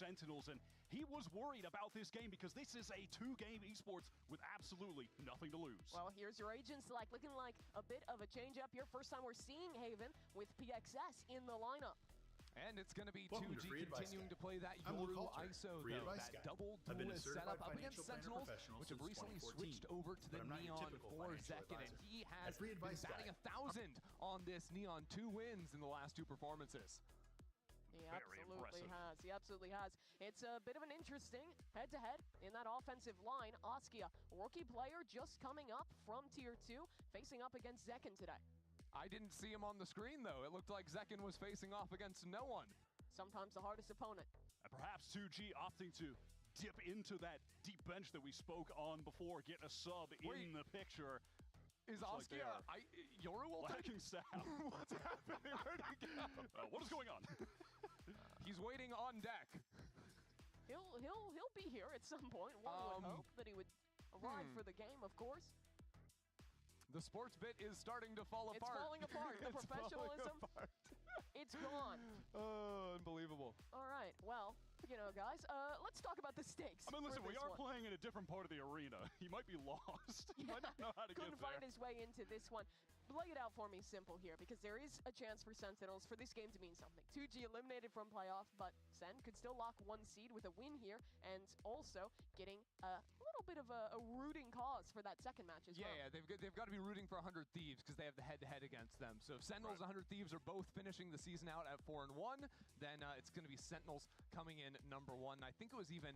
Sentinels, and he was worried about this game because this is a two-game esports with absolutely nothing to lose. Well, here's your agent select, looking like a bit of a change-up here. First time we're seeing Haven with PXS in the lineup. And it's going to be 2G continuing to play that Yoru ISO, though, that double duelist setup up against Sentinels, which have recently switched over to the Neon for Zekin, and he has been batting 1,000 on this Neon. 2 wins in the last 2 performances. He absolutely has. He absolutely has. It's a bit of an interesting head-to-head in that offensive line. Askia, rookie player just coming up from Tier 2, facing up against Zekin today. I didn't see him on the screen, though. It looked like Zekin was facing off against no one. Sometimes the hardest opponent. And perhaps 2G opting to dip into that deep bench that we spoke on before, get a sub in the picture. Is Askia, Yoru will lacking sound. What's happening? Where'd he go? What is going on? He's waiting on deck. He'll be here at some point. One would hope that he would arrive for the game, of course. The sports bit is starting to fall apart. It's falling apart. The professionalism, it's gone. Oh, unbelievable. All right, well, you know, guys, let's talk about the stakes. I mean, listen, we are playing in a different part of the arena. He might be lost. He might not know how to get there. Couldn't find his way into this one. Lay it out for me simple here, because there is a chance for Sentinels for this game to mean something. 2G eliminated from playoff, but Sen could still lock 1 seed with a win here, and also getting a little bit of a rooting cause for that second match as well. Yeah, they've got to be rooting for 100 Thieves because they have the head-to-head against them. So if Sentinels and 100 Thieves are both finishing the season out at 4-1, then it's going to be Sentinels coming in #1. I think it was even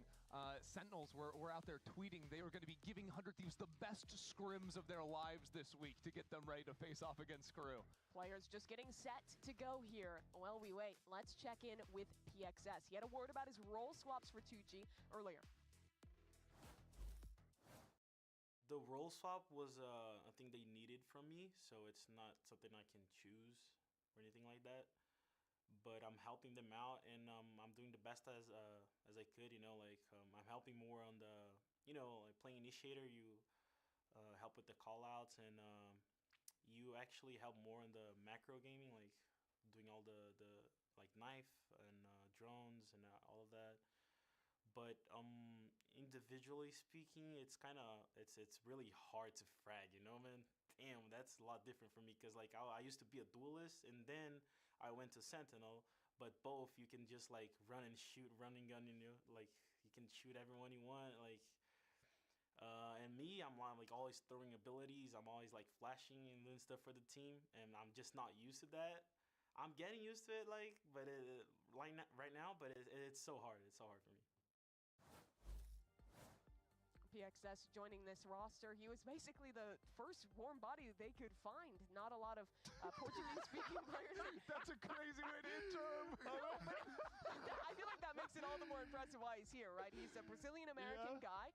Sentinels were out there tweeting they were going to be giving 100 Thieves the best scrims of their lives this week to get them ready to face off against Screw. Players just getting set to go here. While we wait, let's check in with PXS. He had a word about his role swaps for 2G earlier. The role swap was a thing they needed from me, so it's not something I can choose or anything like that. But I'm helping them out, and I'm doing the best as I could. You know, like I'm helping more on the, you know, like playing initiator. You help with the callouts, and you actually help more on the macro gaming, like doing all the like knife and drones and all of that. But individually speaking, it's kind of it's really hard to frag, you know, man. Damn, that's a lot different for me, because like I used to be a duelist, and then I went to Sentinel. But both, you can just like run and shoot, run and gun, you know, like you can shoot everyone you want, like. And me, I'm like always throwing abilities. I'm always like flashing and doing stuff for the team, and I'm just not used to that. I'm getting used to it, like, but right now, but it's so hard. It's so hard for me. PXS joining this roster. He was basically the first warm body that they could find. Not a lot of Portuguese-speaking players. That's a crazy way to enter him. No, but I feel like that makes it all the more impressive why he's here, right? He's a Brazilian-American guy,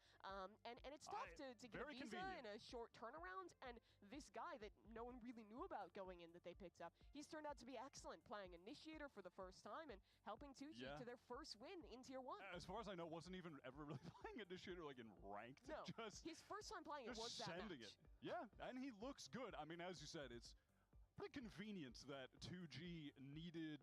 and it's tough to get a visa in a short turnaround, and this guy that no one really knew about going in that they picked up, he's turned out to be excellent, playing Initiator for the first time and helping 2G to their first win in Tier 1. As far as I know, wasn't even ever really playing Initiator like in ranked. No, just his first time playing it was that match. Yeah, and he looks good. I mean, as you said, it's pretty convenient that 2G needed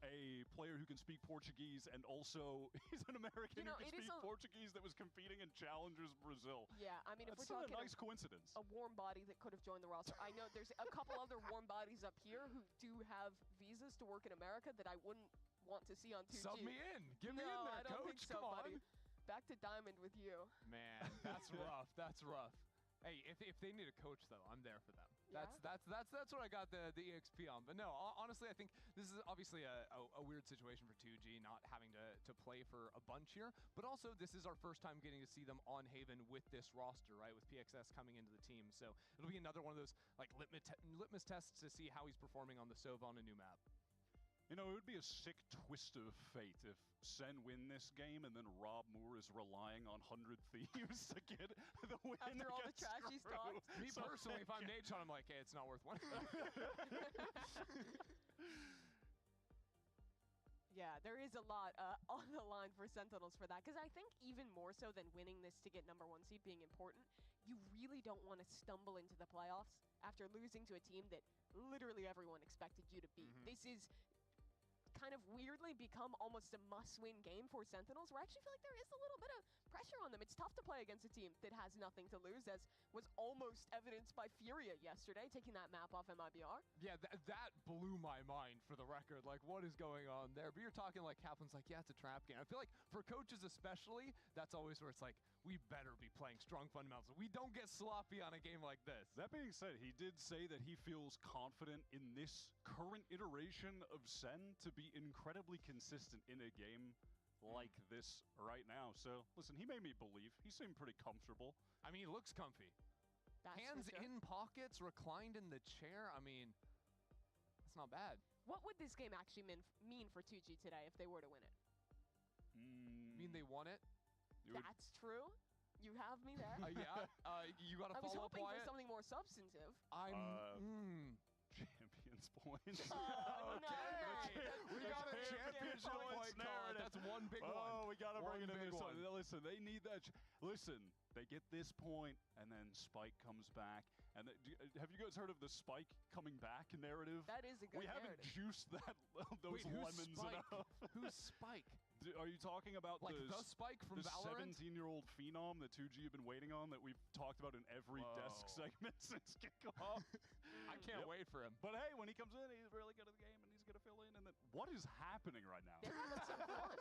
a player who can speak Portuguese, and also he's an American who can speak Portuguese that was competing in Challengers Brazil. Yeah, I mean, if that's we're talking a nice coincidence. A warm body that could have joined the roster. I know there's a couple other warm bodies up here who do have visas to work in America that I wouldn't want to see on 2G. Sub me in. Get me in there, I don't coach. think so, Come on. buddy. Back to Diamond with you. Man, that's rough. That's rough. Hey, if they need a coach though, I'm there for them. Yeah? That's what I got the EXP on. But no, honestly, I think this is obviously a weird situation for 2G, not having to play for a bunch here. But also, this is our first time getting to see them on Haven with this roster, right? With PXS coming into the team, so it'll be another one of those like litmus tests to see how he's performing on the Sova on a new map. You know, it would be a sick twist of fate if Sen win this game and then Rob Moore is relying on 100 Thieves to get the win. After all the trash he's talked. Me personally, if I'm Nate-Shot, I'm like, hey, it's not worth one. Yeah, there is a lot on the line for Sentinels for that, because I think even more so than winning this to get #1 seed being important, you really don't want to stumble into the playoffs after losing to a team that literally everyone expected you to beat. This is kind of weirdly become almost a must-win game for Sentinels, where I actually feel like there is a little bit of pressure on them. It's tough to play against a team that has nothing to lose, as was almost evidenced by Furia yesterday, taking that map off MIBR. Yeah, that blew my mind, for the record. Like, what is going on there? But you're talking like Kaplan's like, yeah, it's a trap game. I feel like for coaches especially, that's always where it's like, we better be playing strong fundamentals. We don't get sloppy on a game like this. That being said, he did say that he feels confident in this current iteration of SEN to be incredibly consistent in a game like this right now. So, listen, he made me believe. He seemed pretty comfortable. I mean, he looks comfy. That's Hands for sure. in pockets, reclined in the chair. I mean, it's not bad. What would this game actually mean for 2G today if they were to win it? Mean they won it? That's true. You have me there. Yeah. You got to follow up. I was hoping Wyatt. for something more substantive. Champions points. Oh, Okay. no. We got a championship point card. That's one big one. Oh, we got to bring it in big this one. one. Listen, they need that. Listen, they get this point, and then Spike comes back. And have you guys heard of the Spike coming back narrative? That is a good We haven't juiced those Wait, who's lemons Spike? enough. Who's Spike? Are you talking about Like the Spike from the Valorant? 17-year-old phenom that 2G have been waiting on that we've talked about in every desk segment since kickoff? I can't wait for him. But hey, when he comes in, he's really good at the game, and he's going to fill in. And then, what is happening right now? They're having some fun.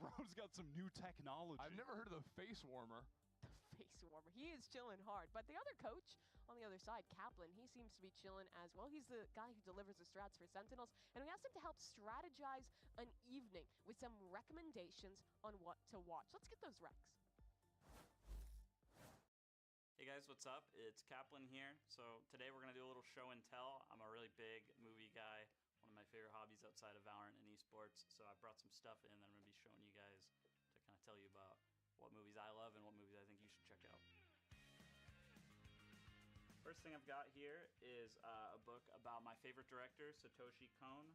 Bro's got some new technology. I've never heard of the face warmer. The face warmer. He is chilling hard. But the other coach on the other side, Kaplan, he seems to be chilling as well. He's the guy who delivers the strats for Sentinels. And we asked him to help strategize an evening with some recommendations on what to watch. Let's get those recs. Hey guys, what's up? It's Kaplan here. So today we're going to do a little show and tell. I'm a really big movie guy, one of my favorite hobbies outside of Valorant and esports. So I brought some stuff in that I'm going to be showing you guys to kind of tell you about what movies I love and what movies I think you should check out. First thing I've got here is a book about my favorite director, Satoshi Kon.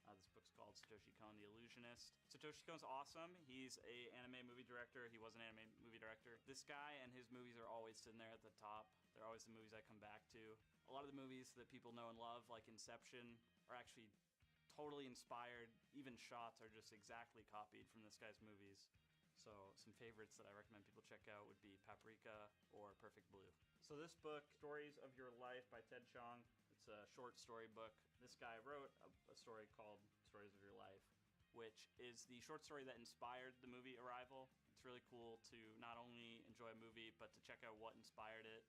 This book's called Satoshi Kon, The Illusionist. Satoshi Kon's awesome. He's an anime movie director. He was an anime movie director. This guy and his movies are always sitting there at the top. They're always the movies I come back to. A lot of the movies that people know and love, like Inception, are actually totally inspired. Even shots are just exactly copied from this guy's movies. So some favorites that I recommend people check out would be Paprika or Perfect Blue. So this book, Stories of Your Life by Ted Chiang, it's a short story book. This guy wrote a story called Stories of Your Life, which is the short story that inspired the movie Arrival. It's really cool to not only enjoy a movie, but to check out what inspired it.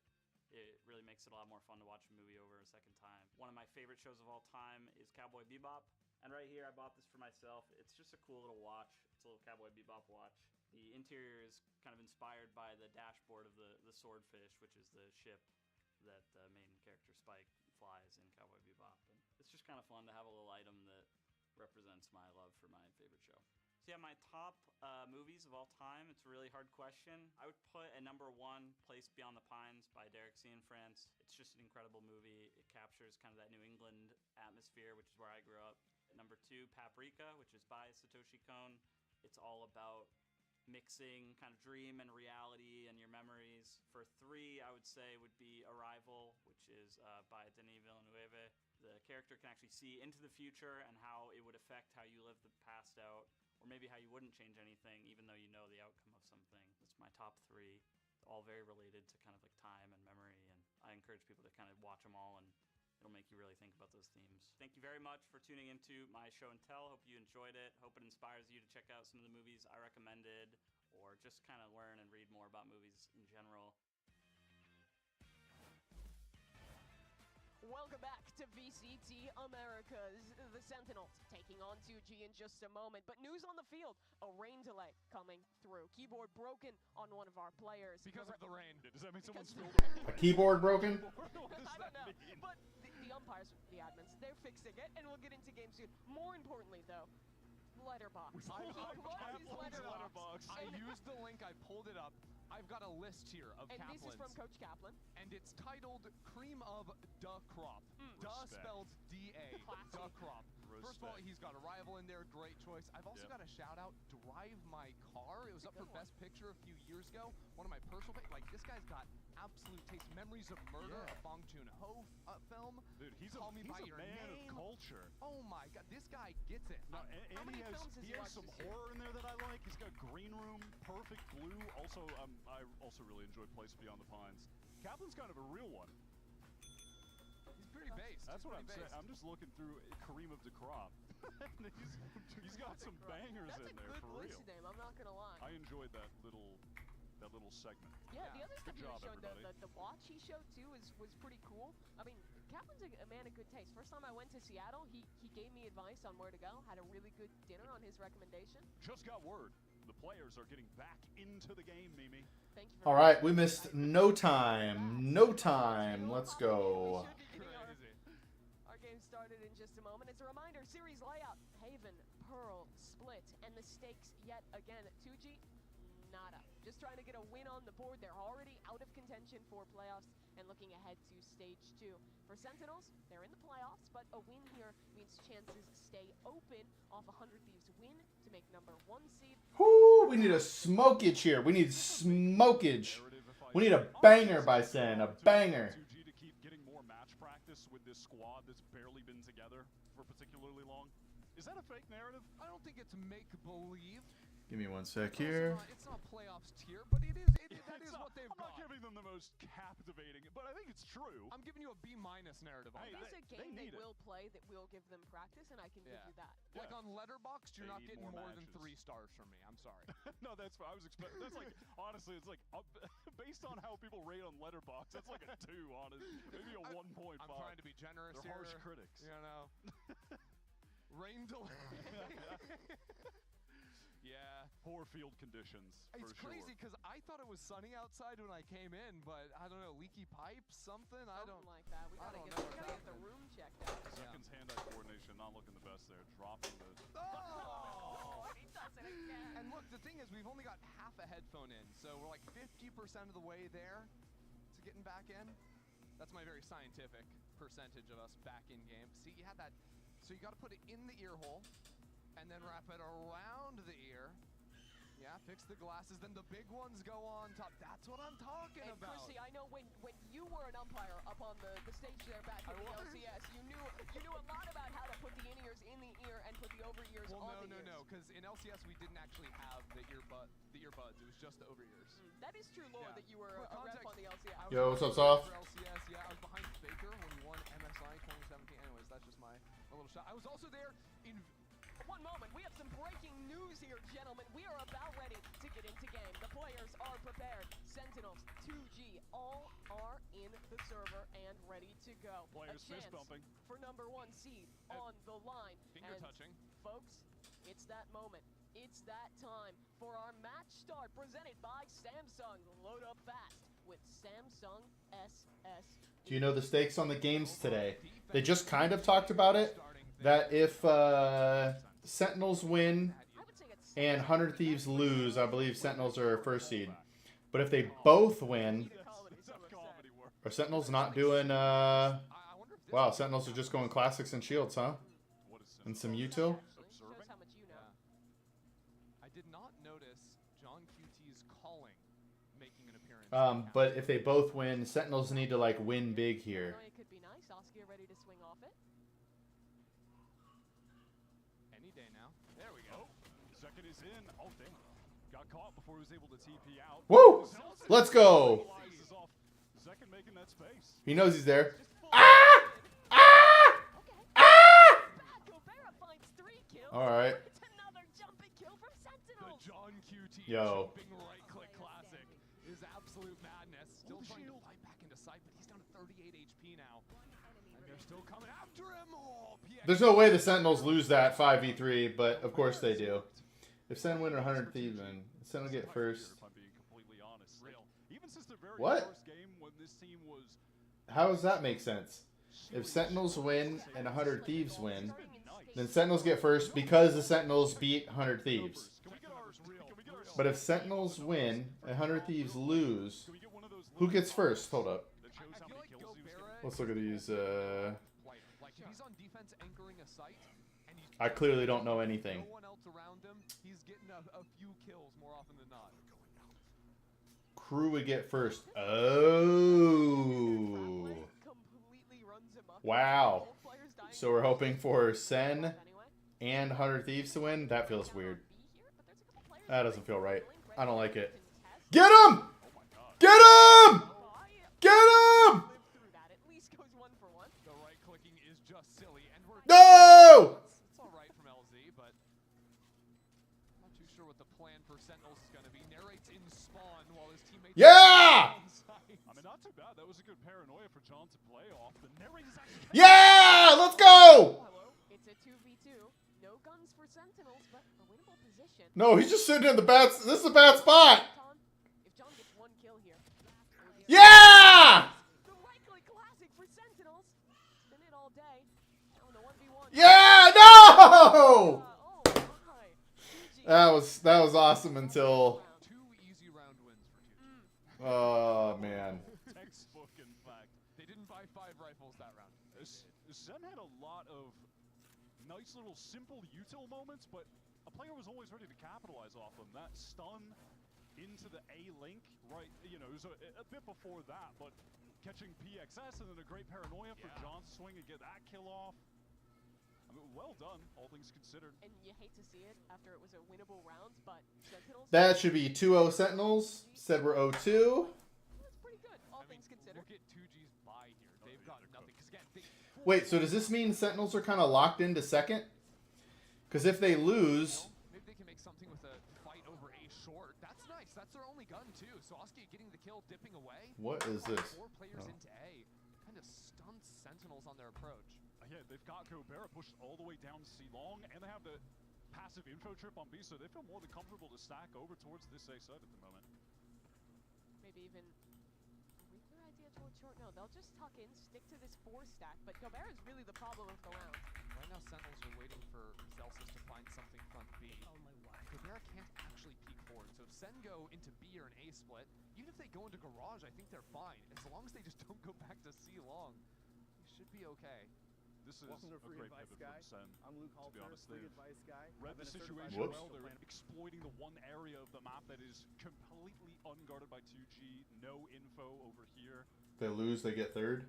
It really makes it a lot more fun to watch a movie over a second time. One of my favorite shows of all time is Cowboy Bebop. And right here, I bought this for myself. It's just a cool little watch. It's a little Cowboy Bebop watch. The interior is kind of inspired by the dashboard of the Swordfish, which is the ship that the main character Spike flies in Cowboy Bebop. And it's just kind of fun to have a little item that represents my love for my favorite show. So yeah, my top movies of all time, it's a really hard question. I would put at number 1, Place Beyond the Pines by Derek Cianfrance. It's just an incredible movie. It captures kind of that New England atmosphere, which is where I grew up. At number 2, Paprika, which is by Satoshi Kon. It's all about mixing kind of dream and reality and your memories. For 3, I would say would be Arrival, which is by Denis Villeneuve. The character can actually see into the future and how it would affect how you live the past out, or maybe how you wouldn't change anything even though you know the outcome of something. That's my top 3, all very related to kind of like time and memory, and I encourage people to kind of watch them all, and it'll make you really think about those themes. Thank you very much for tuning into my show and tell. Hope you enjoyed it. Hope it inspires you to check out some of the movies I recommended, or just kind of learn and read more about movies in general. Welcome back to VCT Americas. The Sentinels taking on 2G in just a moment. But news on the field, a rain delay coming through. Keyboard broken on one of our players. Because of the rain. Does that mean someone spilled A keyboard broken? I don't know. But the umpires, the admins, they're fixing it, and we'll get into game soon. More importantly, though, letterbox. Letterbox. I used the link. I pulled it up. I've got a list here of And Kaplan's. this is from Coach Kaplan. And it's titled Cream of Duh Crop. Duh spelled D-A. Duh Crop. First of all, he's got Arrival in there. Great choice. I've also got a shout out, Drive My Car. It was up for Best Picture a few years ago. One of my personal like this guy's got absolute taste. Memories of Murder, a Bong Joon-ho film. Dude, he's Call Me by a Your man Name. of culture. Oh my god, this guy gets it. No, and he has some horror in there that I like. He's got Green Room, Perfect Blue. Also, I also really enjoyed Place Beyond the Pines. Kaplan's kind of a real one. He's pretty based. That's what I'm saying. I'm just looking through Kareem of the Crop. he's got some bangers in there for real. That's a good name, I'm not gonna lie. I enjoyed that little segment. Yeah, the other stuff good job, he showed, everybody. the watch he showed too was pretty cool. I mean, Kaplan's a man of good taste. First time I went to Seattle, he gave me advice on where to go. Had a really good dinner on his recommendation. Just got word. The players are getting back into the game, Mimi. Thank you. All right, we missed no time. No time. Let's go. Our game started in just a moment. As a reminder, series layout: Haven, Pearl, Split, and the stakes yet again. 2G, nada. Just trying to get a win on the board. They're already out of contention for playoffs and looking ahead to stage 2. For Sentinels, they're in the playoffs, but a win here means chances stay open off a 100 Thieves win to make number 1 seed. Whoo, we need a smokage here. We need smokage. We need a banger by SEN. A banger. 2G to keep getting more match practice with this squad that's barely been together for particularly long. Is that a fake narrative? I don't think it's make-believe. Give me 1 sec here. It's not playoffs tier, but that is what they've got. I'm not giving them the most captivating, but I think it's true. I'm giving you a B- narrative on It that. is a game they will play that will give them practice, and I can give you that. Like on Letterboxd, you're not getting more than 3 stars from me. I'm sorry. No, that's I was expecting. That's like honestly, it's like based on how people rate on Letterboxd, that's like a 2 on it, maybe a 1.5. I'm trying to be generous. They're harsh critics. You know. Rain delay. Yeah. Poor field conditions. It's crazy because I thought it was sunny outside when I came in, but I don't know, leaky pipes, something? I don't like that. We gotta get the room checked out. Seconds hand-eye coordination not looking the best there. Dropping the. Oh! He does it again. And look, the thing is, we've only got half a headphone in, so we're like 50% of the way there to getting back in. That's my very scientific percentage of us back in game. See, you had that. So you got to put it in the ear hole. And then wrap it around the ear. Yeah, fix the glasses, then the big ones go on top. That's what I'm talking about. Chrissy, I know when you were an umpire up on the stage there back in the LCS, you knew a lot about how to put the in-ears in the ear and put the over-ears on the ears. No, because in LCS we didn't actually have the earbuds. It was just the over-ears. That is true lore that you were a rep on the LCS. Yo, what's up, Soft? LCS, yeah, I was behind Faker when he won MSI 2017. Anyways, that's just my little shot. I was also there in... One moment, we have some breaking news here, gentlemen. We are about ready to get into game. The players are prepared. Sentinels, 2G, all are in the server and ready to go. Players fist bumping. For number 1 seed on the line. Finger touching. Folks, it's that moment. It's that time for our match start presented by Samsung. Load up fast with Samsung SS. Do you know the stakes on the games today? They just kind of talked about it. That if Sentinels win and 100 Thieves lose, I believe Sentinels are first seed. But if they both win, are Sentinels not doing, wow, Sentinels are just going classics and shields, huh? And some util? I did not notice John QT's calling making an appearance. But if they both win, Sentinels need to, like, win big here. It could be nice. Oscar ready to swing off it. There we go. Second is in. Oh, damn. Got caught before he was able to TP out. Woo! Let's go! Second making that space. He knows he's there. Ah! Ah! Ah! Alright. Another jumping kill from Sentinels. The John QT jumping right-click classic is absolute madness. Still trying to fight back into sight, but he's down to 38 HP now. And they're still coming after him. Oh, there's no way the Sentinels lose that 5v3, but of course they do. If Sen win 100 Thieves, then Sen will get first. What? How does that make sense? If Sentinels win and 100 Thieves win, then Sentinels get first because the Sentinels beat 100 Thieves. But if Sentinels win and 100 Thieves lose, who gets first? Hold up. Let's look at these. I clearly don't know anything. No one else around him. He's getting a few kills more often than than not. Crew would get first. Oh. Wow. So we're hoping for SEN and 100 Thieves to win? That feels weird. That doesn't feel right. I don't like it. Get him! Get him! Get him! The right clicking is just silly, and we're No! It's all right from LZ, but not too sure what the plan for Sentinels is going to be. Narrates in spawn while his teammates. Yeah! I mean, not too bad. That was a good paranoia for John to play off. The narrate is actually. Yeah! Let's go! It's a 2v2. No guns for Sentinels, but a winnable position. No, he's just sitting in the bad. This is a bad spot. If John gets one kill here. Yeah! The right click classic for Sentinels. It's been it all day. Now in the 1v1. Yeah! No! Oh my. That was awesome until. 2 easy round wins for 2G. Oh man. Textbook, in fact. They didn't buy 5 rifles that round. Zen had a lot of nice little simple util moments, but a player was always ready to capitalize off them. That stun into the A link, right? You know, it was a bit before that, but catching PXS and then a great paranoia for John to swing and get that kill off. I mean, well done, all things considered. And you hate to see it after it was a winnable round, but Sentinels. That should be 2-0 Sentinels. Said we're 0-2. That's pretty good, all things considered. Look at 2G's buy here. They've got nothing. Because again, Wait, so does this mean Sentinels are kind of locked into second? Because if they lose. Maybe they can make something with a fight over A short. That's nice. That's their only gun, too. So Oski getting the kill, dipping away. What is this? 4 players into A. Kind of stunts Sentinels on their approach. Yeah, they've got Gobera pushed all the way down to C long, and they have the passive info trip on B, so they feel more than comfortable to stack over towards this A side at the moment. Maybe even a weaker idea towards short. No, they'll just tuck in, stick to this 4 stack, but Gobera is really the problem of the round. Right now, Sentinels are waiting for Zelsis to find something front B. Gobera can't actually peek forward, so if Sen go into B or an A split, even if they go into Garage, I think they're fine. As long as they just don't go back to C long, they should be okay. This is a great pivot from Sen, I'm Luke to be honest. Free They've advice guy. read the situation well. They're exploiting the one area of the map that is completely unguarded by 2G. No info over here. If they lose, they get third.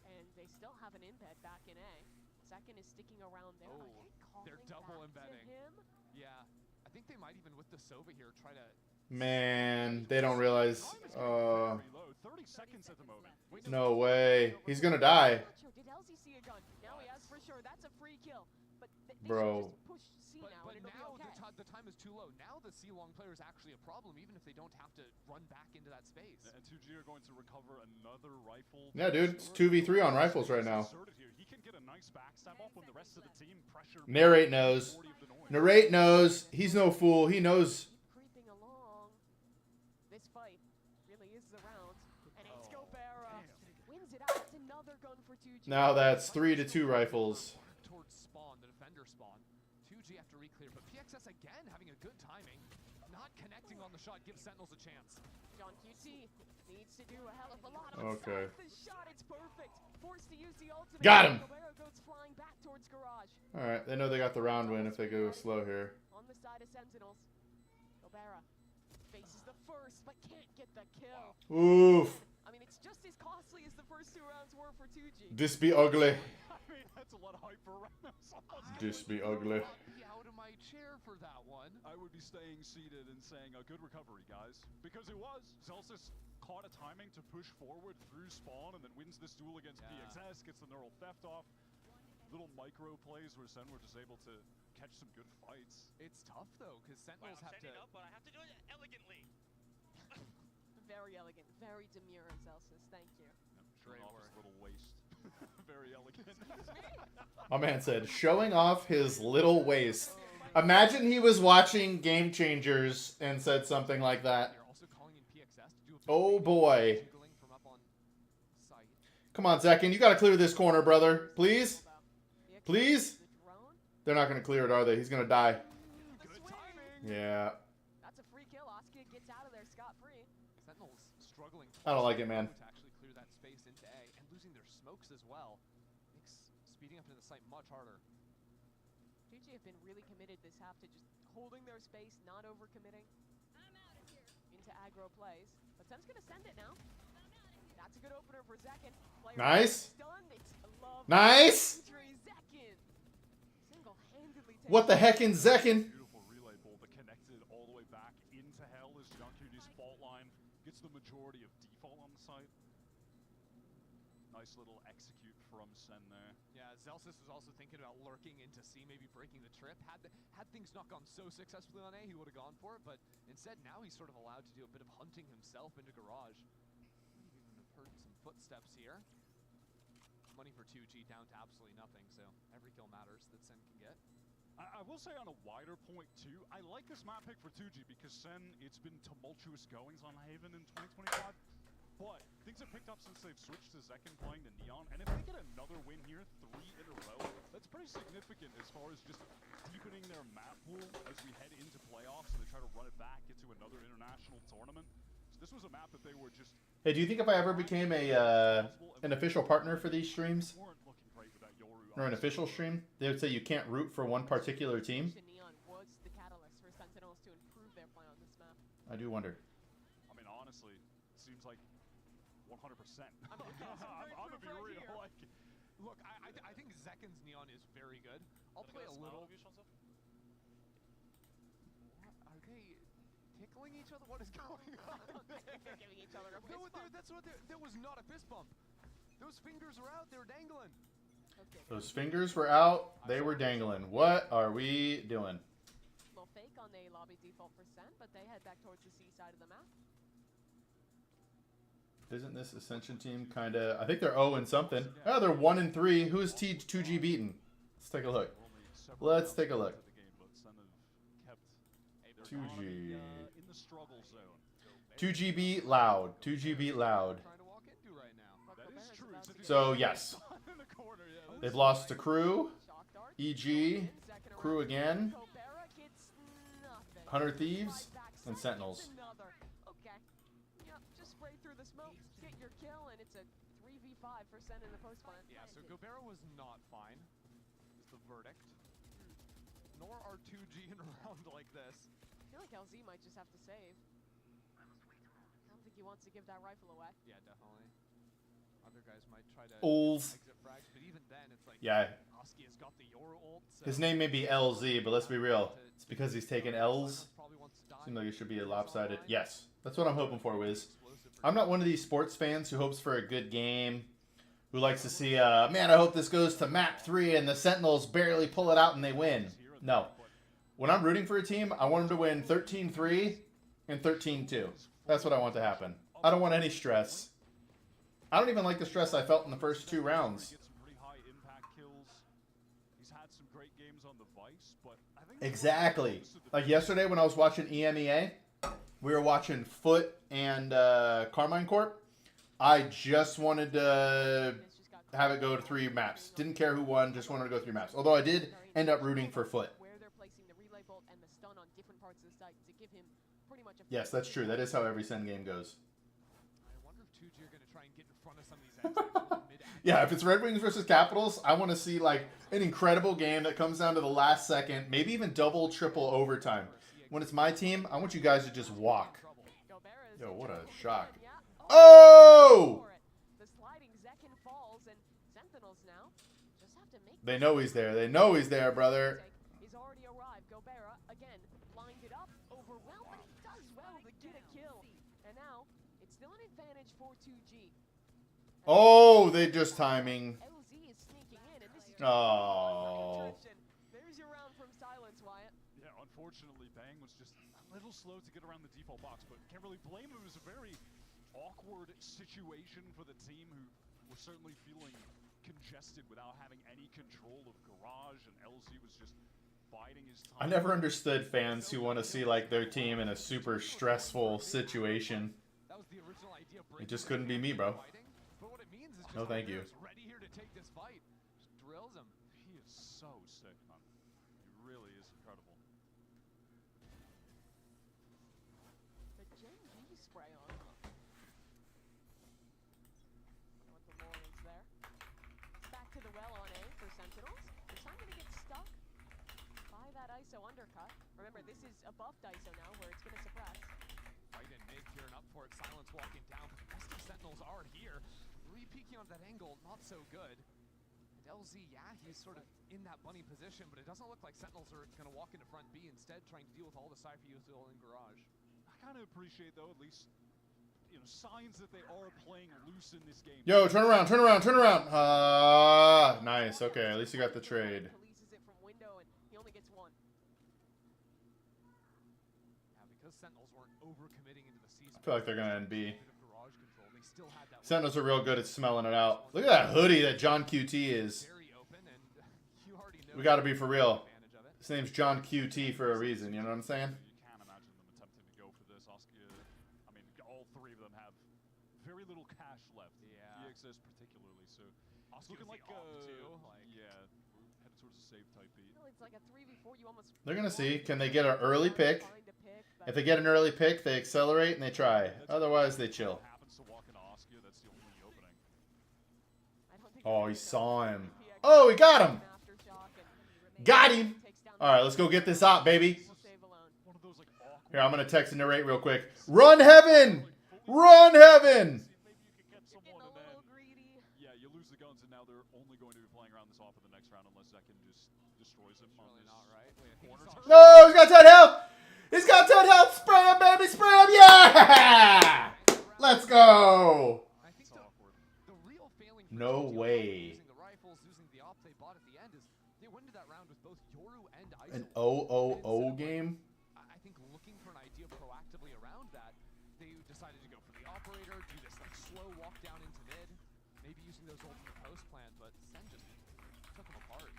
And they still have an embed back in A. Second is sticking around there. Oh, they're double embedding. Yeah, I think they might even with the Sova here try to. Man, they don't realize. 30 seconds at the moment. No way. He's gonna die. Did LZ see a gun? Now he has for sure. That's a free kill. But they Bro. just push C But now. And now it'll be okay. the time is too low. Now the C long player is actually a problem, even if they don't have to run back into that space. And 2G are going to recover another rifle. Yeah, dude. It's 2v3 on rifles right now. He can get a nice backstab off when the rest of the team pressure. Narrate knows. Narrate knows. He's no fool. He knows. Creeping along. This fight really is the round. And it's Gobera. Wins it out. It's another gun for 2G. Now that's 3-2 rifles. Towards spawn, the defender spawn. 2G have to re-clear, but PXS again having a good timing. Not connecting on the shot gives Sentinels a chance. John QT needs to do a hell of a lot. Okay. The shot, it's perfect. Forced to use the ultimate. Got him. Gobera goes flying back towards Garage. All right, they know they got the round win if they go slow here. On the side of Sentinels, Gobera faces the first, but can't get the kill. Oof. I mean, it's just as costly as the first 2 rounds were for 2G. This be ugly. I mean, that's a lot of hype for round. This be ugly. Be out of my chair for that one. I would be staying seated and saying a good recovery, guys. Because it was. Zelsis caught a timing to push forward through spawn and then wins this duel against PXS, gets the neural theft off. Little micro plays where Sen were just able to catch some good fights. It's tough though, because Sentinels have to. Up, but I have to do it elegantly. Very elegant, very demure, Zelsis. Thank you. Showing off his little waist. Very elegant. My man said, showing off his little waist. Imagine he was watching Game Changers and said something like that. Oh boy. Come on, Zekin. You got to clear this corner, brother. Please? Please? They're not going to clear it, are they? He's going to die. Yeah. That's a free kill. Oski gets out of there scot-free. Sentinels struggling. I don't like it, man. To actually clear that space into A and losing their smokes as well makes speeding up into the site much harder. 2G have been really committed this half to just holding their space, not overcommitting. into aggro plays. But Sen's going to send it now. That's a good opener for Zekin. Nice. Nice. What the heck in Zekin? Beautiful relay ball that connected all the way back into hell as Junkyu's fault line gets the majority of default on the site. Nice little execute from Sen there. Yeah, Zelsis was also thinking about lurking into C, maybe breaking the trip. Had things not gone so successfully on A, he would have gone for it, but instead now he's sort of allowed to do a bit of hunting himself into garage. Might even have heard some footsteps here. Money for 2G down to absolutely nothing, so every kill matters that Sen can get. I will say on a wider point too, I like this map pick for 2G because Sen, it's been tumultuous goings on Haven in 2025. But things have picked up since they've switched to Zekin playing the Neon, and if they get another win here, 3 in a row, that's pretty significant as far as just deepening their map pool as we head into playoffs and they try to run it back into another international tournament. So this was a map that they were just... Hey, do you think if I ever became a an official partner for these streams, or an official stream, they would say you can't root for one particular team? I do wonder. I mean, honestly, it seems like 100%. I'm gonna be real. Like, look, I think Zekin's Neon is very good. I'll play a little. What are they tickling each other? What is going on? They're giving each other a fist bump. That's what. There was not a fist bump. Those fingers were out. They were dangling. Okay, those fingers were out. They were dangling. What are we doing? Little fake on the lobby default for Sen, but they head back towards the C side of the map. Isn't this Ascension team kind of... I think they're 0 and something. Oh, they're 1 and 3. Who's 2G beaten? Let's take a look. Let's take a look. 2G. 2G beat Loud. 2G beat Loud. So, yes. They've lost to Crew, EG, Crew again, 100 Thieves, and Sentinels. Get your kill, and it's a 3v5 for Sen in the post plant. Yeah, so Gobera was not fine, is the verdict. Nor are 2G in a round like this. I feel like LZ might just have to save. I don't think he wants to give that rifle away. Yeah, definitely. Other guys might try to exit frags, but even then, it's like... Yeah. Oski has got the Yoru ult, so his name may be LZ, but let's be real. It's because he's taken L's. Seems like it should be a lopsided. Yes, that's what I'm hoping for, Wiz. I'm not one of these sports fans who hopes for a good game, who likes to see, man, I hope this goes to map 3 and the Sentinels barely pull it out and they win. No. When I'm rooting for a team, I want them to win 13-3 and 13-2. That's what I want to happen. I don't want any stress. I don't even like the stress I felt in the first 2 rounds. Exactly. Like yesterday when I was watching EMEA, we were watching Foot and Carmine Corp. I just wanted to have it go to 3 maps. Didn't care who won, just wanted to go 3 maps. Although I did end up rooting for Foot. Yes, that's true. That is how every SEN game goes. I wonder if 2G are going to try and get in front of some of these yeah, if it's Red Wings versus Capitals, I want to see like an incredible game that comes down to the last second, maybe even double, triple overtime. When it's my team, I want you guys to just walk. Yo, what a shock. Oh! They know he's there. They know he's there, brother. He's already arrived. Gobera again lined it up, overwhelmed, but he does well to get a kill. And now it's still an advantage for 2G. Oh, they just timing. LZ is sneaking in, and this is oh. There's your round from silence, Wyatt. Yeah, unfortunately, Bang was just a little slow to get around the default box, but can't really blame him. It was a very awkward situation for the team who were certainly feeling congested without having any control of garage, and LZ was just biding his time. I never understood fans who want to see like their team in a super stressful situation. It just couldn't be me, bro. No, thank you. Ready here to take this fight. Just drills him. He is so sick, man. He really is incredible. The Gen G spray on. What the lore is there. Back to the well on A for Sentinels. This time gonna get stuck by that ISO undercut. Remember, this is a buffed ISO now where it's gonna suppress. Right, and Sentinels are here. Re-peeking on that angle, not so good. And LZ, yeah, he's sort of in that bunny position, but it doesn't look like Sentinels are going to walk into front B, instead trying to deal with all the Cypher util in garage. I kind of appreciate, though, at least, you know, signs that they are playing loose in this game. Yo, turn around, turn around, turn around. Nice. Okay, at least you got the trade. Releases it from window, and he only gets one. Yeah, because Sentinels weren't overcommitting into the season. I feel like they're gonna end B. That Sentinels are real good at smelling it out. Look at that hoodie that John QT is. We got to be for real. His name's John QT for a reason. You know what I'm saying? You can't imagine them attempting to go for this. Oscar, I mean, all three of them have very little cash left. Yeah. EXS particularly. So it's looking like, yeah, we're headed towards a save type beat. No, it's like a 3v4. You almost They're gonna see. Can they get an early pick? If they get an early pick, they accelerate and they try. Otherwise, they chill. Oh, he saw him. Oh, he got him. Got him. All right, let's go get this op, baby. Here, I'm going to text and narrate real quick. Run, Heaven. Run, Heaven. Yeah, you lose the guns, and now they're only going to be playing around this off in the next round unless Zekin just destroys him on this corner. No, he's got 10 health. He's got 10 health. Spray him, baby. Spray him. Yeah. Let's go. No way. An 0-0-0 game? I think looking for an idea proactively around that, they decided to go for the operator, do this like slow walk down into mid, maybe using those ultimate post plans, but SEN just took them apart.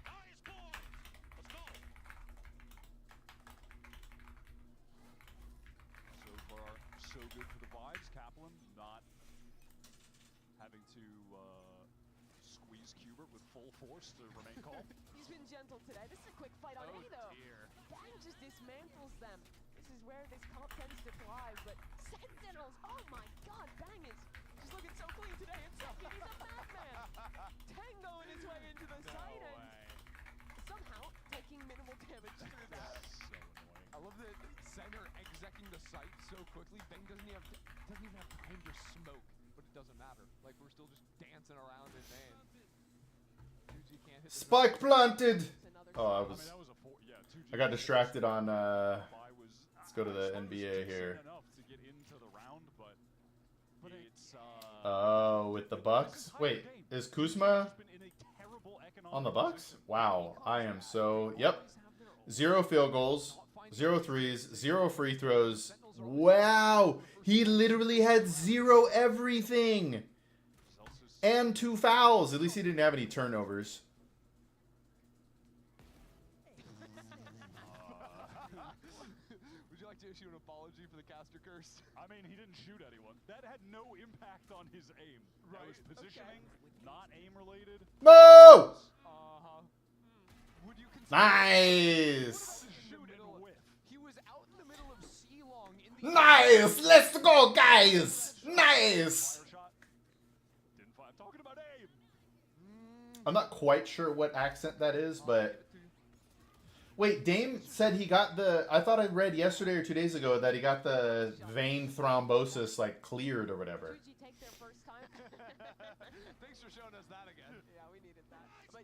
Nice boy. Let's go. So far, so good for the vibes. Kaplan not having to squeeze Qbert with full force to remain calm. He's been gentle today. This is a quick fight on A, though. Dear. Bang just dismantles them. This is where this comp tends to thrive, but Sentinels, oh my god, Bang is just looking so clean today. It's Zekin, he's a madman. Tangoing his way into the site and somehow taking minimal damage through that. So annoying. I love that center execing the site so quickly. Bang doesn't even have time to smoke, but it doesn't matter. Like, we're still just dancing around in vain. Spike planted. Oh, I got distracted on. Let's go to the NBA here. Oh, with the Bucks. Wait, is Kuzma on the Bucks? Wow, I am so. Yep, 0 field goals, 0 threes, 0 free throws. Wow, he literally had 0 everything. And 2 fouls. At least he didn't have any turnovers. Would you like to issue an apology for the caster curse? I mean, he didn't shoot anyone. That had no impact on his aim. That was positioning, not aim related. Move! Would you consider Nice! He was out in the middle of C-long in the Nice! Let's go, guys! Nice! I'm not quite sure what accent that is, but... Wait, Dame said he got the... I thought I read yesterday or 2 days ago that he got the vein thrombosis, like, cleared or whatever. Take their first time. Thanks for showing us that again. Yeah, we needed that. But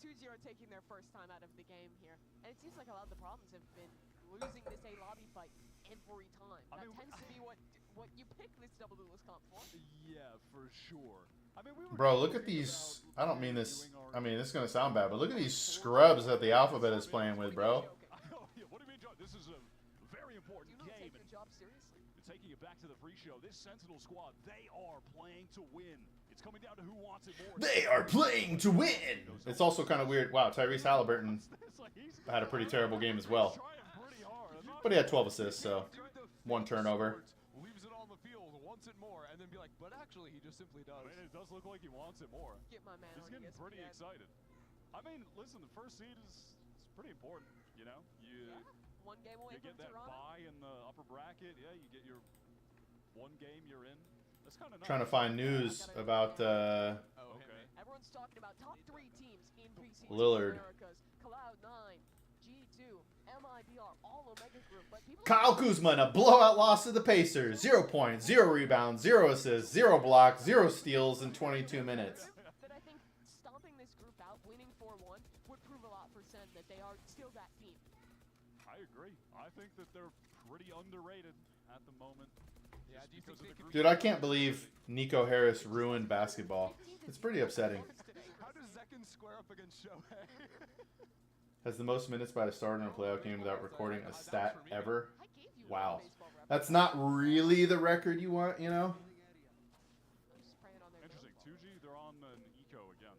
2G are taking their first time out of the game here. And it seems like a lot of the problems have been losing this A lobby fight every time. That tends to be what you pick this double duelist comp for. Yeah, for sure. I mean, Bro, look at these... I don't mean this... I mean, this is going to sound bad, but look at these scrubs that the Alphabet is playing with, bro. What do you mean, John? This is a very important game. Taking the job seriously. Taking it back to the free show. This Sentinel squad, they are playing to win. It's coming down to who wants it more. They are playing to win! It's also kind of weird. Wow, Tyrese Halliburton had a pretty terrible game as well. But he had 12 assists, so 1 turnover. Leaves it on the field, wants it more, and then be like, but actually he just simply does. I mean, it does look like he wants it more. Get my man. He's getting pretty excited. I mean, listen, the first seed is pretty important, you know? You 1 game away get that Toronto. bye in the upper bracket. Yeah, you get your 1 game you're in. That's kind of nice. Trying to find news about Everyone's talking about top 3 teams in preseason. Lillard. Americas, Cloud9, G2, IBR, all Omega group, but people Kyle Kuzma in a blowout loss to the Pacers. 0 points, 0 rebounds, 0 assists, 0 blocks, 0 steals in 22 minutes. that I think stomping this group out, winning 4-1, would prove a lot for SEN that they are still that team. I agree. I think that they're pretty underrated at the moment. Yeah, do you think they could... Dude, I can't believe Nico Harris ruined basketball. It's pretty upsetting. How does Zekin square up against Shohei? Has the most minutes by a starter in a playoff game without recording a stat ever. Wow. That's not really the record you want, you know? Interesting. 2G, they're on an eco again.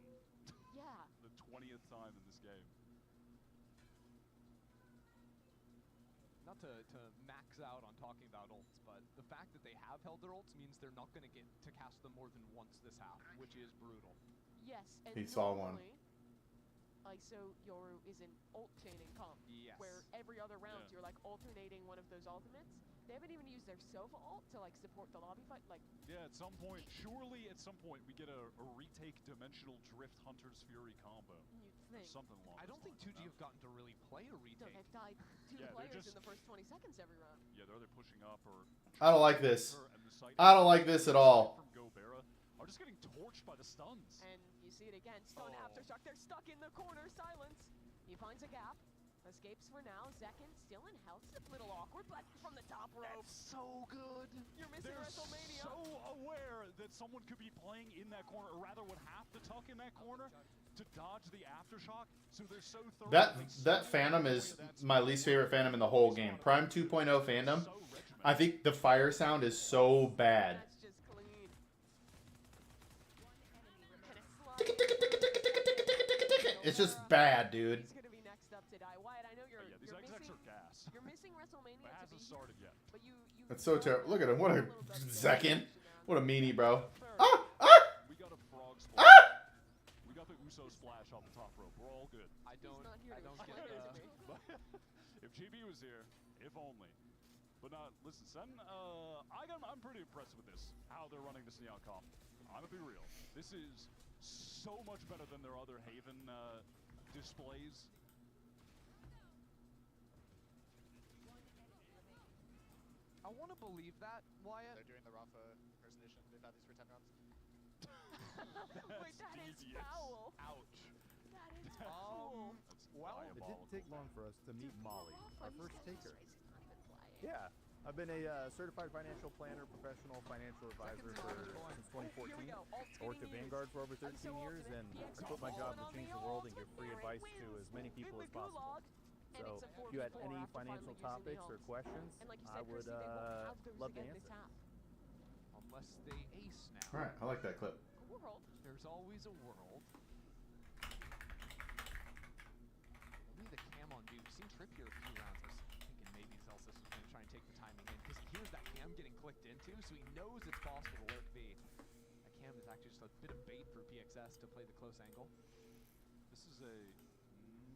Yeah. The 20th time in this game. Not to max out on talking about ults, but the fact that they have held their ults means they're not going to get to cast them more than once this half, which is brutal. Yes, and He saw one. ISO Yoru is an ult chaining comp, Yes. where every other round you're like alternating one of those ultimates. They haven't even used their Sova ult to like support the lobby fight. Like, yeah, at some point, surely at some point we get a retake Dimensional Drift Hunter's Fury combo. you'd think. Or something along I don't think those 2G lines. have gotten to really play a No, retake. they've died two Yeah, they're players just- in the first 20 seconds every round. Yeah, they're pushing up or... I don't like this. And the site I don't like this at all. From Gobera are just getting torched by the stuns. And you see it again. Stun Aftershock. They're stuck in the corner. Silence. He finds a gap. Escapes for now. Zekin still in health. It's a little awkward, but from the top rope. That's so good. You're missing They're WrestleMania. so aware that someone could be playing in that corner, or rather would have to tuck in that corner to dodge the Aftershock. So they're so thorough. That Phantom is my least favorite Phantom in the whole game. Prime 2.0 Phantom. I think the fire sound is so bad. That's just clean. It's just bad, dude. He's gonna be next up to die. Wyatt, I know you're, Yeah, these you're execs missing. are gas. You're missing WrestleMania. It to hasn't be started here, yet. but you That's so terrible. Look at him. What a Zekin. What a meanie, bro. Ah! We got a frog splash. We got the Uso splash off the top rope. We're all good. I don't not here to get explain it to me. If GB was here, if only. But not, listen, Sen, I'm pretty impressed with this, how they're running this Neon comp. I'm gonna be real. This is so much better than their other Haven displays. I want to believe that, Wyatt. They're doing the Rafa first edition. They've had these for 10 rounds. Wait, that is devious. foul. Ouch. That is foul. That's Well, It didn't take long for us to meet Molly, our first taker. Yeah. Yeah, I've been a certified financial planner, professional financial advisor since 2014. I worked at Vanguard for over 13 years, and I quit my job to change the world and give free advice to as many people as possible. So if you had any financial topics or questions, I would love to answer. unless they ace now. All right, I like that clip. There's always a world. Only the cam on dude. We've seen Trip here a few rounds. I was thinking maybe Celsius was going to try and take the timing in, because here's that cam getting clicked into, so he knows it's possible to lurk B. That cam is actually just a bit of bait for PXS to play the close angle. This is a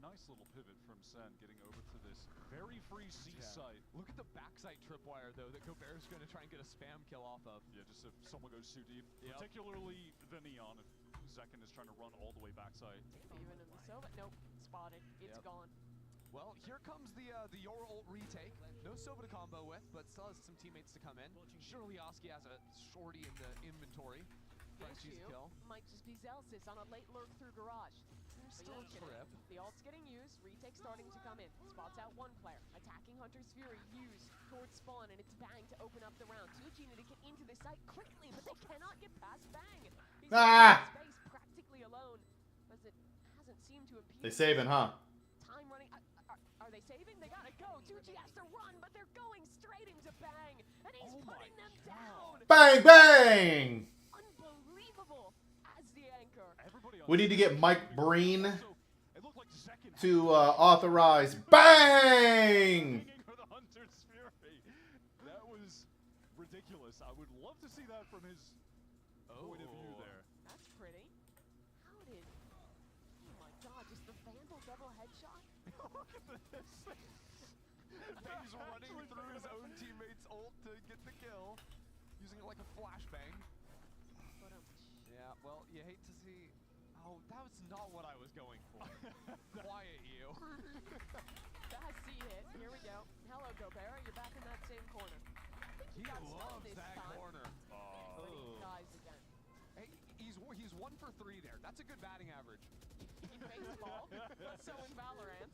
nice little pivot from Sen getting over to this very free C site. Look at the backside tripwire, though, that Gobert's going to try and get a spam kill off of. Yeah, just if someone goes too deep. Particularly the Neon, if Zekin is trying to run all the way backside. Even in the Sova. Nope. Spotted. It's gone. Well, here comes the Yor ult retake. No Sova to combo with, but still has some teammates to come in. Surely Oski has a shorty in the inventory. Trying to choose a kill. Might just be Zelsis on a late lurk through garage. Still Trip. The ult's getting used. Retake starting to come in. Spots out one player. Attacking Hunter's Fury. Used towards spawn, and it's Bang to open up the round. 2G need to get into the site quickly, but they cannot get past Bang. He's in space practically alone, as it hasn't seemed to impede. They saving, huh? Time running. Are they saving? They gotta go. 2G has to run, but they're going straight into Bang, and he's putting them down. Bang, bang! Unbelievable as the anchor. We need to get Mike Breen to authorize bang! That was ridiculous. I would love to see that from his point of view there. That's pretty. How did... Oh my god, just the Vandal double headshot? Look at this. He's running through his own teammate's ult to get the kill, using it like a flashbang. Yeah, well, you hate to see... Oh, that was not what I was going for. Quiet you. Fast C hit. Here we go. Hello, Gobert. You're back in that same corner. He loves that corner. Guys again. Hey, he's 1 for 3 there. That's a good batting average. In baseball, but so in Valorant.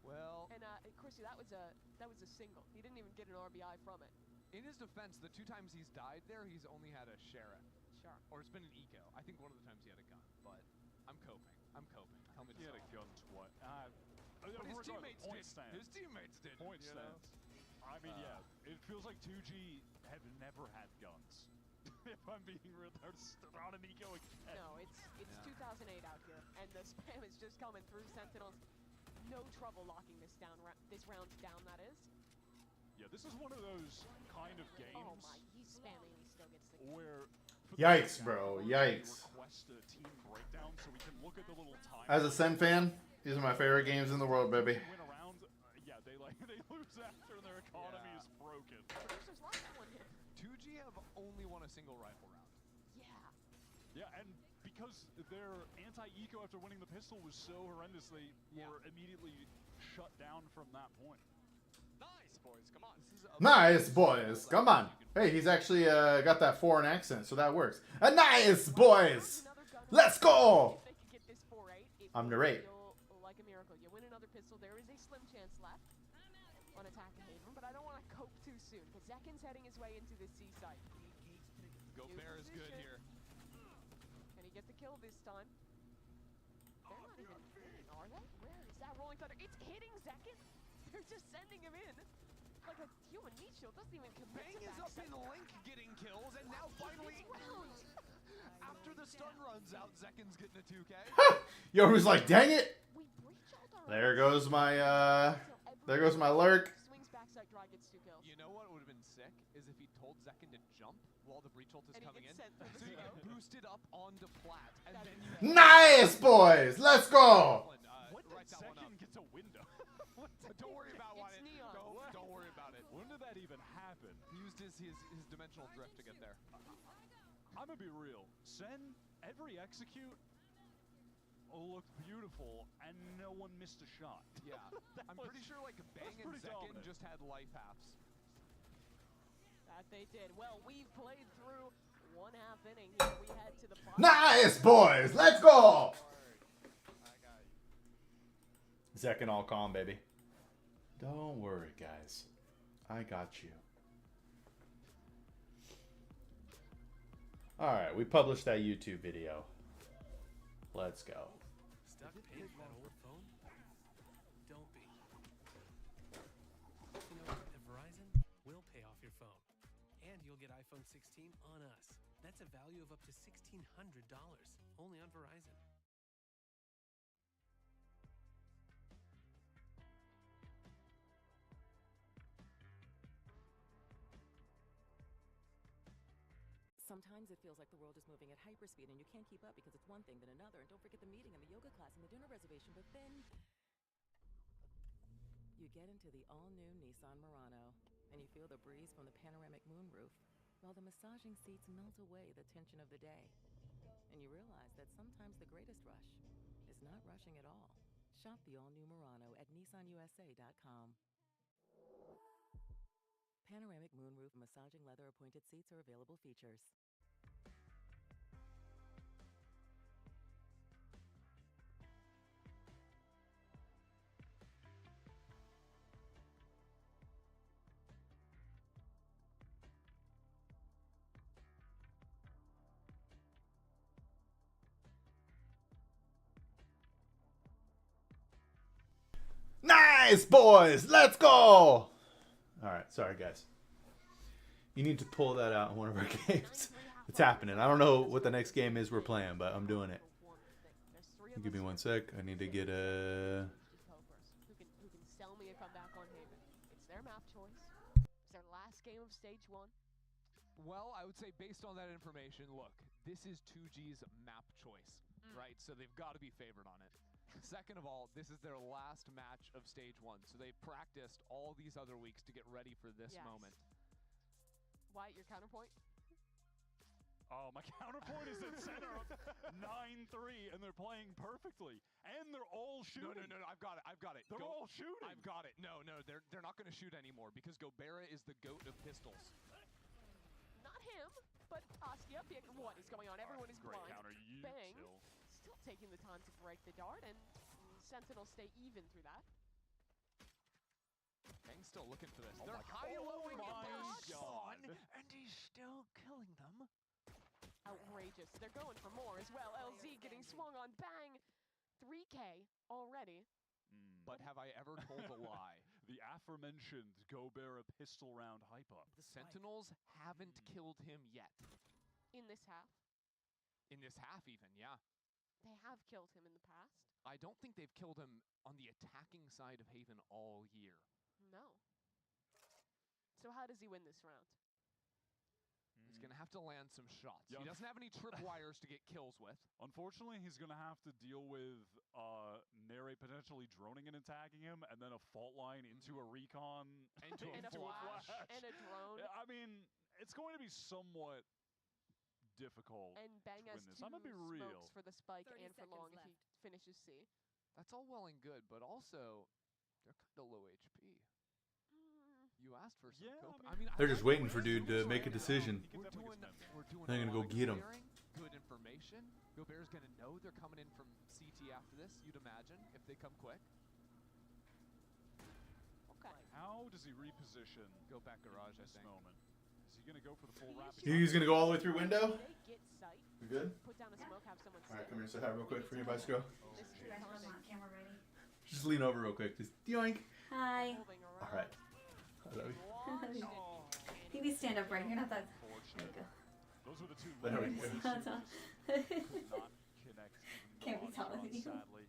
Well, and Chrissy, that was a single. He didn't even get an RBI from it. In his defense, the 2 times he's died there, he's only had a Shara. Sure. Or it's been an eco. I think one of the times he had a gun, but I'm coping. Helmet he had a gun twice. But his teammates did. His teammates did. Point stance. I mean, yeah, it feels like 2G have never had guns. If I'm being real, they're not an eco again. No, it's 2008 out here, and the spam is just coming through. Sentinels, no trouble locking this round down. That is. Yeah, this is one of those kind of games. Oh my, he's spamming. He still gets the kill. Where. Yikes, bro! Yikes. Request a team breakdown so we can look at the little time. As a SEN fan, these are my favorite games in the world, baby. Win around, yeah, they lose after their economy is broken. Producers lost that one hit. 2G have only won a single rifle round. Yeah. Yeah, and because their anti-eco after winning the pistol was so horrendous, they were immediately shut down from that point. Nice, boys. Come on. Nice, boys. Come on. Hey, he's actually got that foreign accent, so that works. Nice, boys. Let's go. I'm narrate. Like a miracle. You win another pistol. There is a slim chance left on attack Haven, but I don't want to cope too soon because Zekin's heading his way into the C site. Gobert is good here. Can he get the kill this time? They're not even. Are they? Where is that rolling thunder? It's hitting Zekin. They're just sending him in. Like a human meat shield doesn't even commit Bang to is up in Link getting kills, and now finally, after the stun runs out, Zekin's getting a 2K. Yoru's like, dang it. There goes my lurk. Swings backside, dry gets 2 kills. You know what would have been sick is if he told Zekin to jump while the breach ult is coming in, so you get boosted up onto plat, and then you. Nice, boys. Let's go. What did Zekin get a window? Don't worry about it's Neon. Don't worry about it. When did that even happen? He used his dimensional drift to get there. I'm gonna be real. SEN, every execute looked beautiful, and no one missed a shot. Yeah, I'm pretty sure like Bang and Zekin just had life halves. That they did. Well, we've played through 1/2 inning here. We head to the Nice, boys. Let's go. Zekin all calm, baby. Don't worry, guys. I got you. Alright, we published that YouTube video. Let's go. Stuck paying for that old phone? Don't be. You know, at Verizon, we'll pay off your phone. And you'll get iPhone 16 on us. That's a value of up to $1,600, only on Verizon. Sometimes it feels like the world is moving at hyperspeed and you can't keep up because it's one thing then another. And don't forget the meeting and the yoga class and the dinner reservation. But then you get into the all-new Nissan Murano and you feel the breeze from the panoramic moonroof while the massaging seats melt away the tension of the day. And you realize that sometimes the greatest rush is not rushing at all. Shop the all-new Murano at nissanusa.com. Panoramic moonroof massaging leather appointed seats are available features. Nice, boys. Let's go. All right, sorry guys. You need to pull that out in one of our games. It's happening. I don't know what the next game is we're playing, but I'm doing it. Give me 1 sec. I need to get a. Who can sell me if I'm back on Haven? It's their map choice. It's their last game of stage 1. Well, I would say based on that information, look, this is 2G's map choice, right? So they've got to be favored on it. Second of all, this is their last match of stage 1, so they practiced all these other weeks to get ready for this moment. Wyatt, your counterpoint? Oh, my counterpoint is at center up 9-3, and they're playing perfectly. And they're all shooting. No, I've got it. They're all shooting. I've got it. No, they're not going to shoot anymore because Gobera is the GOAT of pistols. Not him, but Askia. What is going on? Everyone is great blind. Counter. Bang. Still taking the time to break the dart, and Sentinels stay even through that. Bang's still looking for this. Oh They're high-low on, and he's still killing them. Outrageous. They're going for more as well. LZ getting swung on. Bang. 3K already. But have I ever told a lie? The aforementioned Gobera pistol round hype up. The Sentinels haven't killed him yet. In this half. In this half even, yeah. They have killed him in the past. I don't think they've killed him on the attacking side of Haven all year. No. So how does he win this round? He's going to have to land some shots. He doesn't have any tripwires to get kills with. Unfortunately, he's going to have to deal with Nere potentially droning and attacking him, and then a fault line into a recon, into a flash, and a drone. I mean, it's going to be somewhat difficult and Bang to has win this. two I'm going to be real. smokes for the spike and for long if he finishes C. That's all well and good, but also, they're kind of low HP. You asked for some cope. I mean, they're just waiting for dude to make a decision. We're doing they're gonna go get him. Good information. Gobear's gonna know they're coming in from CT after this. You'd imagine if they come quick. Okay. How does he reposition? Go back garage. This moment. Is he gonna go for the full rapid? He's gonna go all the way through window. You good? Put down a smoke. Have someone. All right, come here. Say hi real quick for your bicycle. You guys want camera ready? Just lean over real quick. Just yoink. Hi. All right. I love you. You need to stand up right. You're not that. There you go. Those were the two. There we go. That's all. Can't be taller than you. Sadly.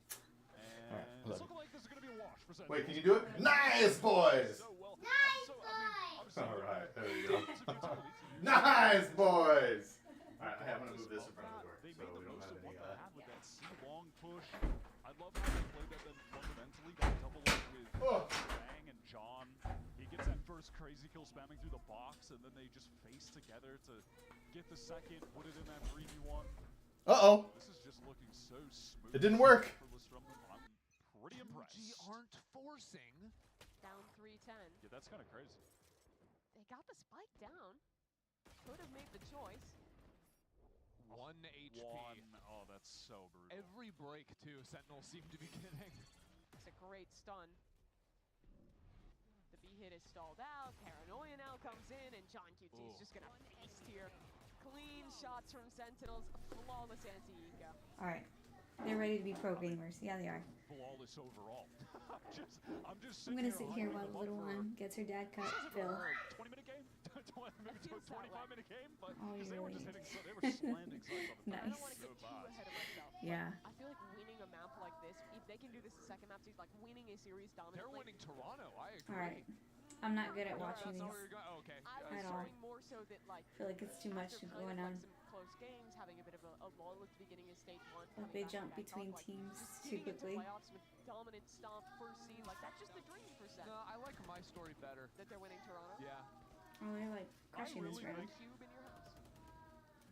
And it's looking like this is going to be a wash for Sentinels. Wait, can you do it? Nice, boys! Nice, boys! All right, there we go. Nice, boys! All right, I'm going to move this in front of the door so we don't have any... With that C-long push. I love how they played that then fundamentally. That double up with Bang and John. He gets that first crazy kill spamming through the box, and then they just face together to get the second, put it in that 3v1. Uh-oh. This is just looking so smooth. It didn't work. I'm pretty impressed. G aren't forcing. Down 3-10. Yeah, that's kind of crazy. They got the spike down. Could have made the choice. 1 HP. Oh, that's so brutal. Every break, too, Sentinels seem to be getting. It's a great stun. The B hit is stalled out. Paranoia now comes in, and John QT is just gonna feast here. Clean shots from Sentinels. Flawless anti-eco. All right. They're ready to be pro gamers. Yeah, they are. Flawless overall. I'm gonna sit here while the little one gets her dad cut. Phil. 20-minute game? 25-minute game? But oh, they were just really? hitting, they were slamming sites on the Nice. I don't want to get too ahead of myself. Yeah. I feel like winning a map like this, if they can do this the second map, like winning a series dominantly. They're winning Toronto. I agree. All right. I'm not good at watching these. Okay. I was at all. showing more so that like. I feel like it's too much going on. Like some close games, having a bit of a lull at the beginning of stage 1. Like they jump between teams too quickly. Playoffs with dominant stomp first seed, like that's just the dream for Sen. No, I like my story better. That they're winning Toronto. Yeah. Oh, they're like crushing this round. Cube in your house.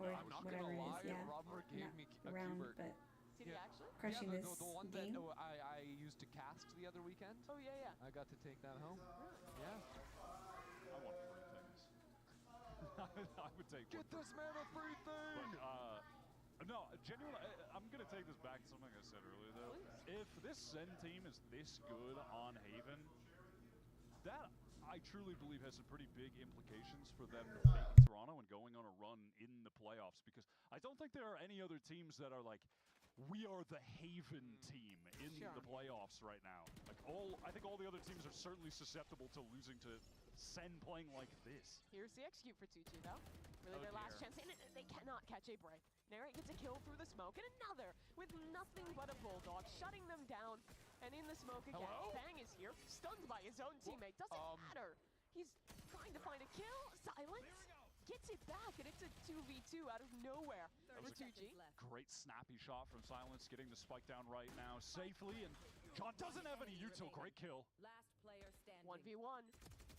Or I'm not whatever it gonna lie, is. Yeah. Robert gave me a round, Cubert. but. Did he actually? Crushing yeah, this the one game. that I used to cast the other weekend. Oh yeah, yeah. I got to take that home. Yeah. I want free things. I would take. Get this man a free thing. But, no, genuinely, I'm gonna take this back to something I said earlier though. If this SEN team is this good on Haven, that I truly believe has some pretty big implications for them taking Toronto and going on a run in the playoffs, because I don't think there are any other teams that are like, we are the Haven team in the playoffs right now. Like I think all the other teams are certainly susceptible to losing to SEN playing like this. Here's the execute for 2-2 though. Really their last chance, and they cannot catch a break. Narrate gets a kill through the smoke, and another with nothing but a bulldog, shutting them down. And in the smoke again, Bang is here, stunned by his own teammate. Doesn't matter. He's trying to find a kill. Silence gets it back, and it's a 2v2 out of nowhere for 2G. Great snappy shot from Silence, getting the spike down right now safely, and John doesn't have any util. Great kill. Last player standing. 1v1.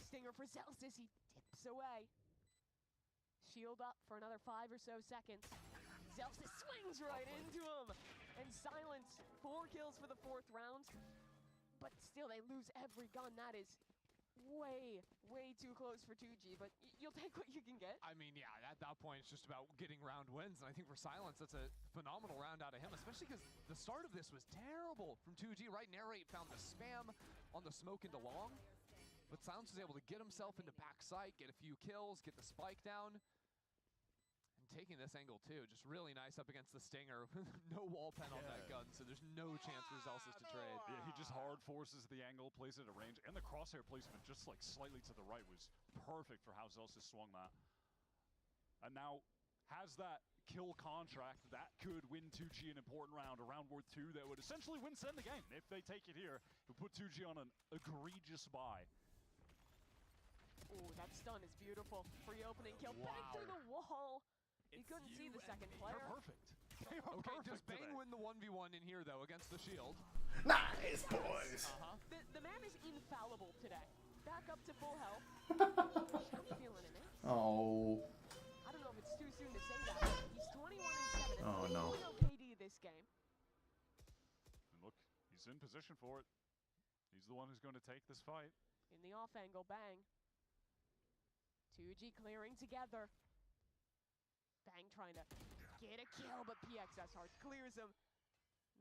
Stinger for Celsius. He dips away. Shield up for another 5 or so seconds. Zelsis swings right into him. And Silence, 4 kills for the 4th round. But still, they lose every gun. That is way too close for 2G, but you'll take what you can get. I mean, yeah, at that point, it's just about getting round wins, and I think for Silence, that's a phenomenal round out of him, especially because the start of this was terrible from 2G, right? Narrate found the spam on the smoke into long, but Silence was able to get himself into backside, get a few kills, get the spike down, and taking this angle too, just really nice up against the Stinger. No wall pen on that gun, so there's no chance for Zelsis to trade. Yeah, he just hard forces the angle, plays it at range, and the crosshair placement just like slightly to the right was perfect for how Zelsis swung that. And now has that kill contract that could win 2G an important round, a round worth 2 that would essentially win SEN the game. If they take it here, it would put 2G on an egregious bye. Ooh, that stun is beautiful. Free opening kill, back through the wall. He couldn't see the second player. They're perfect. They are Okay, perfect does Bang win the 1v1 in here, though, against the Shield? Nice, boys. The man is infallible today. Back up to full health. I'm feeling it. Oh. I don't know if it's too soon to say that. He's 21-7 and Oh, no. no KD this game. And look, he's in position for it. He's the one who's going to take this fight. In the off angle, Bang. 2G clearing together. Bang trying to get a kill, but PXS hard clears him.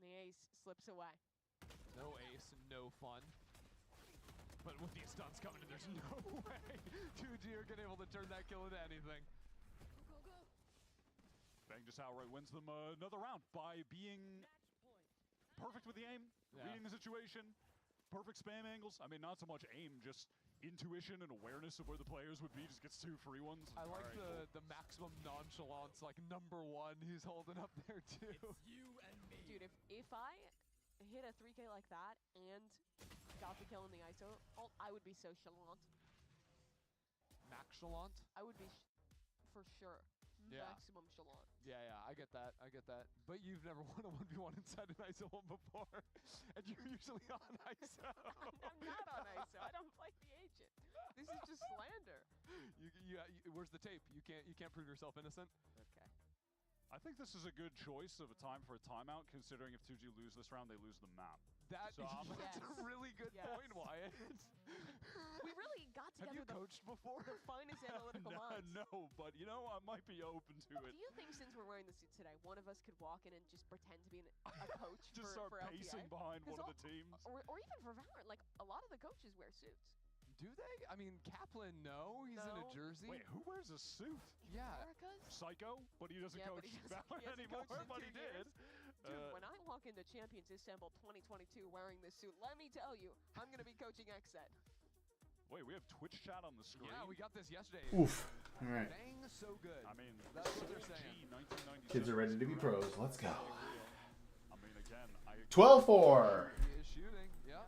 And the ace slips away. No ace, no fun. But with these stuns coming in, there's no way 2G are going to be able to turn that kill into anything. Bang just outright wins them another round by being perfect with the aim, reading the situation, perfect spam angles. I mean, not so much aim, just intuition and awareness of where the players would be, just gets 2 free ones. I like the maximum nonchalance, like #1 he's holding up there too. It's you and me. Dude, if I hit a 3K like that and got the kill in the ISO ult, I would be so chalant. Maxchalant? I would be for sure. Maximum chalant. Yeah, I get that. But you've never won a 1v1 inside an ISO ult before. And you're usually on ISO. I'm not on ISO. I don't play the agent. This is just slander. Where's the tape? You can't prove yourself innocent. Okay. I think this is a good choice of a time for a timeout, considering if 2G lose this round, they lose the map. That's a really good point, Wyatt. We really got together. Have you coached before? The finest analytical minds. No, but you know, I might be open to it. Do you think since we're wearing the suits today, one of us could walk in and just pretend to be a coach just for start pacing LTA? behind one of the teams? Or even for Valorant, like a lot of the coaches wear suits. Do they? I mean, Kaplan, no. He's in a jersey. Wait, who wears a suit? Yeah. America's? Psycho, but he doesn't coach Valorant anymore, but he did. Dude, when I walk into Champions Istanbul 2022 wearing this suit, let me tell you, I'm going to be coaching XSET. Wait, we have Twitch chat on the screen? Yeah, we got this yesterday. Oof. All right. Bang, so good. I mean, that's what they're saying. 1997. Kids are ready to be pros. Let's go. I mean, again, 12-4. He is shooting, yeah.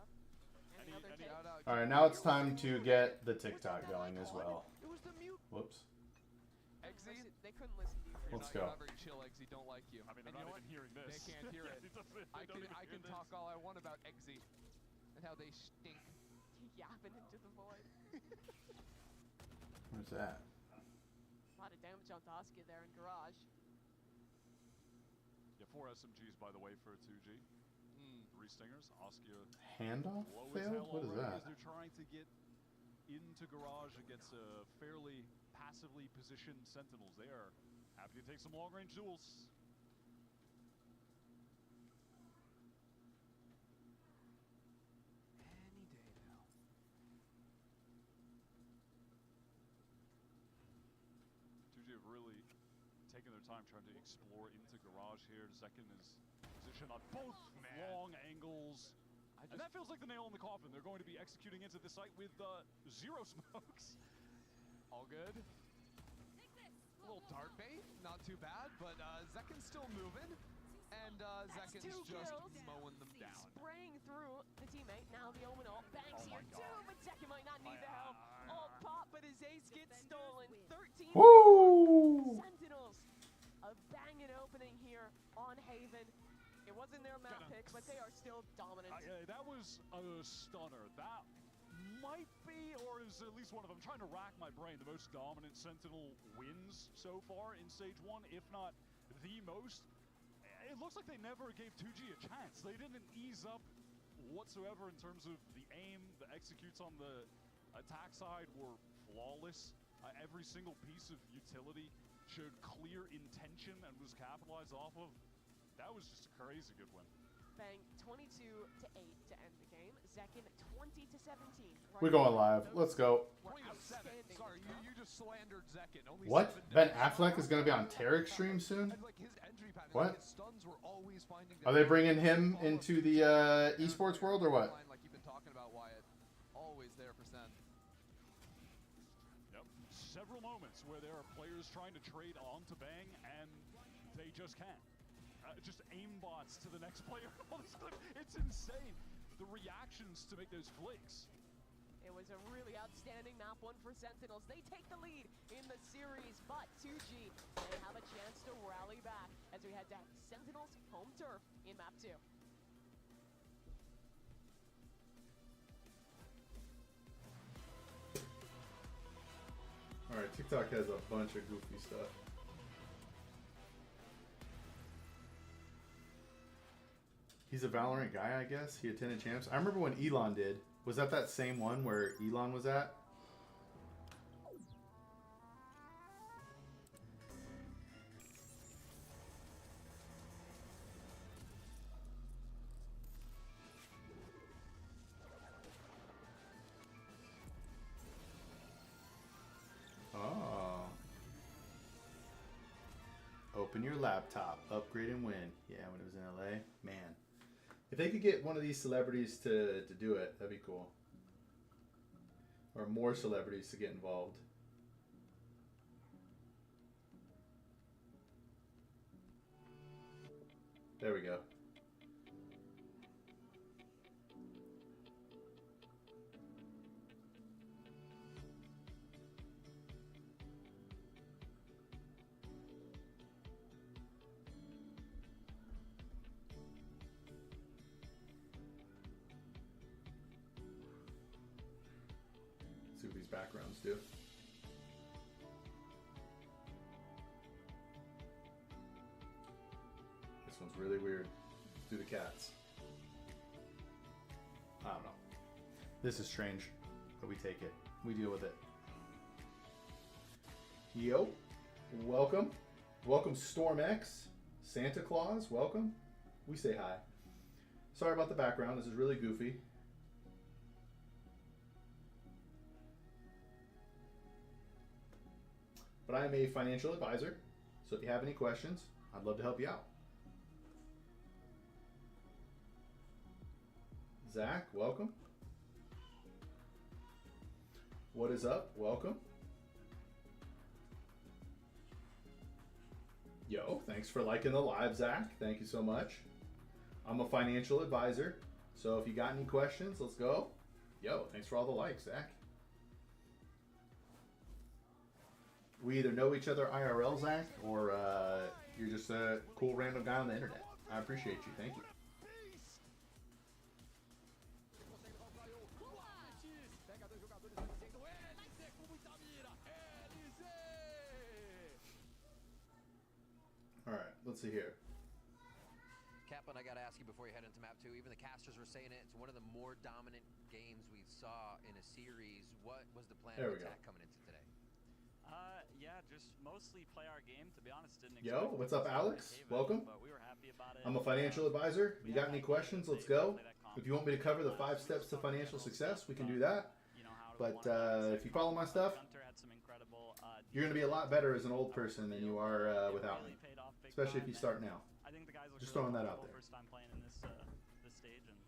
All right, now it's time to get the TikTok going as well. It was the mute. Whoops. Exy, they couldn't listen to you. Let's go. Not very chill, Exy. Don't like you. I mean, they're not even hearing this. They can't hear it. I can talk all I want about Exy and how they stink. Yapping into the void. What's that? A lot of damage on Tosca there in Garage. Yeah, 4 SMGs, by the way, for 2G. 3 Stingers. Oskia. Handoff failed? What is that? They're trying to get into Garage against a fairly passively positioned Sentinels. They are happy to take some long-range duels. Any day now. have really taken their time trying to explore into Garage here. Zekken is positioned on both long angles. And that feels like the nail in the coffin. They're going to be executing into the site with 0 smokes. All good. A little dart bait, not too bad, but Zekken's still moving. And Zekken's just mowing them down. Spraying through the teammate. Now the Omen ult bangs here too, but Zekken might not need the help. Ult pop, but his ace gets stolen. 13 Sentinels. A banging opening here on Haven. It wasn't their map pick, but they are still dominant. That was a stunner. That might be, or was at least one of them. I'm trying to rack my brain. The most dominant Sentinel wins so far in Stage 1, if not the most. It looks like they never gave 2G a chance. They didn't ease up whatsoever in terms of the aim. The executes on the attack side were flawless. Every single piece of utility showed clear intention and was capitalized off of. That was just a crazy good win. Bang, 22-8 to end the game. Zekin 20-17. We're going live. Let's go. Sorry, you just slandered Zekin. Only what? Ben Affleck is going to be on Tarek's stream soon? What? Are they bringing him into the esports world or what? Like you've been talking about, Wyatt. Always there for Sen. Yep. Several moments where there are players trying to trade onto Bang and they just can't. Just aimbots to the next player. It's insane. The reactions to make those flicks. It was a really outstanding map one for Sentinels. They take the lead in the series, but 2G, they have a chance to rally back as we head to Sentinels home turf in map 2. Alright, TikTok has a bunch of goofy stuff. He's a Valorant guy, I guess. He attended champs. I remember when Elon did. Was that same one where Elon was at? Oh. Open your laptop. Upgrade and win. Yeah, when it was in LA. Man. If they could get one of these celebrities to do it, that'd be cool. Or more celebrities to get involved. There we go. See what these backgrounds do. This one's really weird. Let's do the cats. I don't know. This is strange, but we take it. We deal with it. Yo, welcome. Welcome StormX. Santa Claus, welcome. We say hi. Sorry about the background. This is really goofy. But I am a financial advisor, so if you have any questions, I'd love to help you out. Zach, welcome. What is up? Welcome. Yo, thanks for liking the live, Zach. Thank you so much. I'm a financial advisor, so if you got any questions, let's go. Yo, thanks for all the likes, Zach. We either know each other IRL, Zach, or you're just a cool random guy on the internet. I appreciate you. Thank you. All right, let's see here. Kaplan, I got to ask you before you head into map 2, even the casters were saying it, it's one of the more dominant games we saw in a series. What was the plan of attack coming into today? Yeah, just mostly play our game. To be honest, didn't expect. Yo, what's up, Alex? Welcome. But we were happy about it. I'm a financial advisor. You got any questions? Let's go. If you want me to cover the 5 steps to financial success, we can do that. But if you follow my stuff, you're going to be a lot better as an old person than you are without me. Especially if you start now. Just throwing that out there.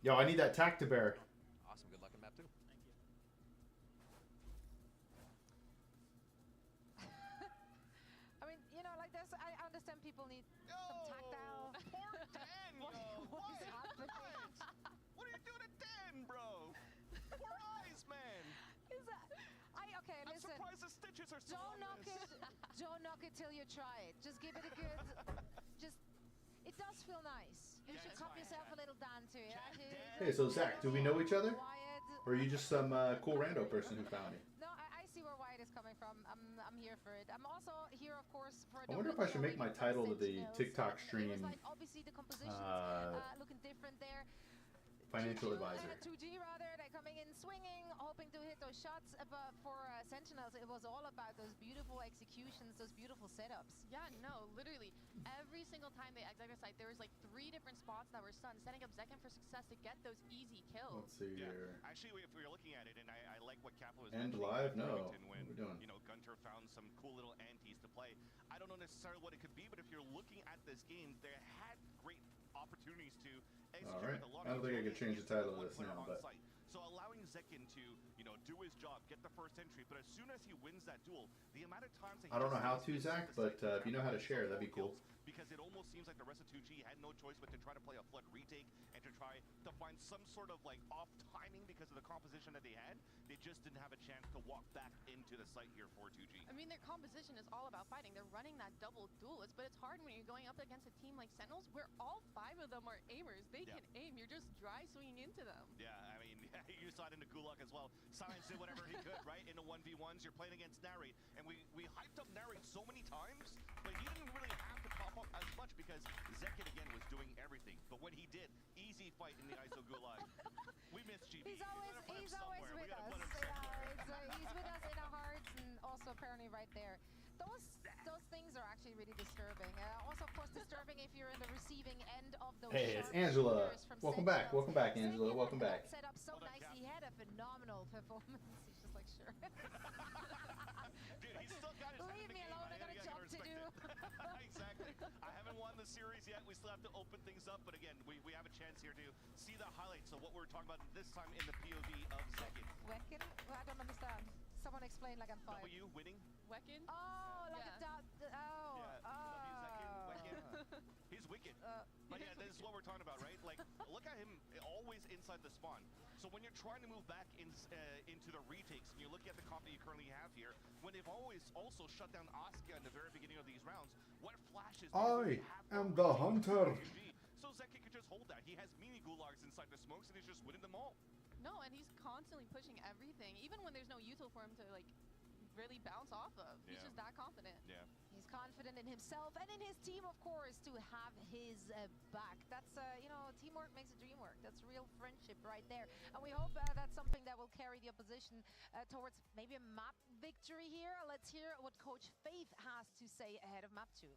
Yo, I need that tack to bear. Awesome. Good luck in map 2. I mean, you know, like there's, I understand people need some tactile. Poor Dan, What is happening? What are you doing to Dan, bro? Poor eyes, man. Is that? Okay, I'm listen. surprised the stitches are still Don't on knock this. it. Don't knock it till you try it. Just give it a good. Just. It does feel nice. You should cup yourself a little Dan too. Yeah? Hey, so Zach, do we know each other? Wyatt, Or are you just some cool rando person who found me? No, I see where Wyatt is coming from. I'm here for it. I'm also here, of course, for. I wonder if I should make my title to the TikTok stream. It was like obviously the compositions looking different there. Financial advisor. 2G rather, they're coming in swinging, hoping to hit those shots. But for Sentinels, it was all about those beautiful executions, those beautiful setups. Yeah, no, literally. Every single time they exit a site, there was like 3 different spots that were stunned, setting up Zekken for success to get those easy kills. Let's see here. Actually, if we were looking at it, and I like what Kappa was End mentioning. live? No. When, what are we doing? You know, Gunter found some cool little antes to play. I don't know necessarily what it could be, but if you're looking at this game, they had great opportunities to execute with a lot of. I don't think I could change the title of this now, but. So allowing Zekken to, you know, do his job, get the first entry, but as soon as he wins that duel, the amount of times that I don't know how to, Zach, but if you know how to share, that'd be cool. Because it almost seems like the rest of 2G had no choice but to try to play a flood retake and to try to find some sort of like off timing because of the composition that they had. They just didn't have a chance to walk back into the site here for 2G. I mean, their composition is all about fighting. They're running that double duelist, but it's hard when you're going up against a team like Sentinels where all 5 of them are aimers. They can aim. You're just dry swinging into them. Yeah, I mean, you saw it in the Gulag as well. Science did whatever he could, right? In the 1v1s, you're playing against Narrate, and we hyped up Narrate so many times, but he didn't really have to pop up as much because Zekken again was doing everything. But when he did, easy fight in the ISO Gulag. We miss GB. He's always with us. He's with us in our hearts, and also apparently right there. Those things are actually really disturbing. Also, of course, disturbing if you're in the receiving end of those. Hey, it's Angela. Welcome back. Welcome back, Angela. Welcome back. Set up so nicely. He had a phenomenal performance. He's just like, sure. Dude, he's still got his Leave me alone. I got a job to do. Exactly. I haven't won the series yet. We still have to open things up. But again, we have a chance here to see the highlights of what we're talking about this time in the POV of Zekken. Wekken? Well, I don't understand. Someone explain like I'm 5. W winning? Wekken? Oh, like a dot. Oh. He's wicked. But yeah, this is what we're talking about, right? Like, look at him always inside the spawn. So when you're trying to move back into the retakes, and you're looking at the comp that you currently have here, when they've always also shut down Asuka in the very beginning of these rounds, what flashes? I am the hunter. So Zekken could just hold that. He has mini gulags inside the smokes, and he's just winning them all. No, and he's constantly pushing everything, even when there's no util for him to like really bounce off of. He's just that confident. Yeah. He's confident in himself and in his team, of course, to have his back. That's, you know, teamwork makes a dream work. That's real friendship right there. And we hope that's something that will carry the opposition towards maybe a map victory here. Let's hear what Coach Faith has to say ahead of map 2.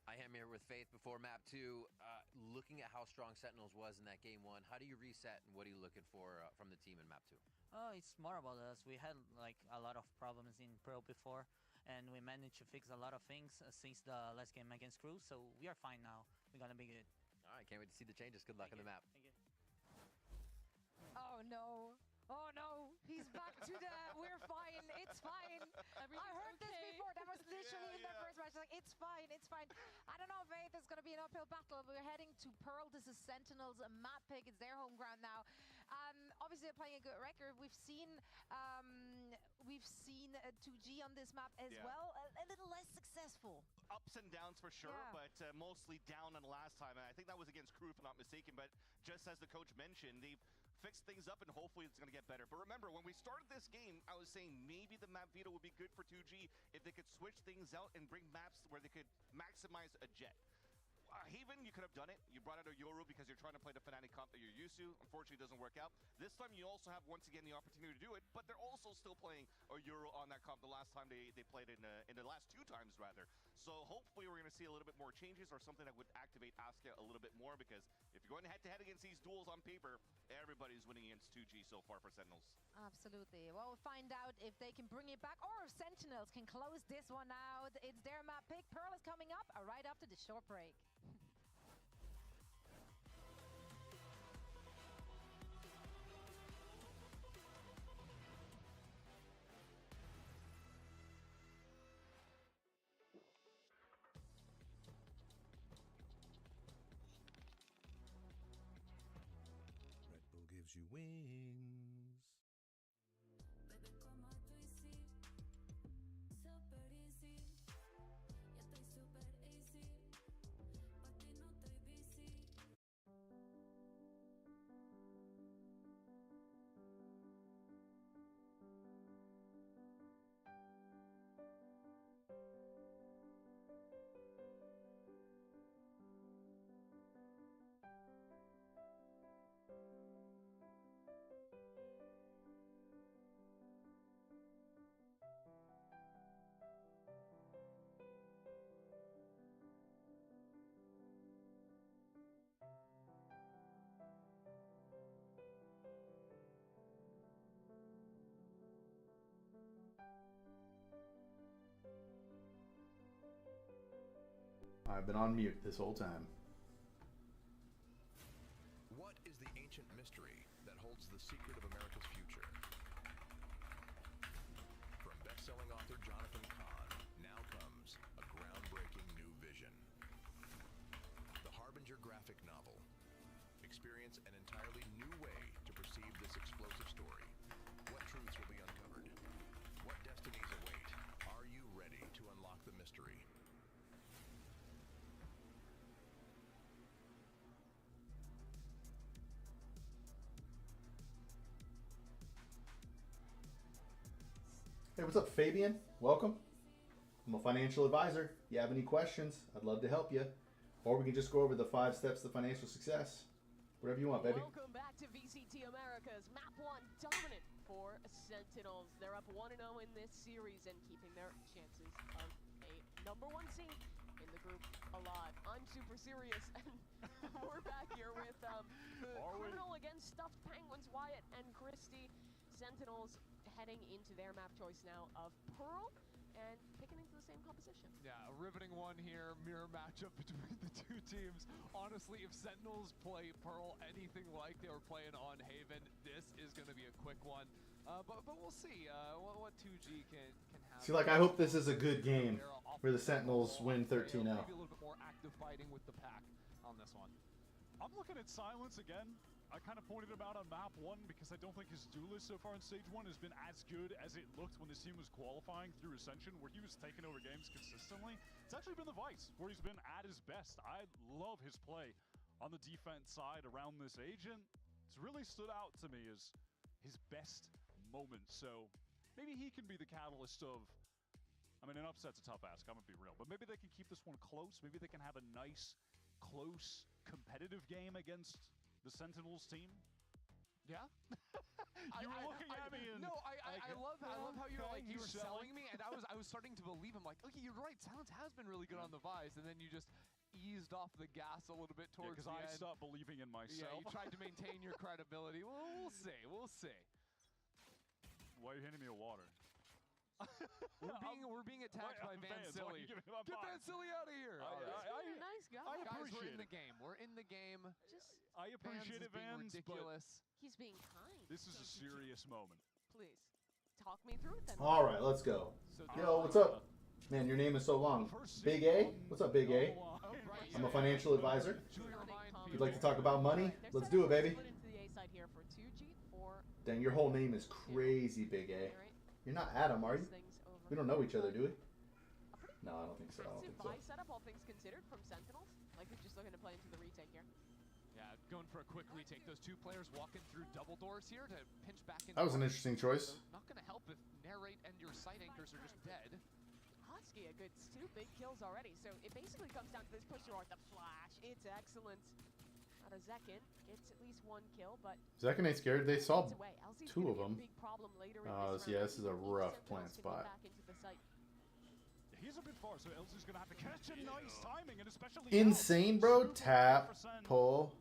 I am here with Faith before map 2. Looking at how strong Sentinels was in that game 1, how do you reset and what are you looking for from the team in map 2? It's more about us. We had like a lot of problems in Pro before, and we managed to fix a lot of things since the last game against Crew, so we are fine now. We're gonna be good. All right, can't wait to see the changes. Good luck on the map. Thank you. Oh no. Oh no, he's back to the we're fine, it's fine. I heard this before. That was literally in the first match. Like, it's fine, it's fine. I don't know, Faith, it's going to be an uphill battle. We're heading to Pearl. This is Sentinels map pick. It's their home ground now. Obviously, they're playing a good record. We've seen 2G on this map as well. A little less successful. Ups and downs for sure, but mostly down on the last time. And I think that was against Crew, if I'm not mistaken. But just as the coach mentioned, they've fixed things up, and hopefully it's going to get better. But remember, when we started this game, I was saying maybe the map veto would be good for 2G if they could switch things out and bring maps where they could maximize a jet. Haven, you could have done it. You brought out a Yoru because you're trying to play the Fnatic comp that you're used to. Unfortunately, it doesn't work out. This time, you also have, once again, the opportunity to do it, but they're also still playing a Yoru on that comp the last time they played it in the last 2 times, rather. So hopefully, we're going to see a little bit more changes or something that would activate Asuka a little bit more, because if you're going head-to-head against these duels on paper, everybody's winning against 2G so far for Sentinels. Absolutely. Well, we'll find out if they can bring it back or if Sentinels can close this one out. It's their map pick. Pearl is coming up right after the short break. Gives you wings. I've been on mute this whole time. What is the ancient mystery that holds the secret of America's future? From best-selling author Jonathan Cahn, now comes a groundbreaking new vision. The Harbinger graphic novel. Experience an entirely new way to perceive this explosive story. What truths will be uncovered? What destinies await? Are you ready to unlock the mystery? Hey, what's up, Fabian? Welcome. I'm a financial advisor. You have any questions? I'd love to help you. Or we can just go over the 5 steps to financial success. Whatever you want, baby. Welcome back to VCT America's Map 1 dominant for Sentinels. They're up 1-0 in this series and keeping their chances of a #1 seed in the group alive. I'm super serious, and we're back here with the criminal against stuffed penguins, Wyatt and Christy. Sentinels heading into their map choice now of Pearl and picking into the same composition. Yeah, a riveting one here, mirror matchup between the two teams. Honestly, if Sentinels play Pearl anything like they were playing on Haven, this is going to be a quick one. But we'll see what 2G can have. See, like, I hope this is a good game where the Sentinels win 13-0. Maybe a little bit more active fighting with the pack on this one. I'm looking at Silence again. I kind of pointed him out on map 1 because I don't think his duelist so far in stage 1 has been as good as it looked when this team was qualifying through Ascension, where he was taking over games consistently. It's actually been the Vice, where he's been at his best. I love his play on the defense side around this agent. It's really stood out to me as his best moment. So maybe he can be the catalyst of, I mean, an upset's a tough ask, I'm gonna be real, but maybe they can keep this one close. Maybe they can have a nice, close, competitive game against the Sentinels team. Yeah. You were looking at me and no, I love how you're like you were selling selling me, and I was starting to believe him. Like, okay, you're right. Silence has been really good on the Vice, and then you just eased off the gas a little bit towards the end. Because I stopped believing in myself. Yeah, you tried to maintain your credibility. Well, we'll see. We'll see. Why are you handing me a water? We're being attacked by Van Silly. Get Van Silly out of here! You're a nice guy. I Guys, we're appreciate in the game. We're in the game. I appreciate it, Vans, ridiculous. He's being kind. This is a serious moment. Please, talk me through it then. All right, let's go. Yo, what's up? Man, your name is so long. Big A? What's up, Big A? I'm a financial advisor. If you'd like to talk about money, let's do it, baby. Dang, your whole name is crazy, Big A. You're not Adam, are you? We don't know each other, do we? No, I don't think so. I don't think so. Setup, all things considered, from Sentinels. Like, they're just looking to play into the retake here. Yeah, going for a quick retake. Those two players walking through double doors here to pinch back in. That was an interesting choice. Not going to help if Narrate and your sight anchors are just dead. Husky, a good 2 big kills already. So it basically comes down to this push through the flash. It's excellent. Out of Zekin, gets at least 1 kill, but Zekin ain't scared. They saw 2 of them. Yeah, this is a rough plant spot. He's a bit far, so LZ's gonna have to catch a nice timing, and especially insane, bro. Tap, pull,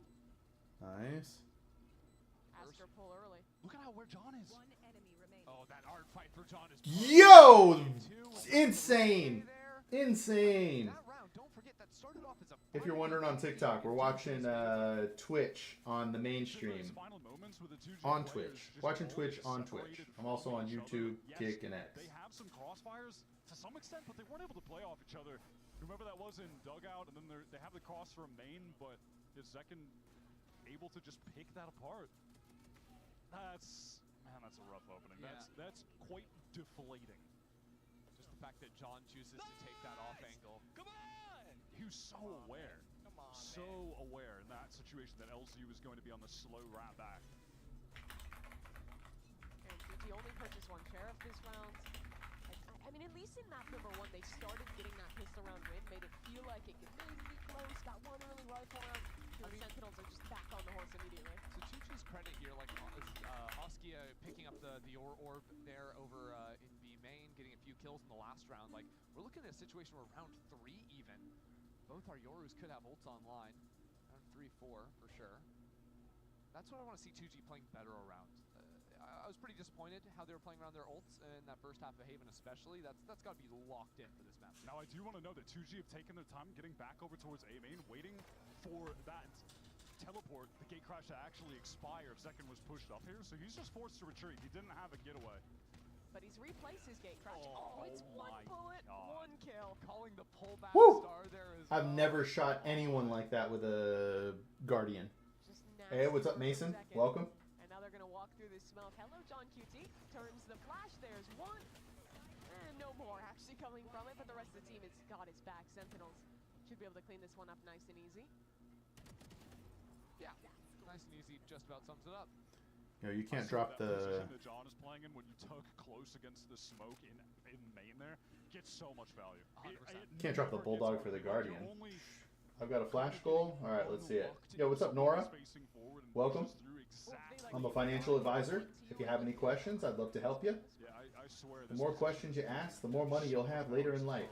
nice. Asker pull early. Look at where John is. Oh, that art fight for John is. Yo, insane, insane. If you're wondering on TikTok, we're watching Twitch on the main stream. On Twitch. Watching Twitch on Twitch. I'm also on YouTube, Kick, and X. They have some crossfires to some extent, but they weren't able to play off each other. Remember that was in Dugout, and then they have the cross from main, but is Zekin able to just pick that apart? That's a rough opening. Yeah. That's quite deflating. Just the fact that John chooses to take that off angle. Come on! He was so aware. Come on, so aware in that situation that LZ was going to be on the slow wrap back. And DG only purchased 1 Sheriff this round. I mean, at least in map number 1, they started getting that pistol round win, made it feel like it could maybe be close, got 1 early rifle round. The Sentinels are just back on the horse immediately. So 2G's credit here, like Oskia picking up the orb there over in B main, getting a few kills in the last round. Like, we're looking at a situation where round 3 even, both our Yorus could have ults online. Round 3-4 for sure. That's what I want to see 2G playing better around. I was pretty disappointed how they were playing around their ults in that first half of Haven especially. That's got to be locked in for this match. Now I do want to know that 2G have taken their time getting back over towards A main, waiting for that teleport, the gate crash to actually expire. Second was pushed up here, so he's just forced to retreat. He didn't have a getaway. But he's replaced his gate crash. Oh, it's one bullet, one kill. Calling the pullback star there is. I've never shot anyone like that with a Guardian. Hey, what's up, Mason? Welcome. And now they're going to walk through this smoke. Hello, John QT. Turns the flash. There's one. And no more actually coming from it, but the rest of the team has got its back. Sentinels should be able to clean this one up nice and easy. Yeah, nice and easy. Just about sums it up. Yo, you can't drop the. That John is playing in when you took close against the smoke in main there gets so much value. Can't drop the Bulldog for the Guardian. I've got a flash goal. All right, let's see it. Yo, what's up, Nora? Welcome. I'm a financial advisor. If you have any questions, I'd love to help you. The more questions you ask, the more money you'll have later in life.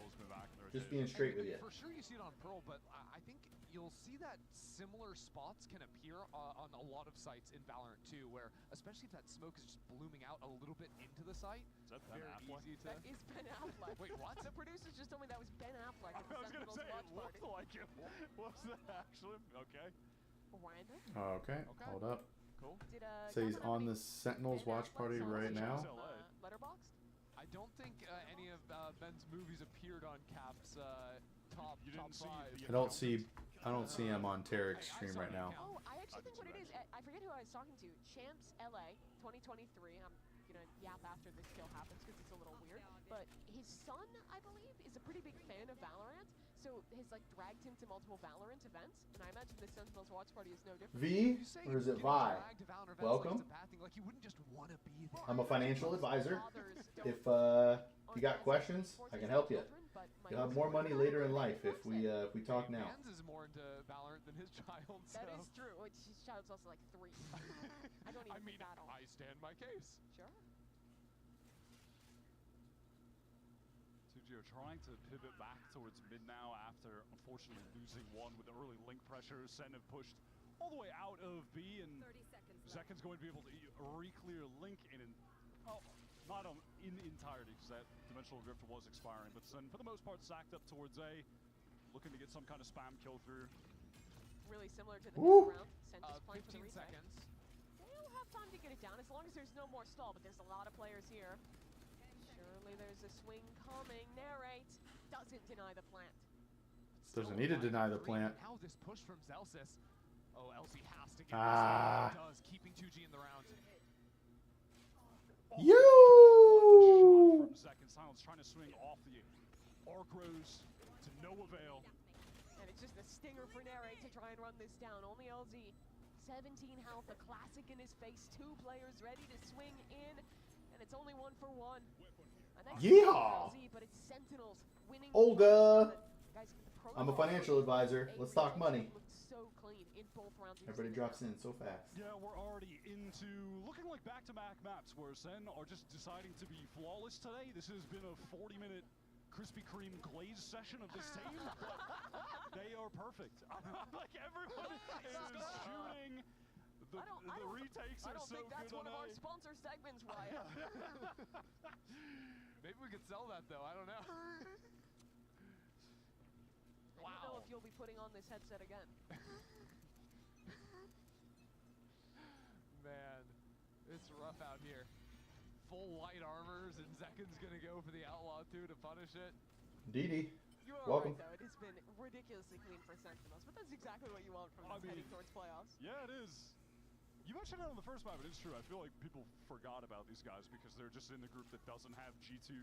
Just being straight with you. For sure you see it on Pearl, but I think you'll see that similar spots can appear on a lot of sites in Valorant too, where especially if that smoke is just blooming out a little bit into the site, is that Ben Affleck? That is Ben Affleck. Wait, what? The producers just told me that was Ben Affleck. I was going to say, it looked like it. What's that actually? Okay. Random? Okay, hold up. Cool. So he's on the Sentinels watch party right now. Letterboxd? I don't think any of Ben's movies appeared on Cap's top five. I don't see him on Tarek's stream right now. Oh, I actually think what it is, I forget who I was talking to. Champs LA 2023. I'm gonna yap after this kill happens because it's a little weird. But his son, I believe, is a pretty big fan of Valorant. So has like dragged him to multiple Valorant events, and I imagine the Sentinels watch party is no different. V, or is it Vi? Welcome. I'm a financial advisor. If you got questions, I can help you. You'll have more money later in life if we talk now. Hans is more into Valorant than his child. So. That is true. His child's also like 3. I don't even think that old. I stand my case. Sure. 2G are trying to pivot back towards mid now after unfortunately losing one with the early link pressure. SEN have pushed all the way out of B, and Zekin's going to be able to re-clear link in not in entirety because that dimensional drift was expiring, but SEN for the most part sacked up towards A, looking to get some kind of spam kill through. Really similar to the next round. SEN just playing for the 15 seconds. They'll have time to get it down as long as there's no more stall, but there's a lot of players here. Surely there's a swing coming. Narrate doesn't deny the plant. Doesn't need to deny the plant. How this push from Zelsis. Oh, LC has to get this. Does, keeping 2G in the round. You! Shot from Second Silence trying to swing off the arc rose to no avail. And it's just a stinger for Narrate to try and run this down. Only LZ, 17 health, a classic in his face. 2 players ready to swing in, and it's only 1 for 1. Yeehaw! LZ, but it's Sentinels winning. Olga! Guys, I'm a financial advisor. Let's talk money. So clean in both rounds. Everybody drops in so fast. Yeah, we're already into looking like back-to-back maps where SEN are just deciding to be flawless today. This has been a 40-minute Krispy Kreme glaze session of this team, but they are perfect. Like everyone is shooting. The retakes are so good. I don't think that's one of our sponsor segments, Ryan. Maybe we could sell that though. I don't know. I don't know if you'll be putting on this headset again. Man, it's rough out here. Full light armors, and Zekin's gonna go for the Outlaw 2 to punish it. Didi, welcome. Right, though. It has been ridiculously clean for Sentinels, but that's exactly what you want from heading towards playoffs. Yeah, it is. You mentioned it on the first map, but it's true. I feel like people forgot about these guys because they're just in the group that doesn't have G2,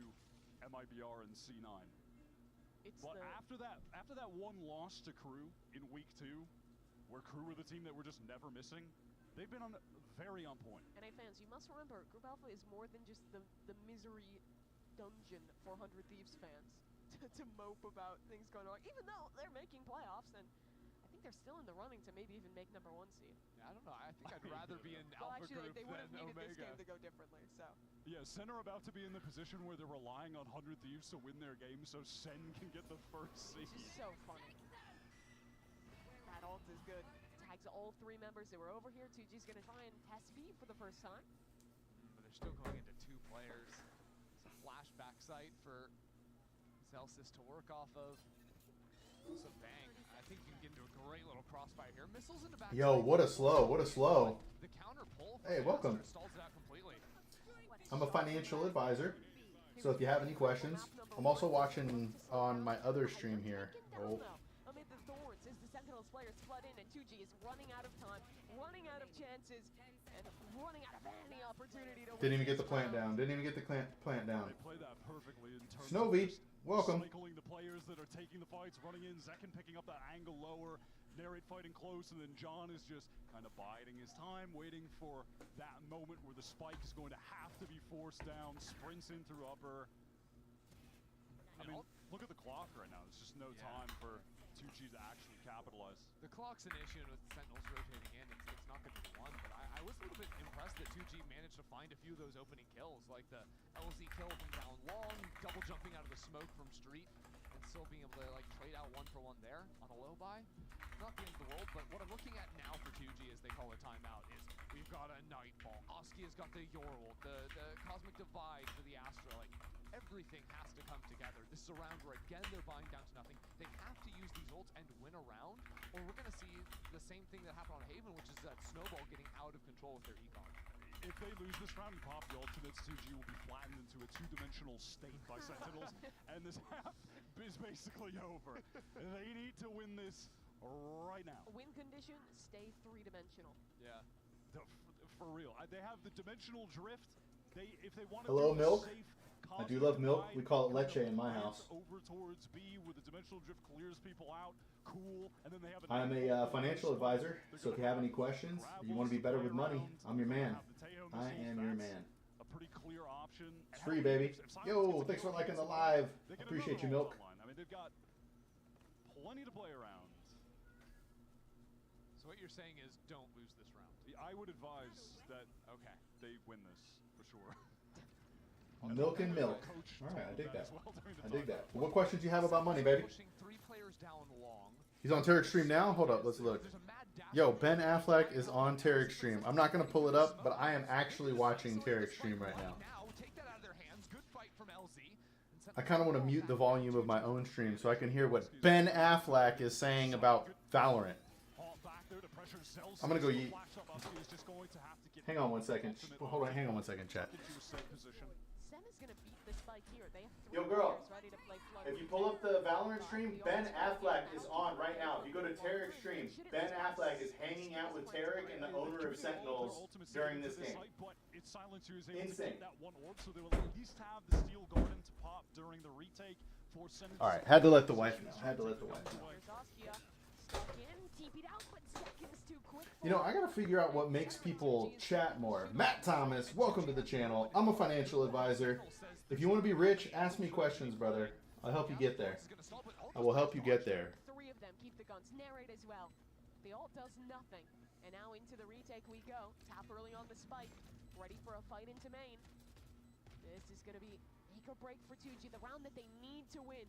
MIBR, and C9. But after that one loss to Crew in week 2, where Crew were the team that were just never missing, they've been very on point. NA fans, you must remember, Group Alpha is more than just the misery dungeon for 100 Thieves fans to mope about things going on. Even though they're making playoffs, and I think they're still in the running to maybe even make #1 seed. Yeah, I don't know. I think I'd rather be in Alpha actually, Group they would have than needed Omega. this game to go differently, so. Yeah, SEN are about to be in the position where they're relying on 100 Thieves to win their game so SEN can get the first seed. Which is so funny. That ult is good. Tags all 3 members that were over here. 2G's going to try and test B for the first time. But they're still site for Zelsis to work off of. Also, Bang. I think you can get into a great little crossfire here. Missiles in the back. Yo, what a slow. What a slow. The counter pull. Hey, welcome. Stalls it out completely. I'm a financial advisor, so if you have any questions, I'm also watching on my other stream here. Oh. Amid the thorns as the Sentinels players flood in, and 2G is running out of time, running out of chances, and running out of any opportunity to Didn't even get the plant down. Didn't even get the plant down. They play that perfectly in terms Snowy, welcome. cycling the players that are taking the fights, running in. Zekin picking up that angle lower. Narrate fighting close, and then John is just kind of biding his time, waiting for that moment where the spike is going to have to be forced down. Sprints in through upper. I mean, look at the clock right now. There's just no time for 2G to actually capitalize. The clock's an issue, and with Sentinels rotating in, it's not going to be one. But I was a little bit impressed that 2G managed to find a few of those opening kills, like the LZ kill from down long, double jumping out of the smoke from street, and still being able to like trade out 1-for-1 there on a low buy. Not the end of the world, but what I'm looking at now for 2G as they call a timeout is we've got a Nightfall. Oski has got the Yorl, the Cosmic Divide for the Astra. Like, everything has to come together. This is a round where, again, they're buying down to nothing. They have to use these ults and win a round, or we're going to see the same thing that happened on Haven, which is that Snowball getting out of control with their econ. If they lose this round and pop the ultimates, 2G will be flattened into a two-dimensional state by Sentinels, and this half is basically over. They need to win this right now. Win condition, stay three-dimensional. Yeah. For real. They have the dimensional drift. If they want to Hello, do milk. safe, I do love milk. We call it leche in my house. Over towards B, where the dimensional drift clears people out. Cool. And then they have I'm a financial advisor, so if you have any questions, or you want to be better with money, I'm your man. I am your man. A pretty clear option. It's free, baby. Yo, thanks for liking the live. Appreciate you, milk. I mean, they've got plenty to play around. So what you're saying is don't lose this round. I would advise that they win this for sure. Milk and milk. All right, I dig that. I dig that. What questions do you have about money, baby? He's on Tarek stream now? Hold up, let's look. Yo, Ben Affleck is on Tarek stream. I'm not going to pull it up, but I am actually watching Tarek stream right now. I kind of want to mute the volume of my own stream so I can hear what Ben Affleck is saying about Valorant. I'm going to go yeet. Hang on 1 second. Hold on, hang on 1 second, chat. Yo, girl, if you pull up the Valorant stream, Ben Affleck is on right now. If you go to Tarek's stream, Ben Affleck is hanging out with Tarek and the owner of Sentinels during this game. Insane. Alright, had to let the wife know. Had to let the wife know. You know, I gotta figure out what makes people chat more. Matt Thomas, welcome to the channel. I'm a financial advisor. If you want to be rich, ask me questions, brother. I'll help you get there. I will help you get there. Three of them keep the guns. Narrate as well. The ult does nothing. And now into the retake we go. Tap early on the spike. Ready for a fight into main. This is going to be make or break for 2G. The round that they need to win.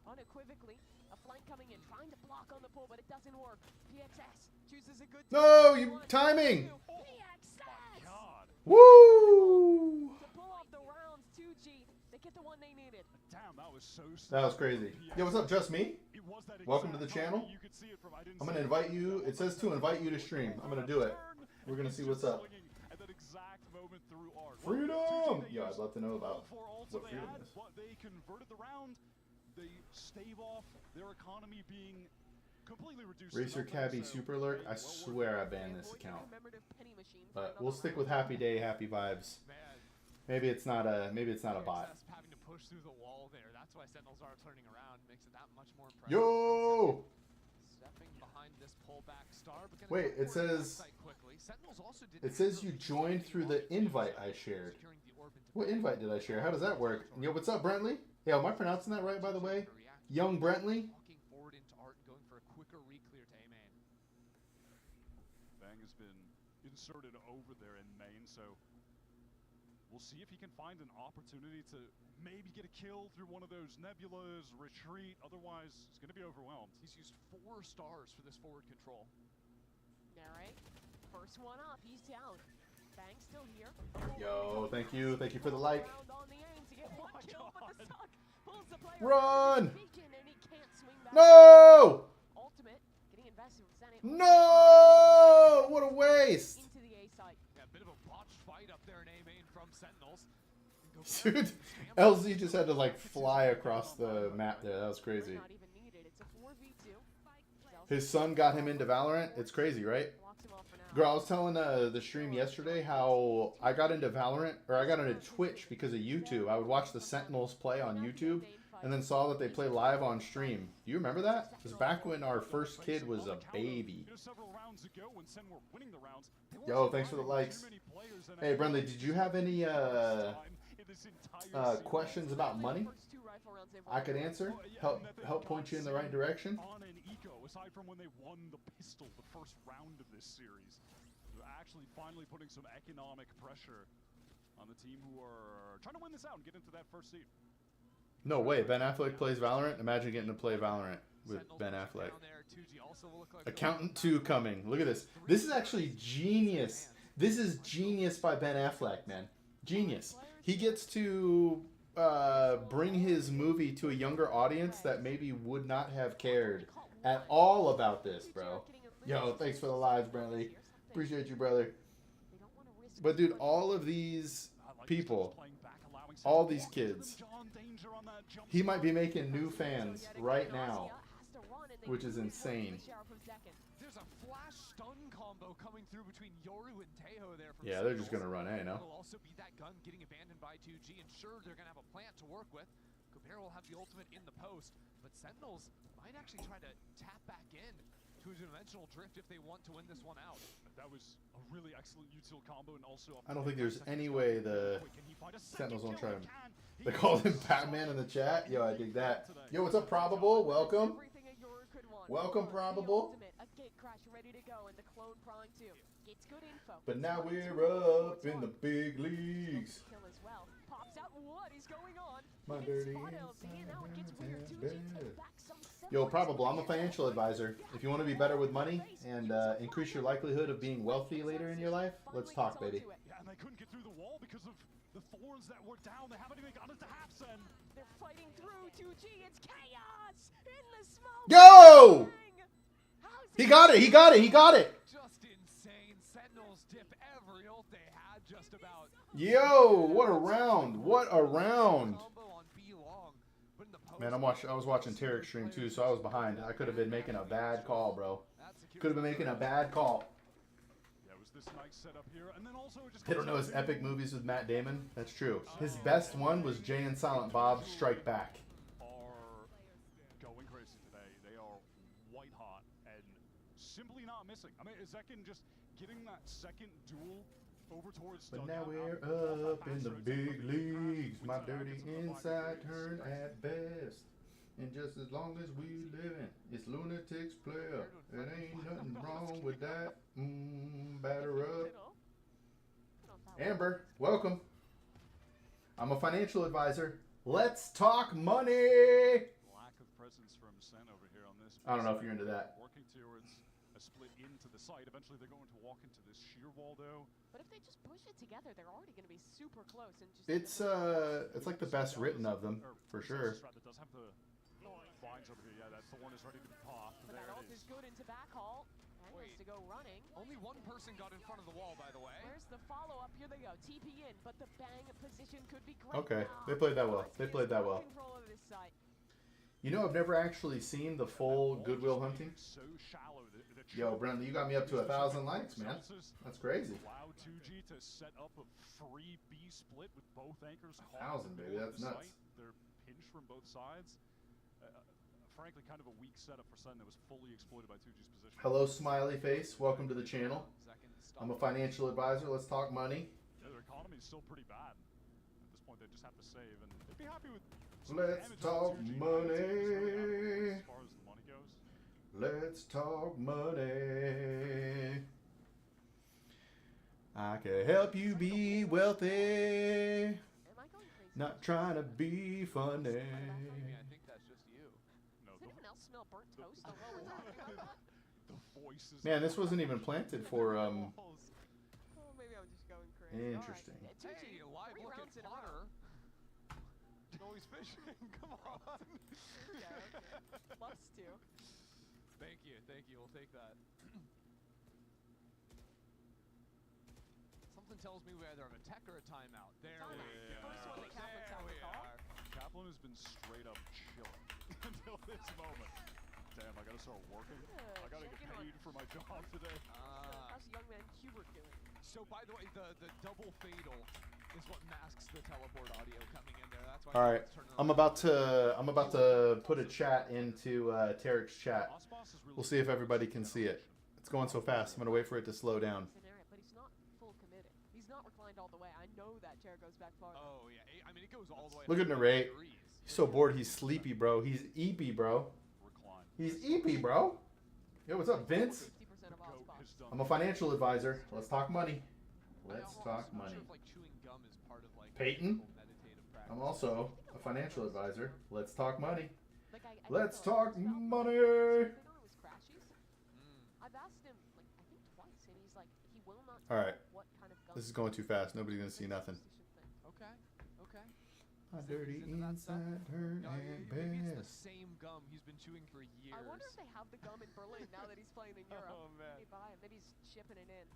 Unequivocally. A flank coming in. Trying to block on the pull, but it doesn't work. PXS chooses a good... No! You timing! PXS! God. Woo! To pull off the rounds, 2G. They get the one they needed. Damn, that was so That was crazy. Yo, what's up, just me? Welcome to the channel. I'm going to invite you. It says to invite you to stream. I'm going to do it. We're going to see what's up. Freedom! Yo, I'd love to know about what freedom is. They converted the round. They stave off their economy being completely reduced. Racer Cabby Super Lurk. I swear I banned this account. But we'll stick with Happy Day, Happy Vibes. Maybe it's not a bot. Having to push through the wall there. That's why Sentinels are turning around. Makes it that much more impressive. Yo! Stepping behind this pullback star. Wait, it says you joined through the invite I shared. What invite did I share? How does that work? Yo, what's up, Brentley? Hey, am I pronouncing that right, by the way? Young Brentley? Walking forward into Art and going for a quicker re-clear to A-main. Bang has been inserted over there in main, so we'll see if he can find an opportunity to maybe get a kill through one of those nebulas, retreat. Otherwise, he's going to be overwhelmed. He's used 4 stars for this forward control. All right. First one up. He's down. Bang still here. Yo, thank you. Thank you for the like. On the aim to get one kill, but the Run! No! No! What a waste! Yeah, a bit of a botched fight up there in A main from Sentinels. Dude, LZ just had to like fly across the map there. That was crazy. His son got him into Valorant. It's crazy, right? Girl, I was telling the stream yesterday how I got into Valorant, or I got into Twitch because of YouTube. I would watch the Sentinels play on YouTube, and then saw that they play live on stream. Do you remember that? It was back when our first kid was a baby. Yo, thanks for the likes. Hey, Brendan, did you have any questions about money I could answer? Help point you in the right direction? Aside from when they won the pistol the first round of this series, they're actually finally putting some economic pressure on the team who are trying to win this out and get into that first seed. No way. Ben Affleck plays Valorant. Imagine getting to play Valorant with Ben Affleck. Accountant 2 coming. Look at this. This is actually genius. This is genius by Ben Affleck, man. Genius. He gets to bring his movie to a younger audience that maybe would not have cared at all about this, bro. Yo, thanks for the lives, Bradley. Appreciate you, brother. But dude, all of these people, all these kids, he might be making new fans right now, which is insane. There's a flash stun combo coming through between Yoru and Teho there. Yeah, they're just gonna run A, no? Will also be that gun getting abandoned by 2G, and sure, they're gonna have a plant to work with. Kubera will have the ultimate in the post, but Sentinels might actually try to tap back in to a dimensional drift if they want to win this one out. That was a really excellent util combo, and also I don't think there's any way the Sentinels won't try him. They called him Batman in the chat. Yo, I dig that. Yo, what's up, Probable? Welcome. Welcome, Probable. But now we're up in the big leagues. My dirty Yo, Probable, I'm a financial advisor. If you want to be better with money and increase your likelihood of being wealthy later in your life, let's talk, baby. Yeah, and they couldn't get through the wall because of the thorns that were down. They haven't even gotten to half sen. They're fighting through 2G. It's chaos in the smoke. Yo! He got it. He got it. He got it. Just insane. Sentinels dip every ult they had just about. Yo, what a round. What a round. Man, I was watching Tarek's stream too, so I was behind. I could have been making a bad call, bro. Could have been making a bad call. They don't know his epic movies with Matt Damon. That's true. His best one was Jay and Silent Bob Strike Back. Going crazy today. They are white hot and simply not missing. I mean, Zekin just getting that second duel over towards. But now we're up in the big leagues. My dirty inside turn at best. And just as long as we living, it's Lunatics player. It ain't nothing wrong with that. Batter up. Amber, welcome. I'm a financial advisor. Let's talk money. Lack of presence from Sen over here on this. I don't know if you're into that. Working towards a split into the site. Eventually, they're going to walk into this sheer wall, though. But if they just push it together, they're already going to be super close. And just it's like the best written of them, for sure. That does have the vines over here. Yeah, that thorn is ready to be popped. But that ult is good into back haul. Wait, to go running. Only one person got in front of the wall, by the way. Where's the follow-up? Here they go. TP in, but the bang position could be great. Okay, they played that well. They played that well. You know, I've never actually seen the full Goodwill Hunting. Yo, Brendan, you got me up to 1,000 likes, man. That's crazy. Allow 2G to set up a free B split with both anchors. 1,000, baby. That's nuts. They're pinched from both sides. Frankly, kind of a weak setup for Sen that was fully exploited by 2G's position. Hello, smiley face. Welcome to the channel. I'm a financial advisor. Let's talk money. Yeah, their economy is still pretty bad. At this point, they just have to save, and they'd be happy with. Let's talk money. As far as the money goes. Let's talk money. I can help you be wealthy. Not trying to be funny. I think that's just you. Does anyone else smell burnt toast? Man, this wasn't even planted for Oh, maybe I'm just going crazy. Interesting. Right. Hey, live look at Potter. Always fishing. Come on. Okay. Loves to. Thank you. We'll take that. Something tells me we either have a tech or a timeout. There we go. First one that Kaplan's had to call. Kaplan has been straight up chilling until this moment. Damn, I gotta start working. I gotta get paid for my job today. How's young man Hubert doing? So by the way, the double fatal is what masks the teleport audio coming in there. That's why. All right, I'm about to put a chat into Tarek's chat. We'll see if everybody can see it. It's going so fast. I'm gonna wait for it to slow down. But he's not full committed. He's not reclined all the way. I know that Tarek goes back far. Oh yeah, I mean it goes all the way. Look at Narrate. He's so bored. He's sleepy, bro. He's eepy, bro. He's eepy, bro. Yo, what's up, Vince? I'm a financial advisor. Let's talk money. Let's talk money. Peyton? I'm also a financial advisor. Let's talk money. Let's talk money. I've asked him, like, I think twice, and he's like, he will not. All right. What kind of This is going too fast. Nobody's gonna see nothing. Okay. My dirty inside hurt and Maybe it's the best. same gum he's been chewing for years. I wonder if they have the gum in Berlin now that he's playing in Europe. Oh man. Maybe buy it. Maybe he's shipping it in.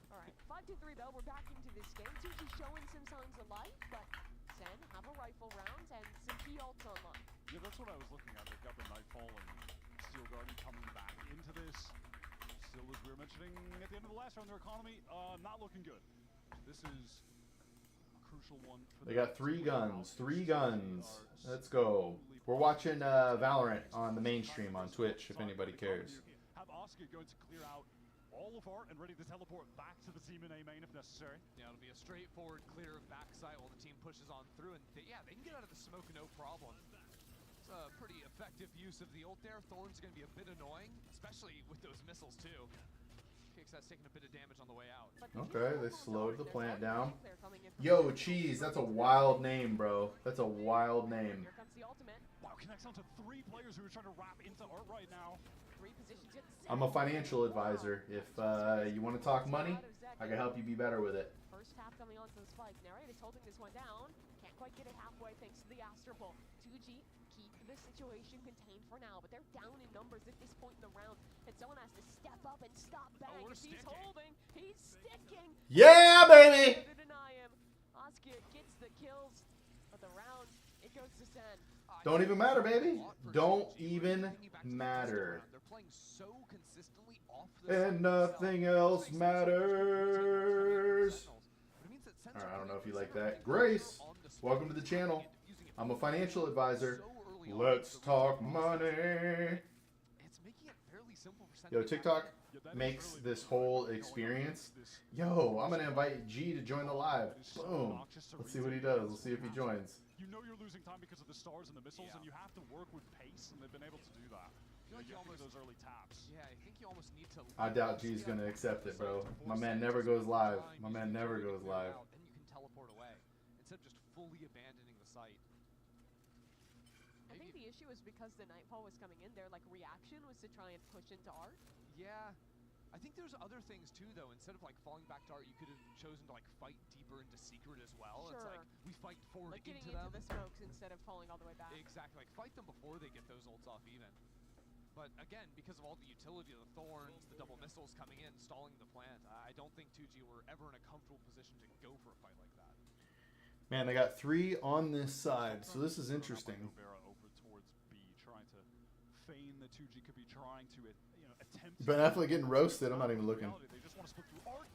All right, 5-2-3 though. We're back into this game. Tucci showing some signs of life, but SEN have a rifle round and some key ults online. Yeah, that's what I was looking at. They've got the Nightfall and Steel Guardian coming back into this. Still, as we were mentioning at the end of the last round, their economy not looking good. This is a crucial one. They got 3 guns. 3 guns. Let's go. We're watching Valorant on the mainstream on Twitch, if anybody cares. Have Oscar going to clear out all of art and ready to teleport back to the team in A main if necessary. Yeah, it'll be a straightforward clear of backside while the team pushes on through, and they can get out of the smoke no problem. It's a pretty effective use of the ult there. Thorn's going to be a bit annoying, especially with those missiles too. Kicks has taken a bit of damage on the way out. Okay, they slowed the plant down. Yo, Cheese, that's a wild name, bro. That's a wild name. Here comes the ultimate. Wow, connects onto 3 players who are trying to wrap into art right now. 3 positions in the I'm a financial advisor. If you want to talk money, I can help you be better with it. First half coming onto the spike. Narrate is holding this one down. Can't quite get it halfway thanks to the Astro Bolt. 2G keep the situation contained for now, but they're down in numbers at this point in the round, and someone has to step up and stop Bang. If he's holding, he's sticking. Yeah, baby! To deny him. Oscar gets the kills, but the round, it goes to SEN. Don't even matter, baby. Don't even matter. They're playing so consistently off And nothing else matters. Alright, I don't know if you like that. Grace, welcome to the channel. I'm a financial advisor. Let's talk money. Yo, TikTok makes this whole experience. Yo, I'm going to invite G to join the live. Boom. Let's see what he does. Let's see if he joins. You know you're losing time because of the stars and the missiles, and you have to work with pace, and they've been able to do that. Like you almost those early taps. Yeah, I think you almost need to. I doubt G's going to accept it, bro. My man never goes live. My man never goes live. Then you can teleport away instead of just fully abandoning the site. I think the issue is because the Nightfall was coming in, their like reaction was to try and push into art. Yeah. I think there's other things too, though. Instead of like falling back to art, you could have chosen to like fight deeper into secret as well. Sure. It's like we fight forward like getting into them. the smokes instead of falling all the way back. Exactly. Like fight them before they get those ults off even. But again, because of all the utility of the thorns, the double missiles coming in, stalling the plant, I don't think 2G were ever in a comfortable position to go for a fight like that. Man, they got 3 on this side, so this is interesting. Over towards B, trying to feign that 2G could be trying to attempt. Ben Affleck getting roasted. I'm not even looking. They just want to split through art,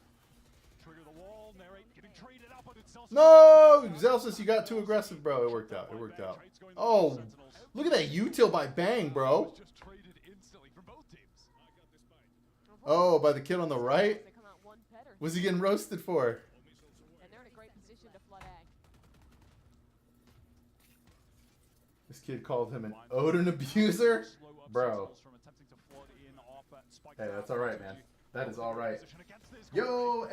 trigger the wall, narrate, getting traded out, but it's No! Zelsis, you got too aggressive, bro. It worked out. It worked out. Oh, look at that util by Bang, bro. Oh, by the kid on the right? What's he getting roasted for? And they're in a great position to flood A. This kid called him an Odin abuser? Bro. Hey, that's alright, man. That is alright. Yo,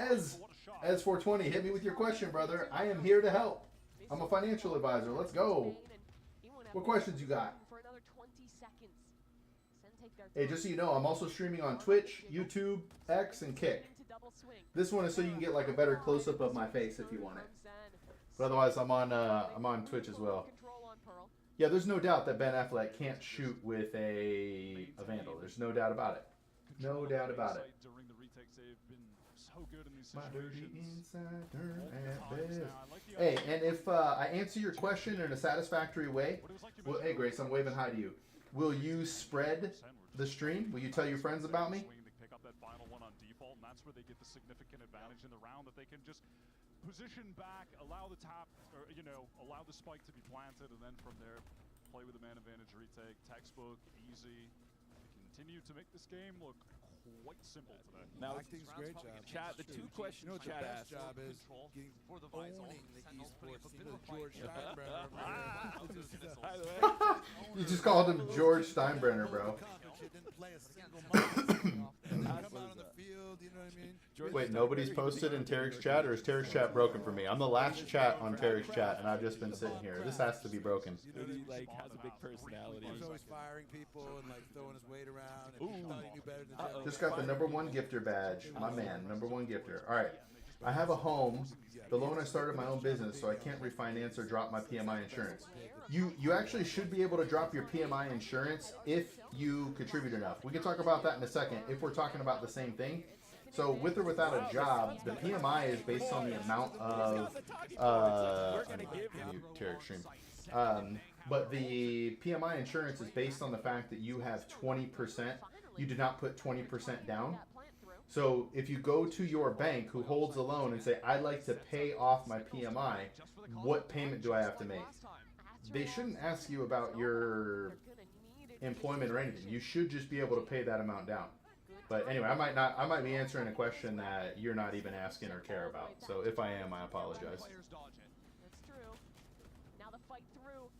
Ez420, hit me with your question, brother. I am here to help. I'm a financial advisor. Let's go. What questions you got? Hey, just so you know, I'm also streaming on Twitch, YouTube, X, and Kick. This one is so you can get like a better close-up of my face if you want it. But otherwise, I'm on Twitch as well. Yeah, there's no doubt that Ben Affleck can't shoot with a Vandal. There's no doubt about it. No doubt about it. My dirty inside turn at best. Hey, and if I answer your question in a satisfactory way, well, hey Grace, I'm waving hi to you. Will you spread the stream? Will you tell your friends about me? Pick up that final one on default, and that's where they get the significant advantage in the round, that they can just position back, allow the top, or allow the spike to be planted, and then from there, play with the man advantage retake, textbook, easy. Continue to make this game look quite simple today. Now, Acting's great job. Chat, the two questions chat asked. Job is getting owning the esports team with George Steinbrenner. You just called him George Steinbrenner, bro. Wait, nobody's posted in Tarek's chat, or is Tarek's chat broken for me? I'm the last chat on Tarek's chat, and I've just been sitting here. This has to be broken. He has a big personality. He's always firing people and throwing his weight around. And he thought he knew better than Joe. Just got the #1 gifter badge. My man, #1 gifter. All right. I have a home. The loan I started my own business, so I can't refinance or drop my PMI insurance. You actually should be able to drop your PMI insurance if you contribute enough. We can talk about that in a second if we're talking about the same thing. So with or without a job, the PMI is based on the amount of but the PMI insurance is based on the fact that you have 20%. You did not put 20% down. So if you go to your bank who holds a loan and say, I'd like to pay off my PMI, what payment do I have to make? They shouldn't ask you about your employment or anything. You should just be able to pay that amount down. But anyway, I might be answering a question that you're not even asking or care about. So if I am, I apologize. That's true. Now the fight through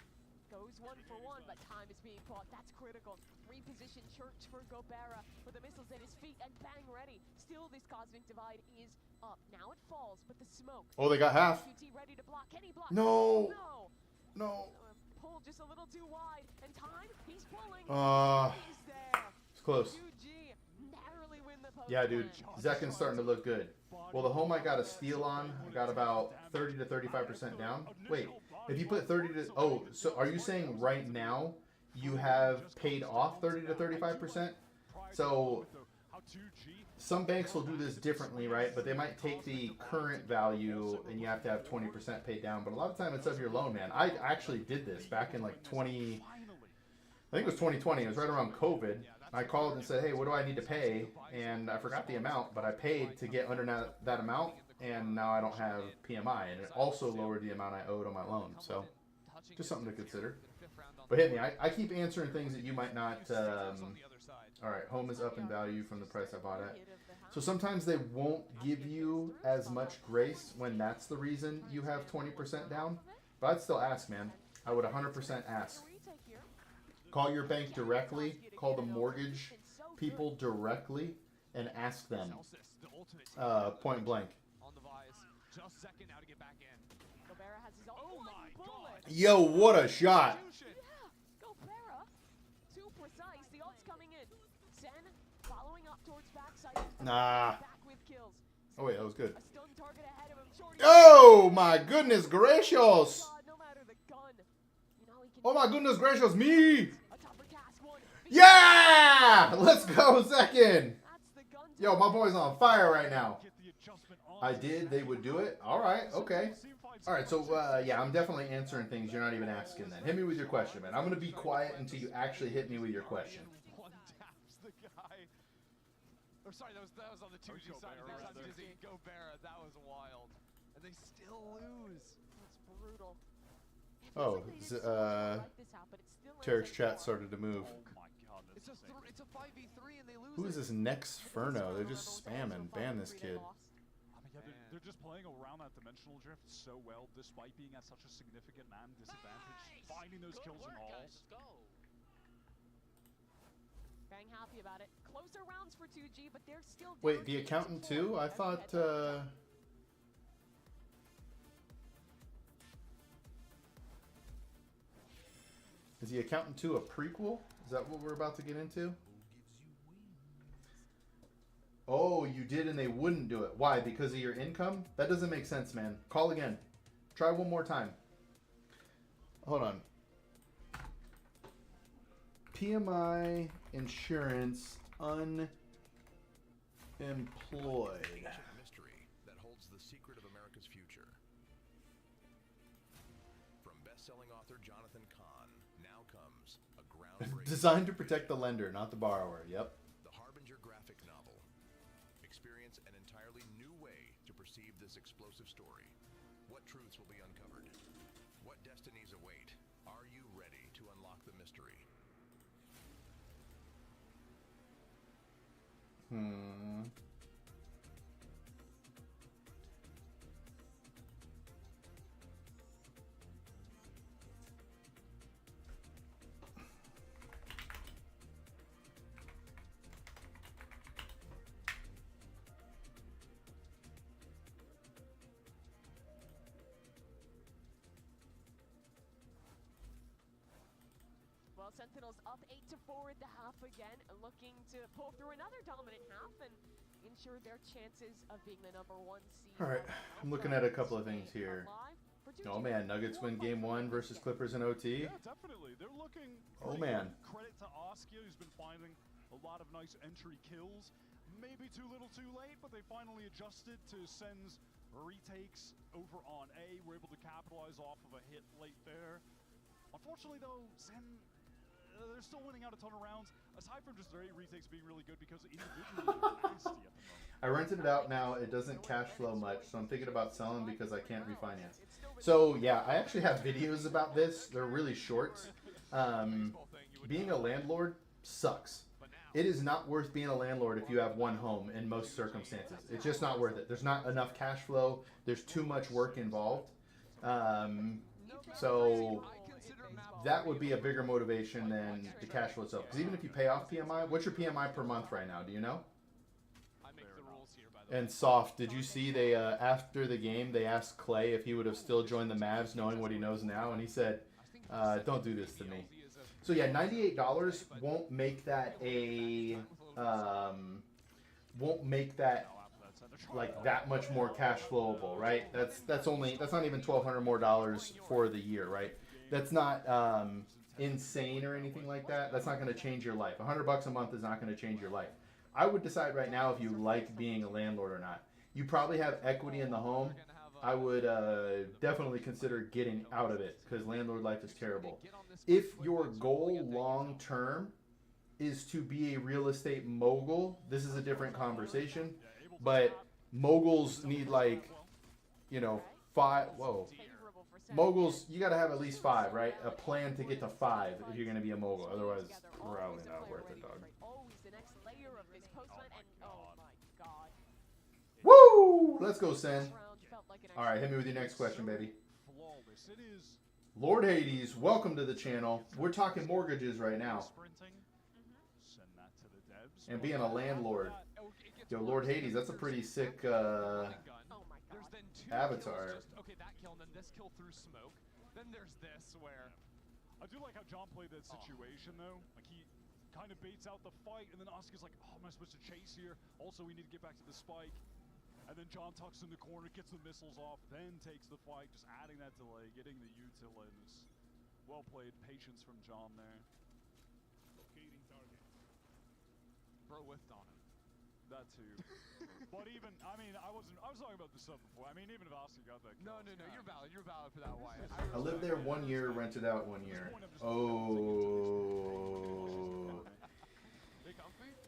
goes 1-for-1, but time is being bought. That's critical. Reposition Church for Gobera with the missiles at his feet and bang ready. Still, this cosmic divide is up. Now it falls, but the smoke. Oh, they got half. Ready to block. Can he block? No. No. Pulled just a little too wide, and time. He's pulling. He's there. It's close. Yeah, dude. Zekken's starting to look good. Well, the home I got a steal on, I got about 30 to 35% down. Wait, if you put 30 to... Oh, so are you saying right now you have paid off 30 to 35%? So some banks will do this differently, right? But they might take the current value and you have to have 20% paid down. But a lot of time it's of your loan, man. I actually did this back in like I think it was 2020. It was right around COVID. I called and said, hey, what do I need to pay? And I forgot the amount, but I paid to get under that amount, and now I don't have PMI. And it also lowered the amount I owed on my loan. So just something to consider. But hit me. I keep answering things that you might not... all right, home is up in value from the price I bought at. So sometimes they won't give you as much grace when that's the reason you have 20% down. But I'd still ask, man. I would 100% ask. Call your bank directly, call the mortgage people directly, and ask them point blank. Yo, what a shot! Nah. Oh wait, that was good. Oh my goodness gracious! Oh my goodness gracious me! Yeah! Let's go, second! Yo, my boy's on fire right now. I did, they would do it? Alright, okay. Alright, so yeah, I'm definitely answering things you're not even asking then. Hit me with your question, man. I'm going to be quiet until you actually hit me with your question. Sorry, that was on the 2G side. Gobera, that was wild. And they still lose. That's brutal. Oh, Tarek's chat started to move. It's a 5v3 and they lose. Who is this next Furno? They're just spamming. Ban this kid. They're just playing around that dimensional drift so well, despite being at such a significant man disadvantage. Finding those kills in halls. Bang happy about it. Closer rounds for 2G, but they're still. Wait, the accountant too? I thought. Is the accountant 2 a prequel? Is that what we're about to get into? Oh, you did and they wouldn't do it. Why? Because of your income? That doesn't make sense, man. Call again. Try one more time. Hold on. PMI insurance unemployed. Mystery that holds the secret of America's future. From best-selling author Jonathan Kahn, now comes a groundbreaking Designed to protect the lender, not the borrower. Yep. The Harbinger graphic novel. Experience an entirely new way to perceive this explosive story. What truths will be uncovered? What destinies await? Are you ready to unlock the mystery? Well, Sentinels up 8-4 at the half again, looking to pull through another dominant half and ensure their chances of being the #1 seed. All right, I'm looking at a couple of things here. Oh man, Nuggets win game 1 versus Clippers in OT. Yeah, definitely. They're looking. Oh man. Credit to Oskia, who's been finding a lot of nice entry kills. Maybe too little, too late, but they finally adjusted to SEN's retakes over on A. We're able to capitalize off of a hit late there. Unfortunately, though, SEN, they're still winning out a ton of rounds. Aside from just their 8 retakes being really good because individually they're nasty at the moment. I rented it out now. It doesn't cash flow much, so I'm thinking about selling because I can't refinance. So yeah, I actually have videos about this. They're really short. Being a landlord sucks. It is not worth being a landlord if you have one home in most circumstances. It's just not worth it. There's not enough cash flow. There's too much work involved. So that would be a bigger motivation than the cash flow itself. Because even if you pay off PMI, what's your PMI per month right now? Do you know? And Soft, did you see they after the game they asked Clay if he would have still joined the Mavs knowing what he knows now, and he said, "Don't do this to me." So yeah, $98 won't make that a like that much more cash flowable, right? That's not even $1,200 more for the year, right? That's not insane or anything like that. That's not going to change your life. $100 a month is not going to change your life. I would decide right now if you like being a landlord or not. You probably have equity in the home. I would definitely consider getting out of it because landlord life is terrible. If your goal long term is to be a real estate mogul, this is a different conversation. But moguls need like, 5. Whoa. Moguls, you got to have at least 5, right? A plan to get to 5 if you're going to be a mogul. Otherwise, probably not worth it, dog. Woo! Let's go, Sen. All right, hit me with your next question, baby. Lord Hades, welcome to the channel. We're talking mortgages right now. And being a landlord. Yo, Lord Hades, that's a pretty sick avatar. Okay, that kill and then this kill through smoke. Then there's this where I do like how John played that situation though. Like he kind of baits out the fight, and then Oscar's like, "Oh, am I supposed to chase here? Also, we need to get back to the spike." And then John tucks in the corner, gets the missiles off, then takes the fight, just adding that delay, getting the util in. Well played, patience from John there. Locating target. Bro whiffed on him. That too. But even, I was talking about this stuff before. I mean, even if Oscar got that kill. No, you're valid. You're valid for that, Wyatt. I lived there 1 year, rented out 1 year. Oh.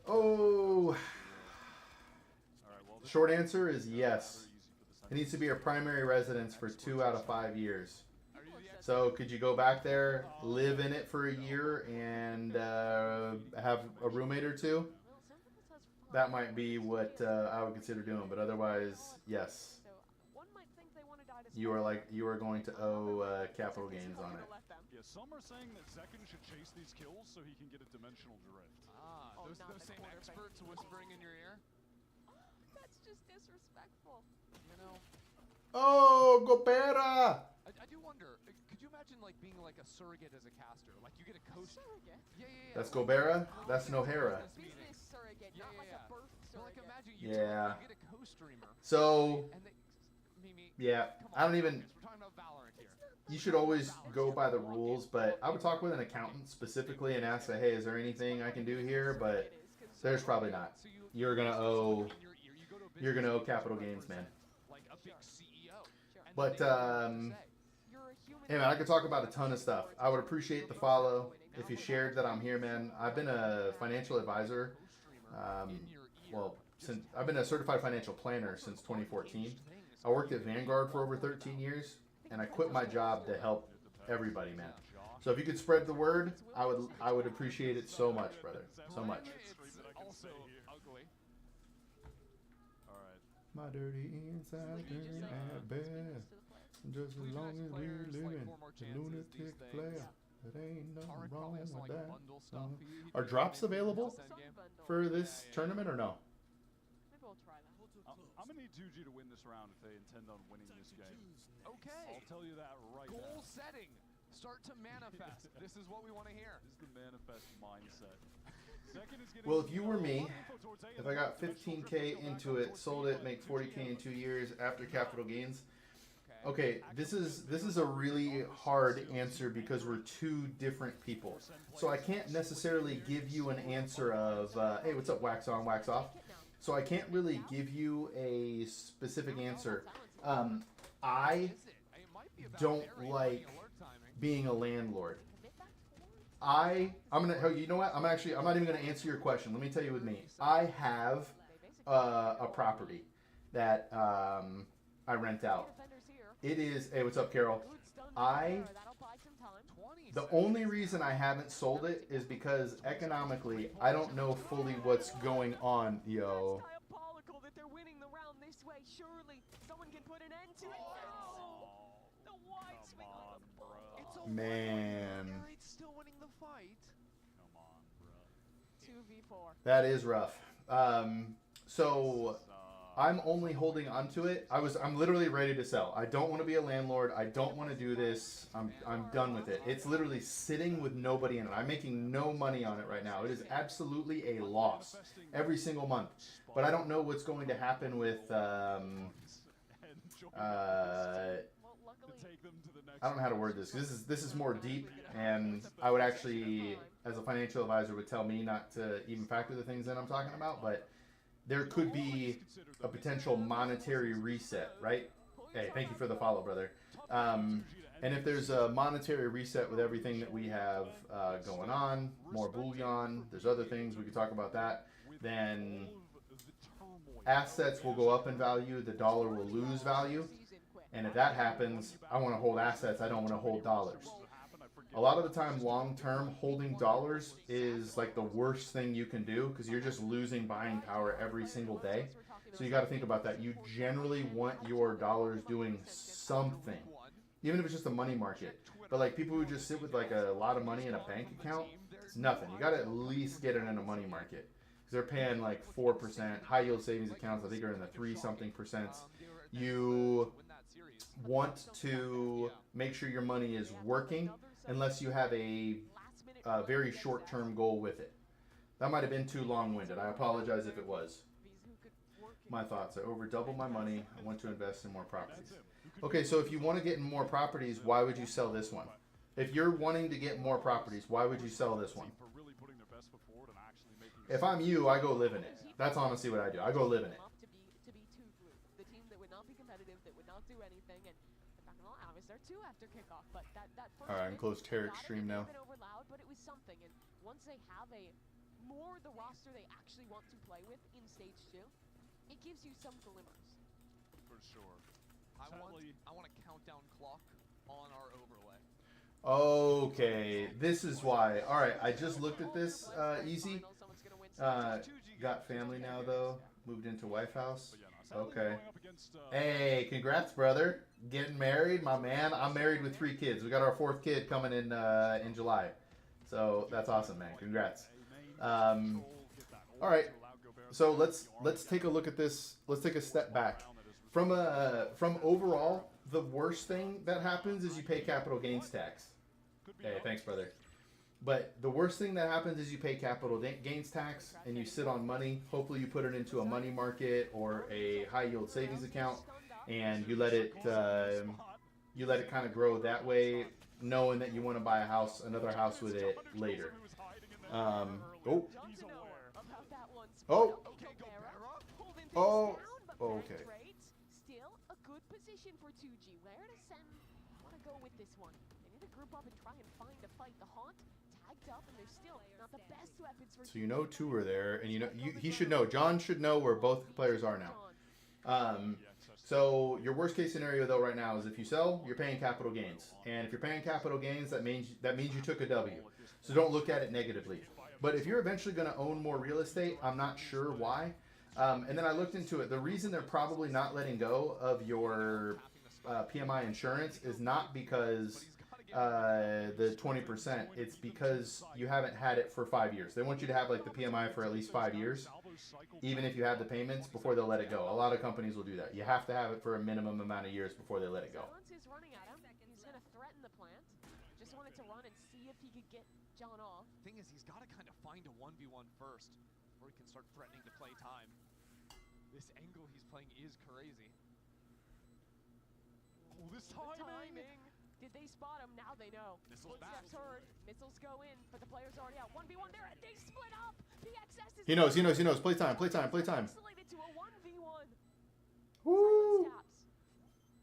Oh. Short answer is yes. It needs to be a primary residence for 2 out of 5 years. So could you go back there, live in it for a year, and have a roommate or 2? That might be what I would consider doing, but otherwise, yes. You are going to owe capital gains on it. Yeah, some are saying that Zekken should chase these kills so he can get a dimensional drift. Those same experts whispering in your ear. That's just disrespectful. Oh, Gopera! I do wonder, could you imagine being like a surrogate as a caster? Like you get a coach. Surrogate? Yeah. That's Gobera? That's Nohara. Business surrogate, not like a birth surrogate. Like imagine you get a co-streamer. So Yeah, I don't even. You should always go by the rules, but I would talk with an accountant specifically and ask, hey, is there anything I can do here? But there's probably not. You're gonna owe capital gains, man. But hey, man, I could talk about a ton of stuff. I would appreciate the follow if you shared that I'm here, man. I've been a financial advisor. I've been a certified financial planner since 2014. I worked at Vanguard for over 13 years, and I quit my job to help everybody, man. So if you could spread the word, I would appreciate it so much, brother. So much. My dirty inside turning at best. Just as long as we're living, the lunatic player. There ain't nothing wrong with that. Are drops available for this tournament or no? Maybe we'll try that. I'm going to need 2G to win this round if they intend on winning this game. Okay. I'll tell you that right now. Goal setting. Start to manifest. This is what we want to hear. This is the manifest mindset. Well, if you were me, if I got 15K into it, sold it, make 40K in 2 years after capital gains. Okay, this is a really hard answer because we're two different people. So I can't necessarily give you an answer of, hey, what's up, wax on, wax off. So I can't really give you a specific answer. I don't like being a landlord. You know what? I'm not even gonna answer your question. Let me tell you with me. I have a property that I rent out. It is, hey, what's up, Carol? The only reason I haven't sold it is because economically, I don't know fully what's going on, yo. Diabolical that they're winning the round this way. Surely someone can put an end to it. The wide swing on the ball. Man. Still winning the fight. Come on, bro. 2v4. That is rough. So I'm only holding onto it. I'm literally ready to sell. I don't want to be a landlord. I don't want to do this. I'm done with it. It's literally sitting with nobody in it. I'm making no money on it right now. It is absolutely a loss every single month. But I don't know what's going to happen with I don't know how to word this. This is more deep, and I would actually, as a financial advisor, would tell me not to even factor the things that I'm talking about, but there could be a potential monetary reset, right? Hey, thank you for the follow, brother. And if there's a monetary reset with everything that we have going on, more bullion, there's other things, we could talk about that, then assets will go up in value, the dollar will lose value. And if that happens, I want to hold assets, I don't want to hold dollars. A lot of the time, long-term, holding dollars is like the worst thing you can do because you're just losing buying power every single day. So you got to think about that. You generally want your dollars doing something, even if it's just a money market. But like people who just sit with like a lot of money in a bank account, it's nothing. You got to at least get it in a money market because they're paying like 4%. High-yield savings accounts, I think, are in the 3-something%. You want to make sure your money is working unless you have a very short-term goal with it. That might have been too long-winded. I apologize if it was. My thoughts. I over doubled my money. I want to invest in more properties. Okay, so if you want to get in more properties, why would you sell this one? If you're wanting to get more properties, why would you sell this one? If I'm you, I go live in it. That's honestly what I do. I go live in it. The team that would not be competitive, that would not do anything, and in fact, not obvious, they're 2 after kickoff, but that first all right, I'm close Tarek's stream now. Over loud, but it was something, and once they have more the roster they actually want to play with in stage 2, it gives you some glimmers. For sure. I want a countdown clock on our overlay. Okay, this is why. All right, I just looked at this, easy. Got family now though. Moved into wife house. Okay. Hey, congrats, brother. Getting married, my man. I'm married with 3 kids. We got our 4th kid coming in July. So that's awesome, man. Congrats. All right. So let's take a look at this. Let's take a step back. From overall, the worst thing that happens is you pay capital gains tax. Hey, thanks, brother. But the worst thing that happens is you pay capital gains tax and you sit on money. Hopefully you put it into a money market or a high yield savings account. and you let it kind of grow that way, knowing that you want to buy a house, another house with it later. Oh. Oh. Oh. Okay. Still a good position for 2G. Where does SEN want to go with this one? They need to group up and try and find a fight. The Haunt tagged up, and they're still not the best weapons for. So you know two are there, and you know he should know. John should know where both players are now. So your worst case scenario though right now is if you sell, you're paying capital gains, and if you're paying capital gains, that means you took a W. So don't look at it negatively. But if you're eventually going to own more real estate, I'm not sure why. And then I looked into it. The reason they're probably not letting go of your PMI insurance is not because the 20%. It's because you haven't had it for 5 years. They want you to have like the PMI for at least 5 years, even if you have the payments, before they'll let it go. A lot of companies will do that. You have to have it for a minimum amount of years before they let it go. He's running at him. He's going to threaten the plant. Just wanted to run and see if he could get John off. Thing is, he's got to kind of find a 1v1 first before he can start threatening to play time. This angle he's playing is crazy. Oh, this timing! Did they spot him? Now they know. Footsteps heard. Missiles go in, but the player's already out. 1v1 there, and they split up! PXS is... He knows. Play time. Isolated to a 1v1. Woo!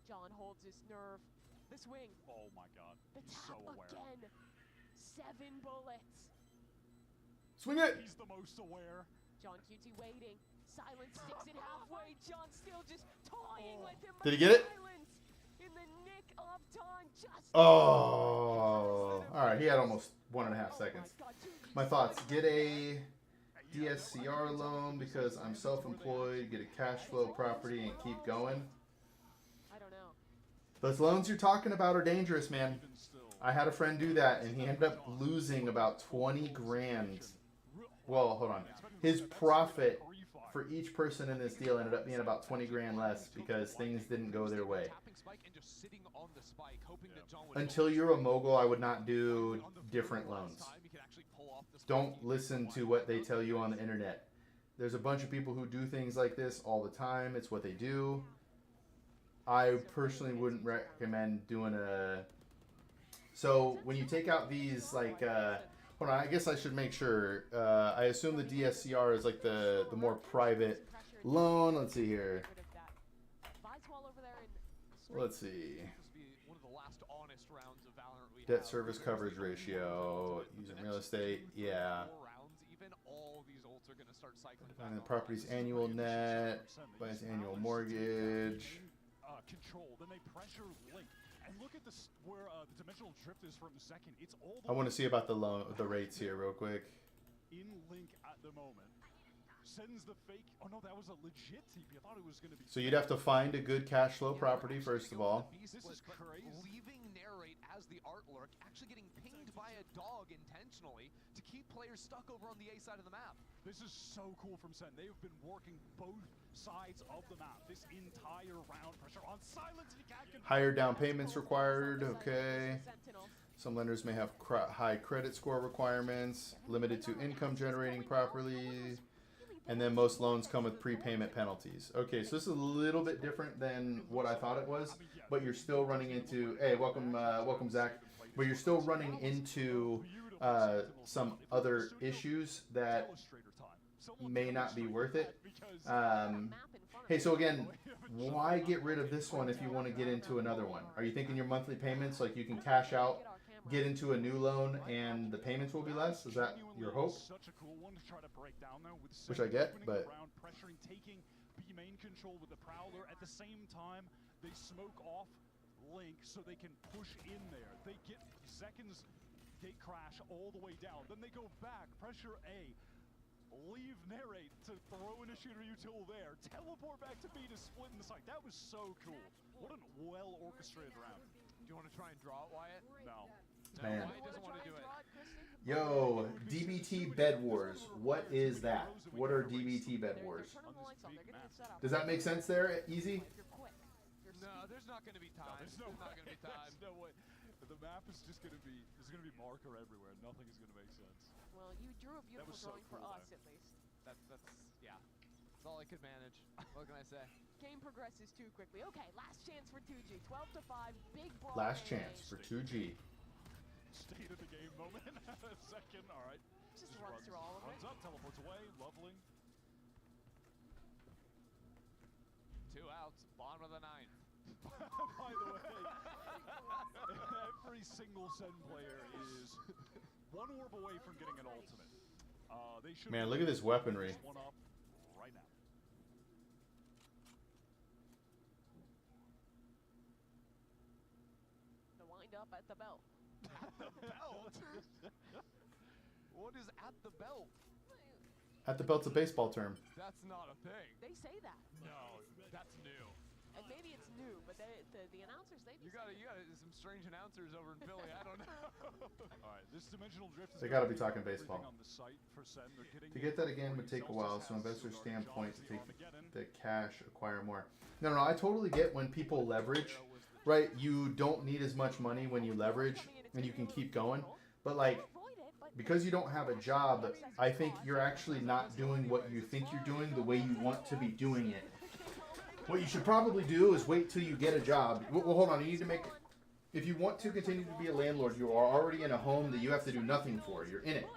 John holds his nerve. The swing. Oh my god. He's so aware. Again. 7 bullets. Swing it! He's the most aware. John QT waiting. Silence sticks it halfway. John still just toying with him. Did he get it? In the nick of time, just Oh. Alright, he had almost 1.5 seconds. My thoughts. Get a DSCR loan because I'm self-employed. Get a cash flow property and keep going. I don't know. Those loans you're talking about are dangerous, man. I had a friend do that, and he ended up losing about 20 grand. Well, hold on. His profit for each person in this deal ended up being about 20 grand less because things didn't go their way. Until you're a mogul, I would not do different loans. Don't listen to what they tell you on the internet. There's a bunch of people who do things like this all the time. It's what they do. I personally wouldn't recommend doing a... So when you take out these, like, hold on, I guess I should make sure. I assume the DSCR is like the more private loan. Let's see here. Let's see. Debt service coverage ratio. Using real estate, yeah. And the property's annual net. Buys annual mortgage. Control. Then they pressure Link. And look at this, where the dimensional drift is from second. It's all the I want to see about the rates here real quick. In Link at the moment. Sends the fake. Oh no, that was a legit TP. I thought it was going to be. So you'd have to find a good cash flow property first of all. This is crazy. Leaving narrate as the art lurk, actually getting pinged by a dog intentionally to keep players stuck over on the A side of the map. This is so cool from SEN. They've been working both sides of the map this entire round. Pressure on silence. Higher down payments required. Okay. Some lenders may have high credit score requirements, limited to income generating properly, and then most loans come with prepayment penalties. Okay, so this is a little bit different than what I thought it was, but you're still running into, hey, welcome Zach, but you're still running into some other issues that may not be worth it. Hey, so again, why get rid of this one if you want to get into another one? Are you thinking your monthly payments, like you can cash out, get into a new loan, and the payments will be less? Is that your hope? Which I get, but... Pressuring, taking B main control with the Prowler. At the same time, they smoke off Link so they can push in there. They get Zekin's gate crash all the way down. Then they go back, pressure A. Leave narrate to throw in a shooter util there. Teleport back to B to split in the site. That was so cool. What a well-orchestrated round. Do you want to try and draw it, Wyatt? No. Man. Wyatt doesn't want to do it. Yo, DBT Bed Wars. What is that? What are DBT Bed Wars? Does that make sense there, Easy? No, there's not going to be time. There's not going to be time. No way. The map is just going to be, there's going to be marker everywhere. Nothing is going to make sense. Well, you drew a beautiful drawing for us, at least. That's, yeah. That's all I could manage. What can I say? Game progresses too quickly. Okay, last chance for 2G. 12-5, big brawl. Last chance for 2G. State of the game moment. Second, all right. Just runs through all of it. Runs up, teleports away. Lovely. 2 outs, bottom of the 9th. By the way, every single SEN player is one orb away from getting an ultimate. They should. Man, look at this weaponry. One up right now. The wind up at the belt. At the belt? What is at the belt? At the belt's a baseball term. That's not a thing. They say that. No, that's new. And maybe it's new, but the announcers, they You got some strange announcers over in Philly. I don't know. All right, this dimensional drift is They got to be talking baseball. on the site for SEN. To get that again would take a while, so investor standpoint to take the cash, acquire more. No, I totally get when people leverage, right? You don't need as much money when you leverage, and you can keep going. But like, because you don't have a job, I think you're actually not doing what you think you're doing the way you want to be doing it. What you should probably do is wait till you get a job. Well, hold on. You need to make... If you want to continue to be a landlord, you are already in a home that you have to do nothing for. You're in it.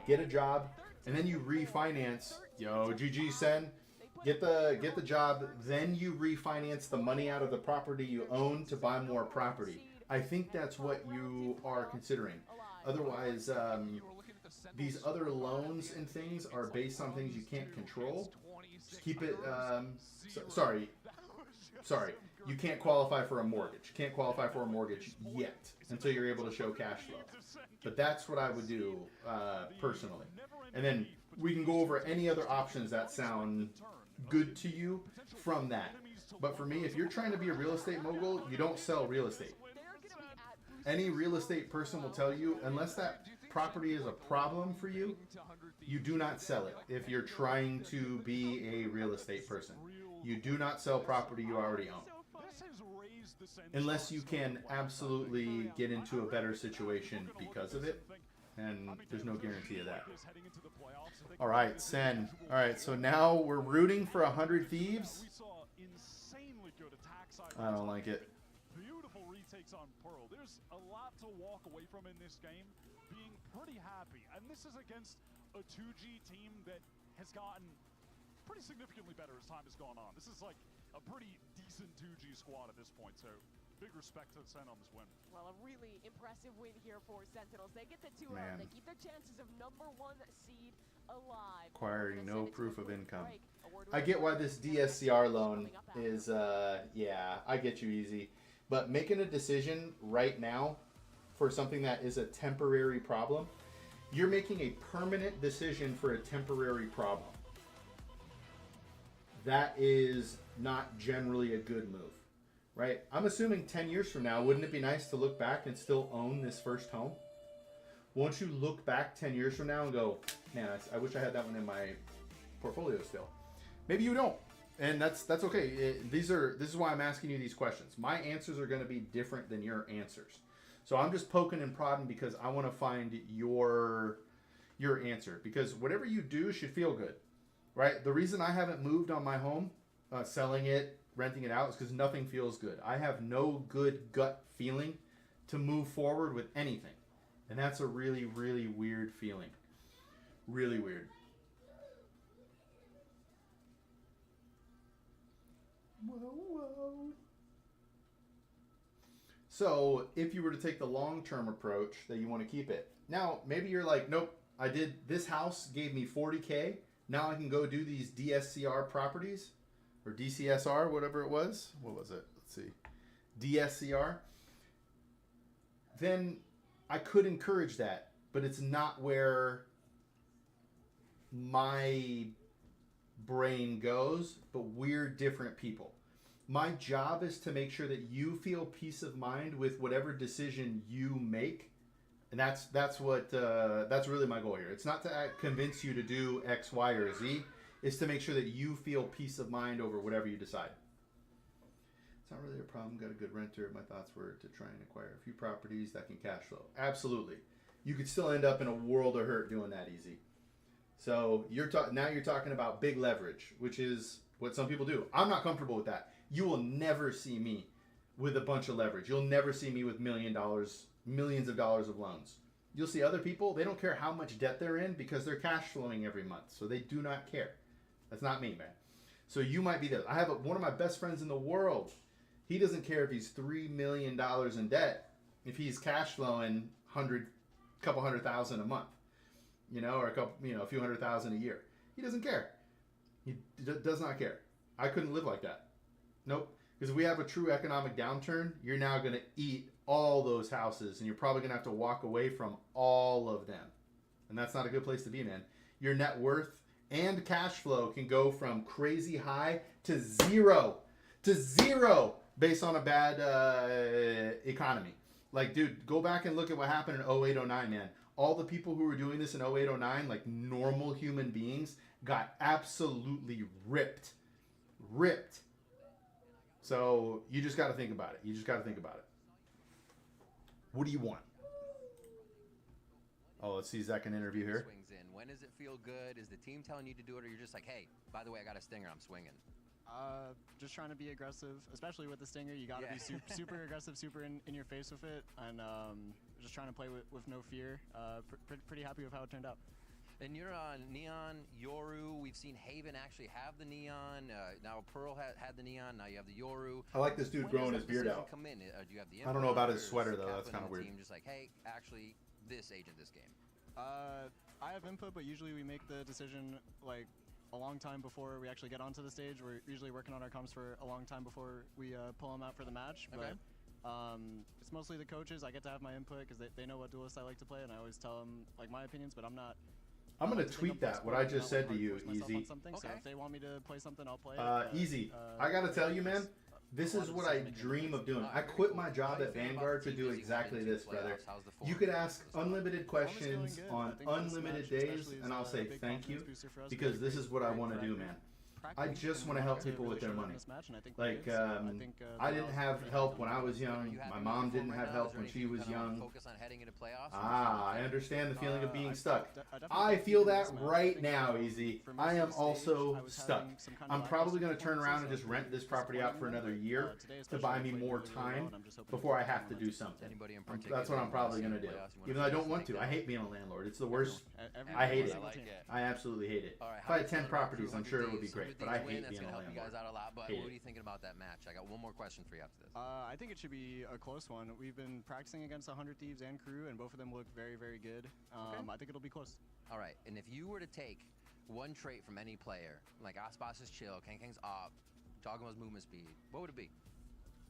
Get a job, and then you refinance. Yo, GG, SEN. Get the job, then you refinance the money out of the property you own to buy more property. I think that's what you are considering. Otherwise, these other loans and things are based on things you can't control. Just keep it, sorry. You can't qualify for a mortgage. You can't qualify for a mortgage yet until you're able to show cash flow. But that's what I would do personally. And then we can go over any other options that sound good to you from that. But for me, if you're trying to be a real estate mogul, you don't sell real estate. Any real estate person will tell you, unless that property is a problem for you, you do not sell it if you're trying to be a real estate person. You do not sell property you already own. Unless you can absolutely get into a better situation because of it, and there's no guarantee of that. All right, SEN. All right, so now we're rooting for 100 Thieves. I don't like it. Beautiful retakes on Pearl. There's a lot to walk away from in this game, being pretty happy. And this is against a 2G team that has gotten pretty significantly better as time has gone on. This is like a pretty decent 2G squad at this point, so big respect to SEN on this win. Well, a really impressive win here for Sentinels. They get the 2 out. They keep their chances of #1 seed alive. Acquiring no proof of income. I get why this DSCR loan is, yeah, I get you, Easy. But making a decision right now for something that is a temporary problem, you're making a permanent decision for a temporary problem. That is not generally a good move, right? I'm assuming 10 years from now, wouldn't it be nice to look back and still own this first home? Won't you look back 10 years from now and go, man, I wish I had that one in my portfolio still. Maybe you don't. And that's okay. This is why I'm asking you these questions. My answers are going to be different than your answers. So I'm just poking and prodding because I want to find your answer. Because whatever you do should feel good, right? The reason I haven't moved on my home, selling it, renting it out, is because nothing feels good. I have no good gut feeling to move forward with anything. And that's a really, really weird feeling. Really weird. Whoa. So if you were to take the long-term approach that you want to keep it. Now, maybe you're like, nope, I did, this house gave me 40K. Now I can go do these DSCR properties or DCSR, whatever it was. What was it? Let's see. DSCR. Then I could encourage that, but it's not where my brain goes, but we're different people. My job is to make sure that you feel peace of mind with whatever decision you make, and that's really my goal here. It's not to convince you to do X, Y, or Z. It's to make sure that you feel peace of mind over whatever you decide. It's not really a problem. Got a good renter. My thoughts were to try and acquire a few properties that can cash flow. Absolutely. You could still end up in a world of hurt doing that, Easy. So now you're talking about big leverage, which is what some people do. I'm not comfortable with that. You will never see me with a bunch of leverage. You'll never see me with millions of dollars of loans. You'll see other people, they don't care how much debt they're in because they're cash flowing every month. So they do not care. That's not me, man. So you might be there. I have one of my best friends in the world. He doesn't care if he's $3 million in debt, if he's cash flowing couple $100,000 a month, or a few $100,000 a year. He doesn't care. He does not care. I couldn't live like that. Nope. Because if we have a true economic downturn, you're now going to eat all those houses, and you're probably going to have to walk away from all of them. And that's not a good place to be, man. Your net worth and cash flow can go from crazy high to zero based on a bad economy. Like, dude, go back and look at what happened in 08, 09, man. All the people who were doing this in 08, 09, like normal human beings, got absolutely ripped. So you just got to think about it. What do you want? Oh, let's see Zach an interview here. Swings in. When does it feel good? Is the team telling you to do it, or you're just like, hey, by the way, I got a stinger, I'm swinging? Just trying to be aggressive, especially with the stinger. You got to be super aggressive, super in your face with it, and just trying to play with no fear. Pretty happy with how it turned out. And you're on Neon, Yoru. We've seen Haven actually have the Neon. Now Pearl had the Neon. Now you have the Yoru. I like this dude growing his beard out. Come in? Do you have the I don't know about his sweater though. That's kind of weird. Team just like, hey, actually, this agent, this game. I have input, but usually we make the decision like a long time before we actually get onto the stage. We're usually working on our comms for a long time before we pull them out for the match. Okay. But it's mostly the coaches. I get to have my input because they know what duelist I like to play, and I always tell them like my opinions. But I'm not. I'm gonna tweet that what I just said to you, Easy. So if they want me to play something, I'll play it. Easy. I gotta tell you, man. This is what I dream of doing. I quit my job at Vanguard to do exactly this, brother. You could ask unlimited questions on unlimited days, and I'll say thank you, because this is what I want to do, man. I just want to help people with their money. Like, I didn't have help when I was young. My mom didn't have help when she was young. I understand the feeling of being stuck. I feel that right now, Easy. I am also stuck. I'm probably going to turn around and just rent this property out for another year to buy me more time before I have to do something. That's what I'm probably going to do. Even though I don't want to. I hate being a landlord. It's the worst. I hate it. I absolutely hate it. If I had 10 properties, I'm sure it would be great. But I hate being a landlord. You guys out a lot, but what are you thinking about that match? I got one more question for you after this. I think it should be a close one. We've been practicing against 100 Thieves and Crew, and both of them look very, very good. I think it'll be close. All right, and if you were to take one trait from any player, like Aspas is chill, Kang's op, Dogma's movement speed, what would it be?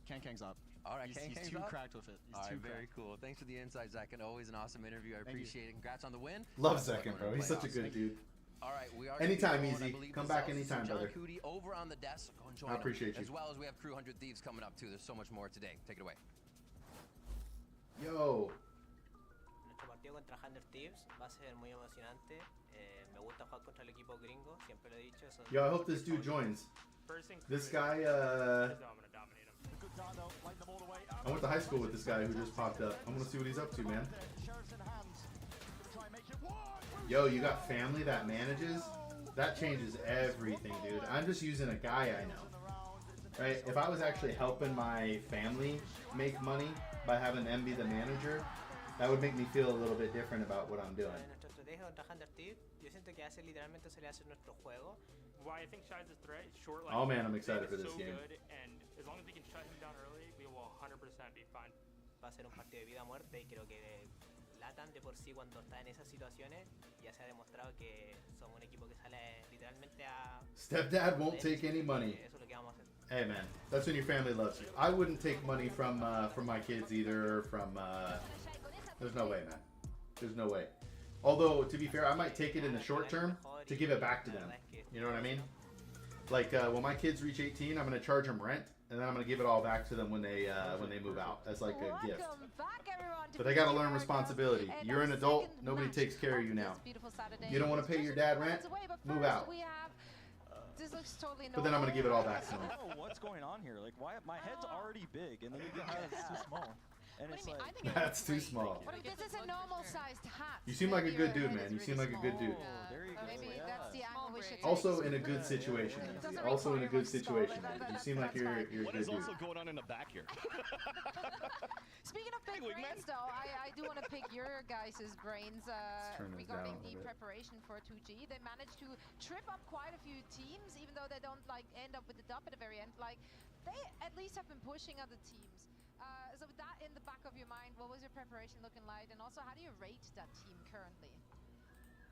Kang's up. All right, he's too cracked with it. All right, very cool. Thanks for the insight, Zach, and always an awesome interview. I appreciate it. Congrats on the win. Love Zach, bro. He's such a good dude. All right, we are anytime, Easy. Come back anytime, brother. Cootie over on the desk. Go and join I appreciate you. As well as we have Crew 100 Thieves coming up too. There's so much more today. Take it away. Yo. Nuestro partido contra 100 Thieves va a ser muy emocionante. Me gusta jugar contra el equipo gringo. Siempre lo he dicho. Yo, I hope this dude joins. This guy, I went to high school with this guy who just popped up. I'm gonna see what he's up to, man. Yo, you got family that manages? That changes everything, dude. I'm just using a guy I know. Right? If I was actually helping my family make money by having them be the manager, that would make me feel a little bit different about what I'm doing. Nuestra estrategia contra 100 Thieves, yo siento que hace literalmente se le hace nuestro juego. Why I think Shide's a threat, short Oh man, I'm excited for this game. Good, and as long as we can shut him down early, we will 100% be fine. Va a ser un partido de vida o muerte y creo que Latan de por sí cuando está en esas situaciones ya se ha demostrado que somos un equipo que sale literalmente a... Stepdad won't take any money. Eso es lo que vamos a hacer. Hey man, that's when your family loves you. I wouldn't take money from my kids either. There's no way, man. There's no way. Although to be fair, I might take it in the short term to give it back to them. You know what I mean? Like when my kids reach 18, I'm gonna charge them rent, and then I'm gonna give it all back to them when they move out as like a gift. But they gotta learn responsibility. You're an adult. Nobody takes care of you now. You don't want to pay your dad rent? Move out. But then I'm gonna give it all back to them. I don't know what's going on here. Like, why my head's already big, and then you have it's too small. And it's like that's too small. What if this is a normal-sized hat? You seem like a good dude, man. You seem like a good dude. There you go. Maybe that's the angle we should take. Also in a good situation. Also in a good situation. You seem like you're a good dude. What is also going on in the back here? Speaking of big brains, though, I do want to pick your guys' brains regarding the preparation for 2G. They managed to trip up quite a few teams, even though they don't like end up with the dub at the very end. Like they at least have been pushing other teams. So with that in the back of your mind, what was your preparation looking like, and also how do you rate that team currently?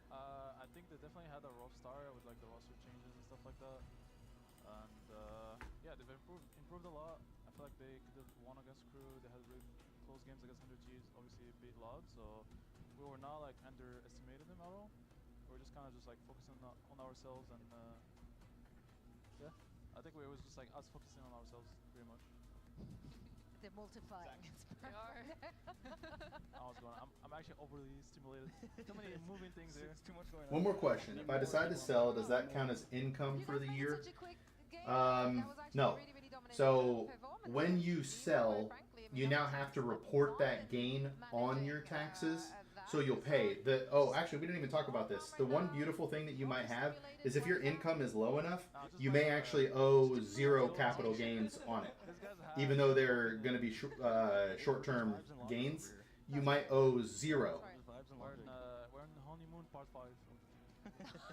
I think they definitely had a rough start with like the roster changes and stuff like that. And yeah, they've improved a lot. I feel like they could have won against Crew. They had really close games against 100Gs. Obviously beat Lod, so we were not like underestimating them at all. We were just kind of just like focusing on ourselves, and yeah, I think it was just like us focusing on ourselves pretty much. They're multiplying. They are. I'm actually overly stimulated. Too many moving things here. Too much going on. One more question. If I decide to sell, does that count as income for the year? No. So when you sell, you now have to report that gain on your taxes. So you'll pay. Actually, we didn't even talk about this. The one beautiful thing that you might have is if your income is low enough, you may actually owe 0 capital gains on it. Even though they're going to be short-term gains, you might owe 0. We're in honeymoon part 5.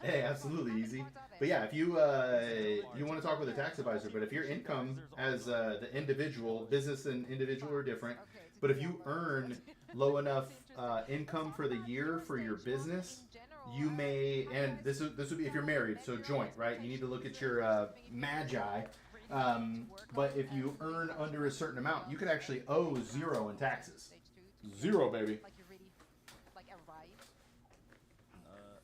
Hey, absolutely easy. But yeah, if you want to talk with a tax advisor, but if your income as the individual, business and individual are different, but if you earn low enough income for the year for your business, you may, and this would be if you're married, so joint, right? You need to look at your magi. But if you earn under a certain amount, you could actually owe 0 in taxes. 0, baby.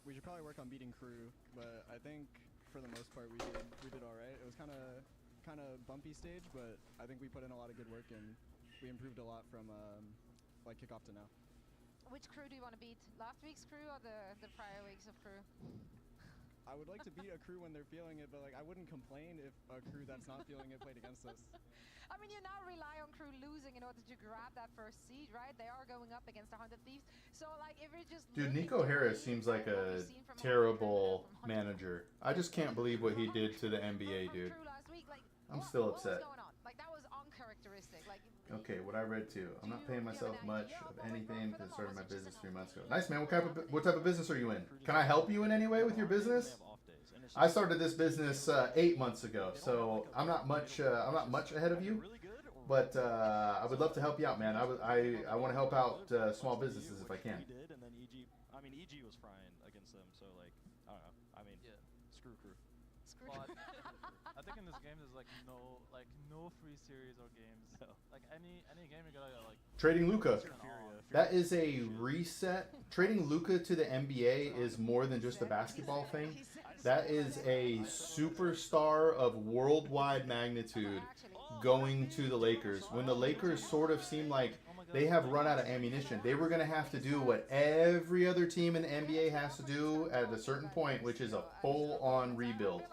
We should probably work on beating Crew, but I think for the most part we did all right. It was kind of bumpy stage, but I think we put in a lot of good work and we improved a lot from like kickoff to now. Which Crew do you want to beat? Last week's Crew or the prior weeks of Crew? I would like to beat a Crew when they're feeling it, but like I wouldn't complain if a Crew that's not feeling it played against us. I mean, you now rely on Crew losing in order to grab that first seed, right? They are going up against 100 Thieves. So like if you're just Dude, Nico Harris seems like a terrible manager. I just can't believe what he did to the NBA, dude. I'm still upset. Like that was uncharacteristic. Like okay, what I read too. I'm not paying myself much of anything because I started my business 3 months ago. Nice, man. What type of business are you in? Can I help you in any way with your business? I started this business 8 months ago, so I'm not much ahead of you. But I would love to help you out, man. I want to help out small businesses if I can. And then EG was frying against them, so like I don't know. I mean, screw Crew. But I think in this game there's like no free series or games. No. Like any game you gotta like. Trading Luka. That is a reset. Trading Luka to the NBA is more than just a basketball thing. That is a superstar of worldwide magnitude going to the Lakers. When the Lakers sort of seem like they have run out of ammunition, they were going to have to do what every other team in the NBA has to do at a certain point, which is a full-on rebuild.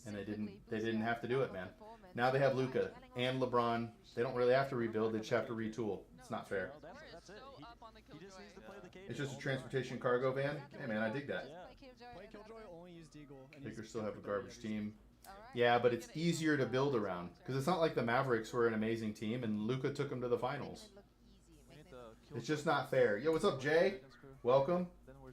And they didn't have to do it, man. Now they have Luka and LeBron. They don't really have to rebuild. They just have to retool. It's not fair. That's it. He just needs to play the game. It's just a transportation cargo van. Hey, man, I dig that. Play Killjoy, only use Deagle. Lakers still have a garbage team. Yeah, but it's easier to build around. Because it's not like the Mavericks were an amazing team and Luka took them to the finals. It's just not fair. Yo, what's up, Jay? Welcome.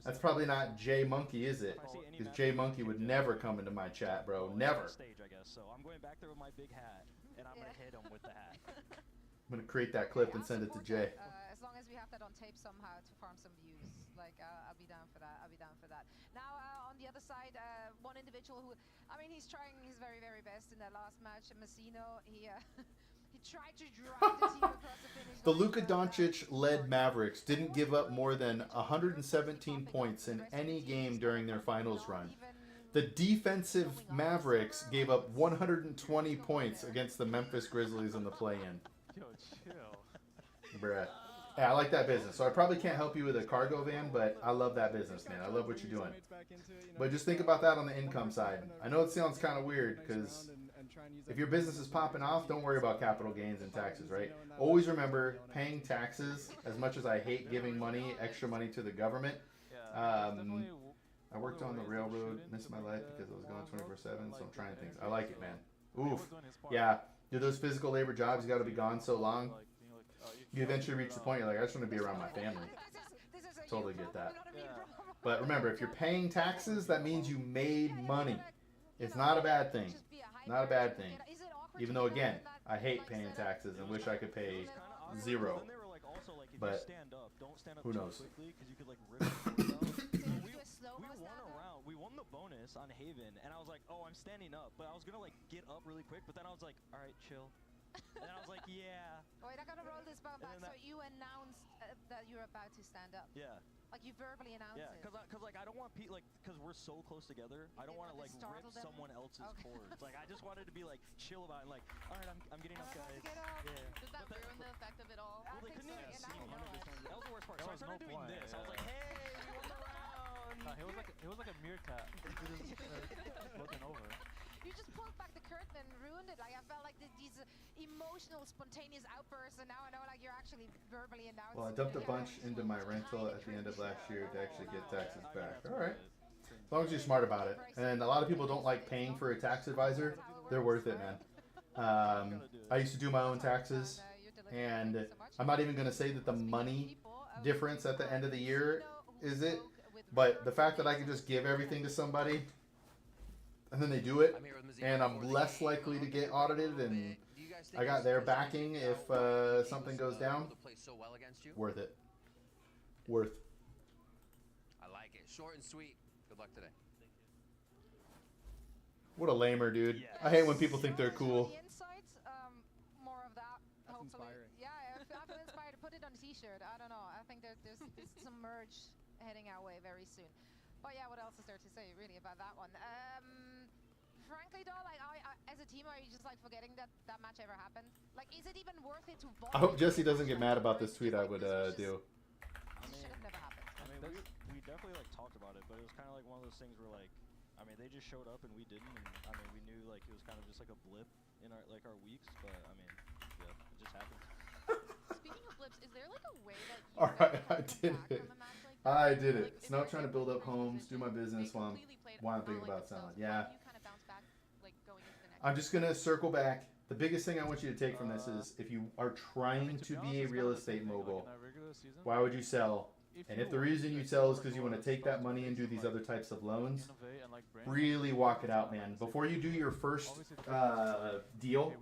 That's probably not Jay Monkey, is it? Because Jay Monkey would never come into my chat, bro. Never. Stage, I guess. So I'm going back there with my big hat, and I'm gonna hit him with the hat. I'm gonna create that clip and send it to Jay. As long as we have that on tape somehow to farm some views, like I'll be down for that. I'll be down for that. Now on the other side, one individual who, I mean, he's trying his very, very best in that last match. Messino, he tried to drive the team across the finish line. The Luka Doncic-led Mavericks didn't give up more than 117 points in any game during their finals run. The defensive Mavericks gave up 120 points against the Memphis Grizzlies in the play-in. Yo, chill. Bruh. Yeah, I like that business. So I probably can't help you with a cargo van, but I love that business, man. I love what you're doing. But just think about that on the income side. I know it sounds kind of weird because and try and use. If your business is popping off, don't worry about capital gains and taxes, right? Always remember paying taxes. As much as I hate giving money, extra money to the government. I worked on the railroad, missed my life because I was going 24/7, so I'm trying things. I like it, man. Oof. Yeah. Do those physical labor jobs got to be gone so long? You eventually reach the point you're like, I just want to be around my family. Totally get that. But remember, if you're paying taxes, that means you made money. It's not a bad thing. Not a bad thing. Even though, again, I hate paying taxes and wish I could pay zero. But who knows? We won the bonus on Haven, and I was like, oh, I'm standing up. But I was going to, like, get up really quick, but then I was like, all right, chill. And then I was like, yeah. Wait, I gotta roll this button back. So you announced that you're about to stand up? Yeah. Like you verbally announced it? Yeah, because like, I don't want because we're so close together, I don't want to, like, rip someone else's chords. Like, I just wanted to be, like, chill about it. Like, all right, I'm getting up, guys. Yeah. Does that ruin the effect of it all? Well, they couldn't even see me. That was the worst part. So I started doing this. I was like, hey, we won the round. He was like a meerkat. He just looking over. You just pulled back the curtain and ruined it. Like I felt like these emotional, spontaneous outbursts, and now I know like you're actually verbally announcing. Well, I dumped a bunch into my rental at the end of last year to actually get taxes back. All right. As long as you're smart about it. And a lot of people don't like paying for a tax advisor. They're worth it, man. I used to do my own taxes, and I'm not even going to say that the money difference at the end of the year is it, but the fact that I can just give everything to somebody and then they do it, and I'm less likely to get audited, and I got their backing if something goes down. Worth it. Worth. I like it. Short and sweet. Good luck today. What a lamer, dude. Yes. I hate when people think they're cool. More of that, hopefully. Yeah, I feel inspired to put it on a t-shirt. I don't know. I think there's some merge heading our way very soon. But yeah, what else is there to say really about that one? Frankly though, like as a team, are you just like forgetting that match ever happened? Like, is it even worth it to bother? I hope Jesse doesn't get mad about this tweet I would do. I mean, should have never happened. I mean, we definitely like talked about it, but it was kind of like one of those things where like, I mean, they just showed up and we didn't, and I mean, we knew like it was kind of just like a blip in our weeks, but I mean, yeah, it just happens. Speaking of blips, is there like a way that you Alright, I did it. I did it. It's not trying to build up homes, do my business while I'm thinking about selling. Yeah. I'm just going to circle back. The biggest thing I want you to take from this is if you are trying to be a real estate mogul, why would you sell? And if the reason you sell is because you want to take that money and do these other types of loans, really walk it out, man. Before you do your first deal,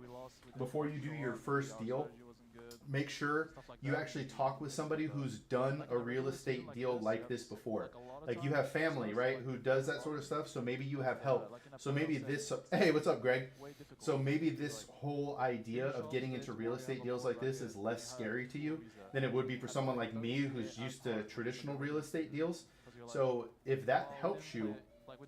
make sure you actually talk with somebody who's done a real estate deal like this before. Like you have family, right, who does that sort of stuff, so maybe you have help. So maybe this, hey, what's up, Greg? So maybe this whole idea of getting into real estate deals like this is less scary to you than it would be for someone like me who's used to traditional real estate deals. So if that helps you,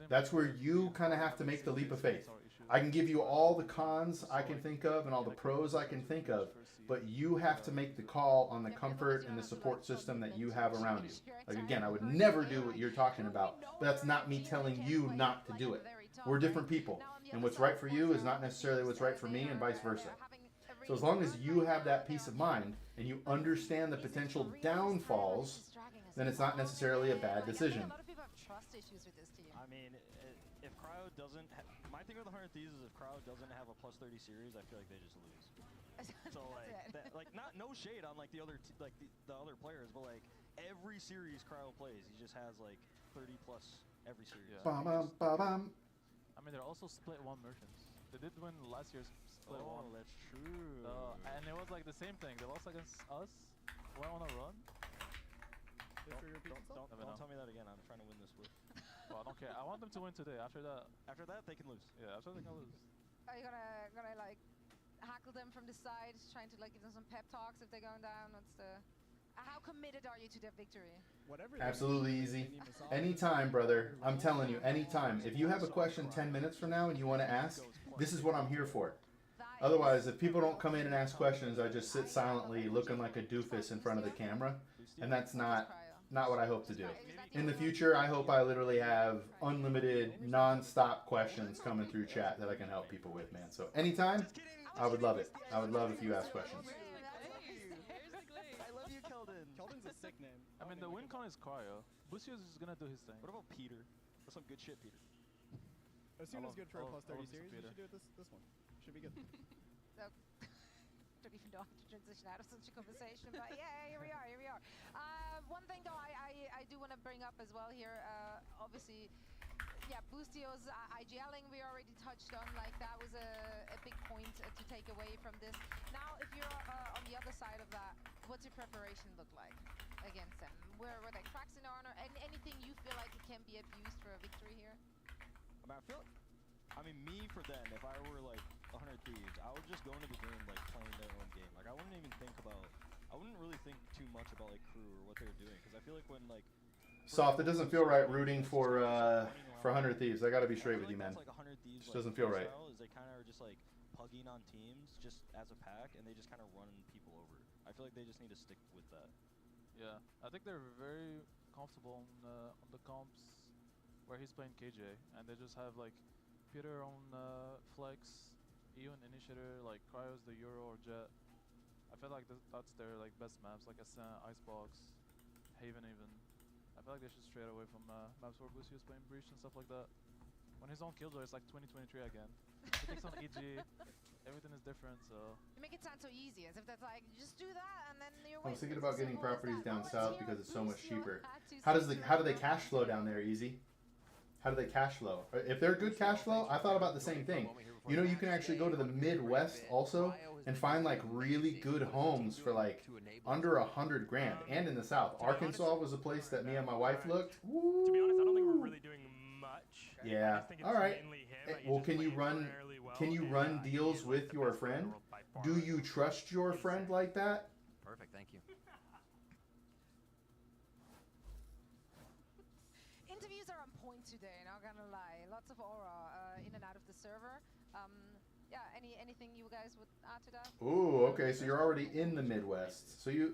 that's where you kind of have to make the leap of faith. I can give you all the cons I can think of and all the pros I can think of, but you have to make the call on the comfort and the support system that you have around you. Like again, I would never do what you're talking about, but that's not me telling you not to do it. We're different people, and what's right for you is not necessarily what's right for me, and vice versa. So as long as you have that peace of mind and you understand the potential downfalls, then it's not necessarily a bad decision. I mean, if Cryo doesn't, my thing with the 100 Thieves is if Cryo doesn't have a +30 series, I feel like they just lose. So like, no shade on like the other other players, but like every series Cryo plays, he just has like 30+ every series. Yeah. I mean, they're also split one merchants. They did win last year's split one. Oh, that's true. And it was like the same thing. They lost against us, went on a run. Don't tell me that again. I'm trying to win this split. Well, I don't care. I want them to win today. After that, they can lose. Yeah, after they can lose. Are you gonna like hackle them from the side, trying to like give them some pep talks if they're going down? What's the? How committed are you to their victory? Whatever. Absolutely easy. Anytime, brother. I'm telling you, anytime. If you have a question 10 minutes from now and you want to ask, this is what I'm here for. Otherwise, if people don't come in and ask questions, I just sit silently looking like a doofus in front of the camera. And that's not not what I hope to do. In the future, I hope I literally have unlimited, non-stop questions coming through chat that I can help people with, man. So anytime, I would love it. I would love if you ask questions. I love you, Keldon. Keldon's a sick name. I mean, the win con is Cryo. Busios is gonna do his thing. What about Peter? That's some good shit, Peter. Assuna's good for a plus 30 series. Peter. You should do it this one. Should be good. So, don't even know how to transition out of such a conversation, but yeah, here we are. One thing though, I do want to bring up as well here. Obviously, yeah, Boostio's IGLing we already touched on. Like that was a big point to take away from this. Now, if you're on the other side of that, what's your preparation look like against them? Were there cracks in honor? Anything you feel like it can be abused for a victory here? I mean, me for them, if I were like 100 Thieves, I would just go into the game like playing their own game. Like I wouldn't really think too much about like crew or what they're doing, because I feel like when like Soft, it doesn't feel right rooting for 100 Thieves. I gotta be straight with you, man. Like 100 Thieves, just doesn't feel right. Is they kind of are just like pugging on teams just as a pack, and they just kind of run people over. I feel like they just need to stick with that. Yeah, I think they're very comfortable on the comps where he's playing KJ, and they just have like Peter on Flex, Ewan Initiator, like Cryo's the Euro or Jet. I feel like that's their like best maps, like SEN, Icebox, Haven even. I feel like they should stray away from maps where Busio is playing Breach and stuff like that. When he's on Killjoy, it's like 2023 again. He takes on EG, everything is different, so... You make it sound so easy, as if that's like, just do that and then you're I was thinking about getting properties down south because it's so much cheaper. How do they cash flow down there, Easy? How do they cash flow? If they're good cash flow, I thought about the same thing. You know, you can actually go to the Midwest also and find like really good homes for like under 100 grand. And in the South, Arkansas was a place that me and my wife looked. Woo! To be honest, I don't think we're really doing much. Yeah. All right. Well, can you run deals with your friend? Do you trust your friend like that? Perfect. Thank you. Interviews are on point today, not gonna lie. Lots of aura in and out of the server. Yeah, anything you guys would add to that? Ooh, okay, so you're already in the Midwest. So you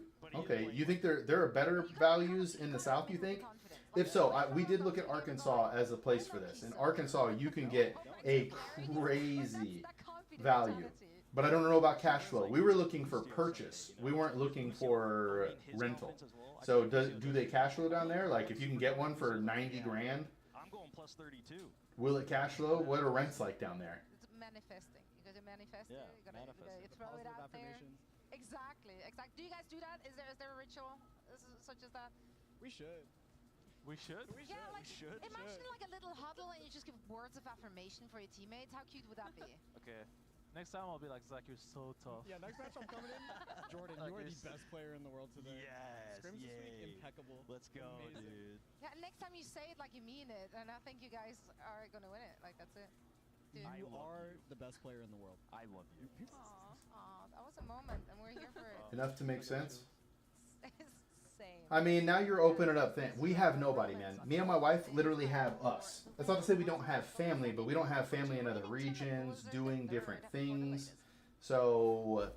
think there are better values in the South, you think? If so, we did look at Arkansas as a place for this. In Arkansas, you can get a crazy value. But I don't know about cash flow. We were looking for purchase. We weren't looking for rental. So do they cash flow down there? Like if you can get one for 90 grand? I'm going plus 32. Will it cash flow? What are rents like down there? It's manifesting. You gotta manifest it. You gotta throw it out there. Exactly. Do you guys do that? Is there a ritual such as that? We should. We should? Yeah, like, imagine like a little huddle and you just give words of affirmation for your teammates. How cute would that be? Okay. Next time I'll be like, Zach, you're so tough. Yeah, next match I'm coming in. Jordan, you are the best player in the world today. Yes, Scrims this week, impeccable. Let's go, dude. Yeah, next time you say it like you mean it, and I think you guys are gonna win it. Like, that's it. Dude. You are the best player in the world. I love you. Aw, that was a moment, and we're here for it. Enough to make sense? Same. I mean, now you're opening up things. We have nobody, man. Me and my wife literally have us. That's not to say we don't have family, but we don't have family in other regions doing different things. So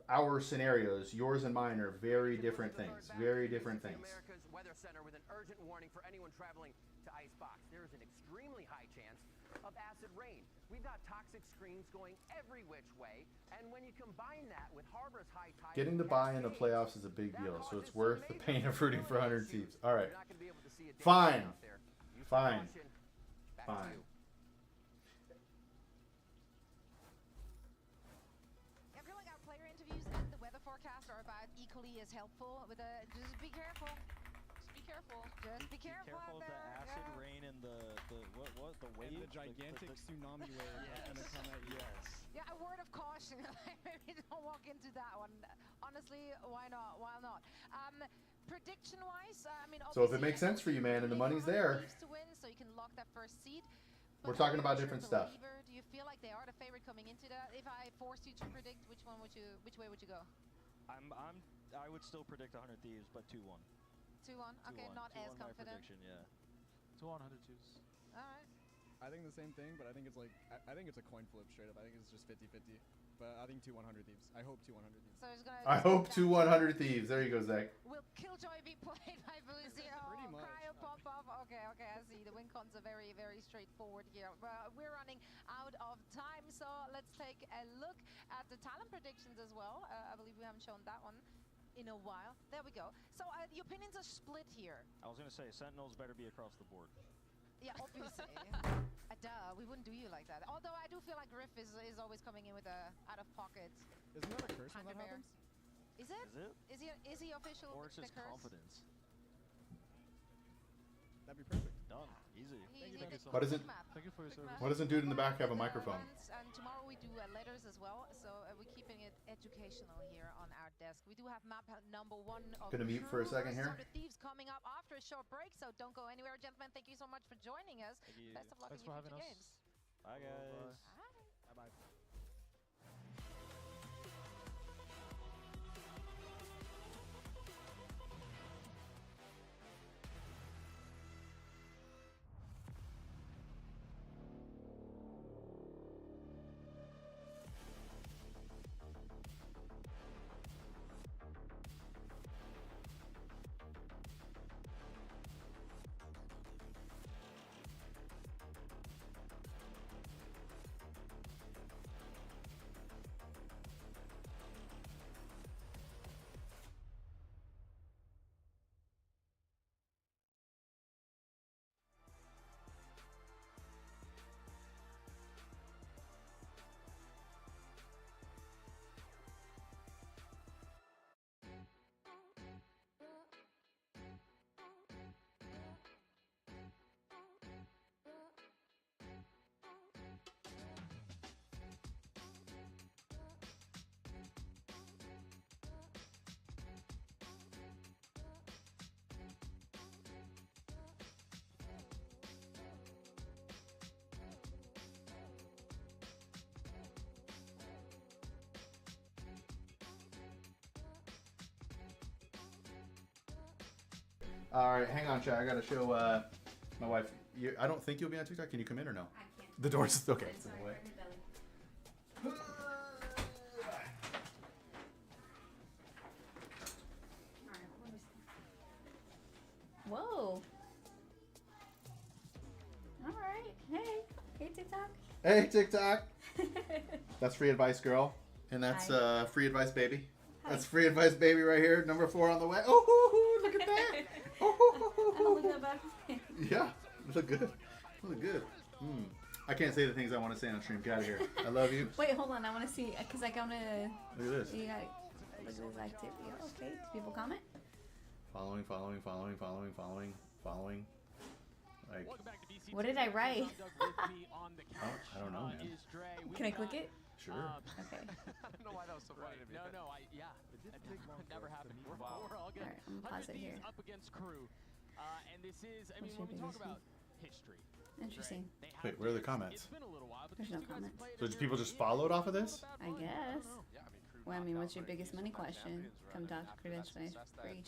our scenarios, yours and mine, are very different things. Very different things. America's Weather Center with an urgent warning for anyone traveling to Icebox. There is an extremely high chance of acid rain. We've got toxic screens going every which way, and when you combine that with Harbor's high tide... Getting the bye in the playoffs is a big deal, so it's worth the pain of rooting for 100 Thieves. All right. Fine. Fine. Fine. I feel like our player interviews and the weather forecast are about equally as helpful. With just be careful. Just be careful of the acid rain and the wave, and the gigantic tsunami wave that's gonna come at you. Yeah, a word of caution. Maybe don't walk into that one. Honestly, why not? Why not? Prediction-wise, I mean, so if it makes sense for you, man, and the money's there, to win, so you can lock that first seed. We're talking about different stuff. Do you feel like they are the favorite coming into that? If I forced you to predict, which way would you go? I would still predict 100 Thieves, but 2-1. 2-1. Okay, not as confident. Prediction, yeah. 2-1, 100 Thieves. All right. I think the same thing, but I think it's like I think it's a coin flip straight up. I think it's just 50-50. But I think 2-100 Thieves. I hope 2-100 Thieves. So it's gonna I hope 2-100 Thieves. There you go, Zach. Will Killjoy be played by Okay, I see. The win cons are very, very straightforward here. We're running out of time, so let's take a look at the talent predictions as well. I believe we haven't shown that one in a while. There we go. So the opinions are split here. I was going to say, Sentinels better be across the board. Yeah, obviously. Duh, we wouldn't do you like that. Although I do feel like Griff is always coming in with a out-of-pocket. Isn't that a curse when that happens? Is it? Is he official? Or it's the just curse? confidence. That'd be perfect. Done. Easy. Thank you so Why much. doesn't Thank you for your service. Why doesn't dude in the back have a microphone? And tomorrow we do letters as well, so we're keeping it educational here on our desk. We do have map number 1 of Gonna mute for a second here. The Thieves coming up after a short break, so don't go anywhere, gentlemen. Thank you so much for joining us. Best of luck in your future games. Bye, guys. Bye-bye. All right, hang on, chat. I gotta show my wife. I don't think you'll be on TikTok. Can you come in or no? I can't. The door's okay. It's in the way. Whoa. All right. Hey. Hey, TikTok. Hey, TikTok. That's free advice, girl. And that's free advice, baby. Hi. That's free advice, baby, right here. Number 4 on the way. Oh, look at that. I don't look that bad. Yeah, look good. Look good. I can't say the things I want to say on stream. Get out of here. I love you. Wait, hold on. I want to see, because I want to... Look at this. You got, look at this activity. Okay. Do people comment? Following. Like, what did I write? I don't know, man. Can I click it? Sure. I Okay. don't know why that was so funny to me. No, yeah. It never happened. We're all good. All right, I'm gonna pause it here. Up against crew. And this is, I mean, when we talk about history. Interesting. Wait, where are the comments? There's no comments. So people just followed off of this? I guess. Well, I mean, what's your biggest money question? Come talk to Credential free.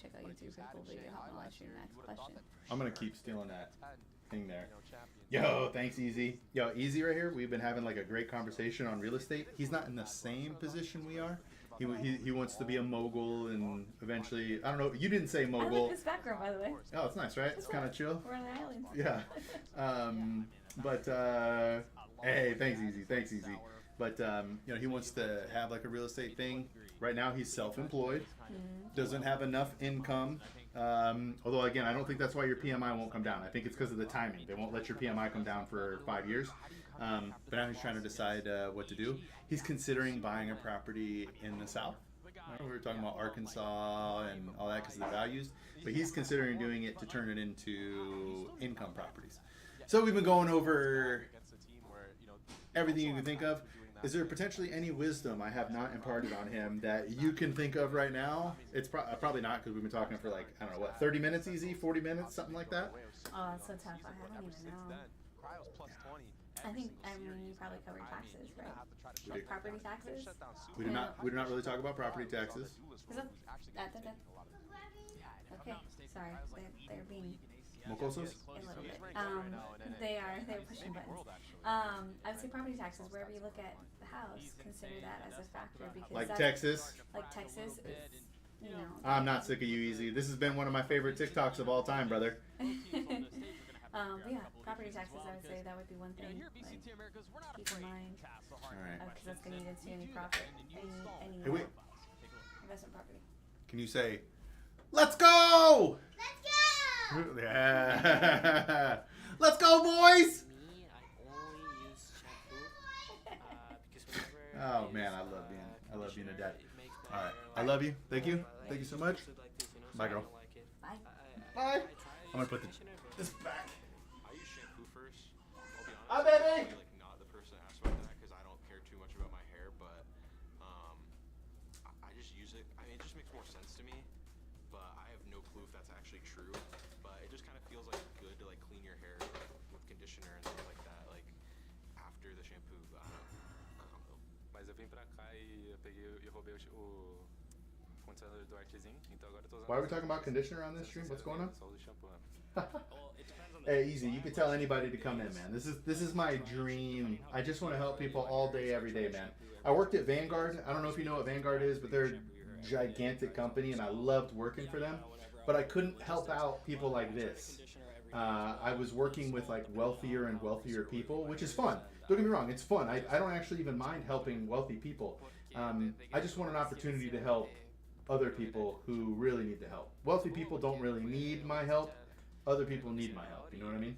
Check out YouTube for cool video. Help my live stream. Next question. I'm gonna keep stealing that thing there. Yo, thanks, Easy. Yo, Easy right here. We've been having like a great conversation on real estate. He's not in the same position we are. He wants to be a mogul and eventually, I don't know. You didn't say mogul. I like this background, by the way. Oh, it's nice, right? It's kind of chill. We're on an island. Yeah. Hey, thanks, Easy. Thanks, Easy. But you know, he wants to have like a real estate thing. Right now, he's self-employed. Doesn't have enough income. Although again, I don't think that's why your PMI won't come down. I think it's because of the timing. They won't let your PMI come down for 5 years. But now he's trying to decide what to do. He's considering buying a property in the South. We were talking about Arkansas and all that because of the values. But he's considering doing it to turn it into income properties. So we've been going over everything you can think of. Is there potentially any wisdom I have not imparted on him that you can think of right now? It's probably not, because we've been talking for like, I don't know, what, 30 minutes easy? 40 minutes? Something like that? Oh, that's so tough. I don't even know. I think, I mean, you probably covered taxes, right? Like property taxes? We do not really talk about property taxes. Is that? Okay, sorry. They're being... Mocosos? A little bit. They're pushing buttons. I would say property taxes, wherever you look at the house, consider that as a factor because like Texas? Like Texas is, you know. I'm not sick of you, Easy. This has been one of my favorite TikToks of all time, brother. Yeah, property taxes, I would say that would be one thing. Here at VCT Americas, we're not keep in mind. All right. Because that's going to eat into any profit, any hey, wait. investment property. Can you say, let's go? Let's go! Yeah. Let's go, boys! Me, I only use shampoo because whenever oh man, I love being a dad. All right, I love you. Thank you so much. Bye, girl. Bye. Bye. I'm gonna put this back. I use shampoo first. Hi, I'll be honest. baby. I'm like not the person to ask about that because I don't care too much about my hair, but I just use it. I mean, it just makes more sense to me. But I have no clue if that's actually true. But it just kind of feels like good to like clean your hair with conditioner and stuff like that, like after the shampoo. I don't know. Mas eu vim pra cá e eu peguei e roubei o condicionador do Artezinho, então agora eu tô usando. Why are we talking about conditioner on this stream? What's going on? Só uso shampoo. Hey, easy. You can tell anybody to come in, man. This is my dream. I just want to help people all day, every day, man. I worked at Vanguard. I don't know if you know what Vanguard is, but they're a gigantic company, and I loved working for them. But I couldn't help out people like this. I was working with like wealthier and wealthier people, which is fun. Don't get me wrong, it's fun. I don't actually even mind helping wealthy people. I just want an opportunity to help other people who really need the help. Wealthy people don't really need my help. Other people need my help. You know what I mean?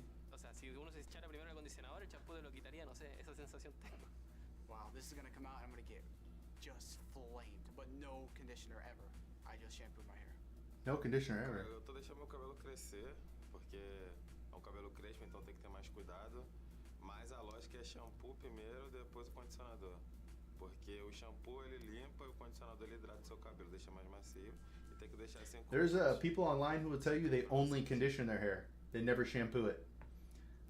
Wow, this is gonna come out and I'm gonna get just flamed, but no conditioner ever. I just shampoo my hair. No conditioner ever. Eu tô deixando meu cabelo crescer, porque é um cabelo crespo, então tem que ter mais cuidado. Mas a lógica é shampoo primeiro, depois o condicionador. Porque o shampoo ele limpa e o condicionador ele hidrata o seu cabelo, deixa mais macio. E tem que deixar assim. There's people online who will tell you they only condition their hair. They never shampoo it.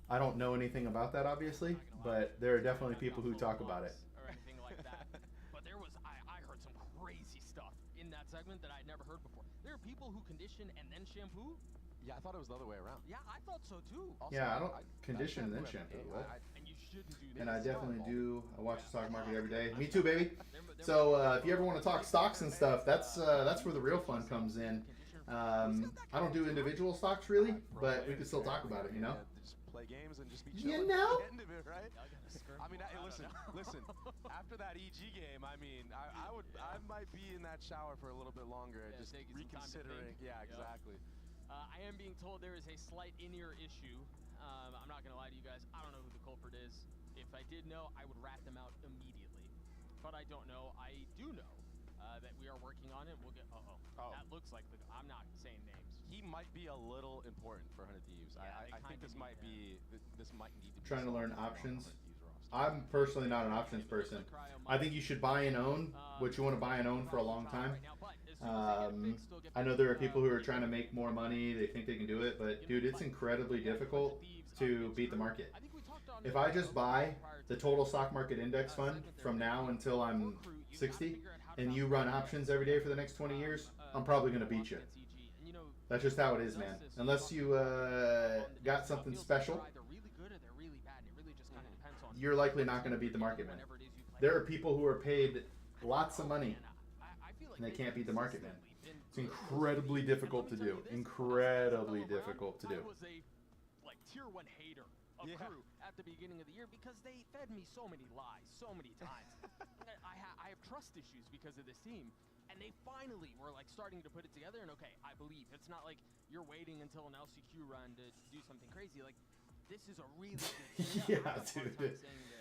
I don't know anything about that, obviously, but there are definitely people who talk about it. Or anything like that. But there was, I heard some crazy stuff in that segment that I'd never heard before. There are people who condition and then shampoo? Yeah, I thought it was the other way around. Yeah, I thought so too. Also, Yeah, I don't condition and then shampoo. What? And you shouldn't do that. And I definitely do. I watch the stock market every day. Me too, baby. So if you ever want to talk stocks and stuff, that's where the real fun comes in. I don't do individual stocks really, but we can still talk about it, you know? Just play games and just be You chilling know? at the end of it, right? I mean, listen. After that EG game, I mean, I might be in that shower for a little bit longer, just reconsidering. Yeah, exactly. I am being told there is a slight in-ear issue. I'm not going to lie to you guys. I don't know who the culprit is. If I did know, I would rat them out immediately. But I don't know. I do know that we are working on it. We'll get... That looks like the... I'm not saying names. He might be a little important for 100 Thieves. Yeah, I think this might be... This might need to be... Trying to learn options. I'm personally not an options person. I think you should buy and own what you want to buy and own for a long time. I know there are people who are trying to make more money. They think they can do it, but dude, it's incredibly difficult to beat the market. If I just buy the total stock market index fund from now until I'm 60, and you run options every day for the next 20 years, I'm probably going to beat you. That's just how it is, man. Unless you got something special, you're likely not going to beat the market, man. There are people who are paid lots of money, and they can't beat the market, man. It's incredibly difficult to do. Incredibly difficult to do. I was a tier 1 hater of Crew at the beginning of the year because they fed me so many lies so many times. I have trust issues because of this team, and they finally were starting to put it together. And okay, I believe it's not like you're waiting until an LCQ run to do something crazy. This is a really good team. Yeah, dude.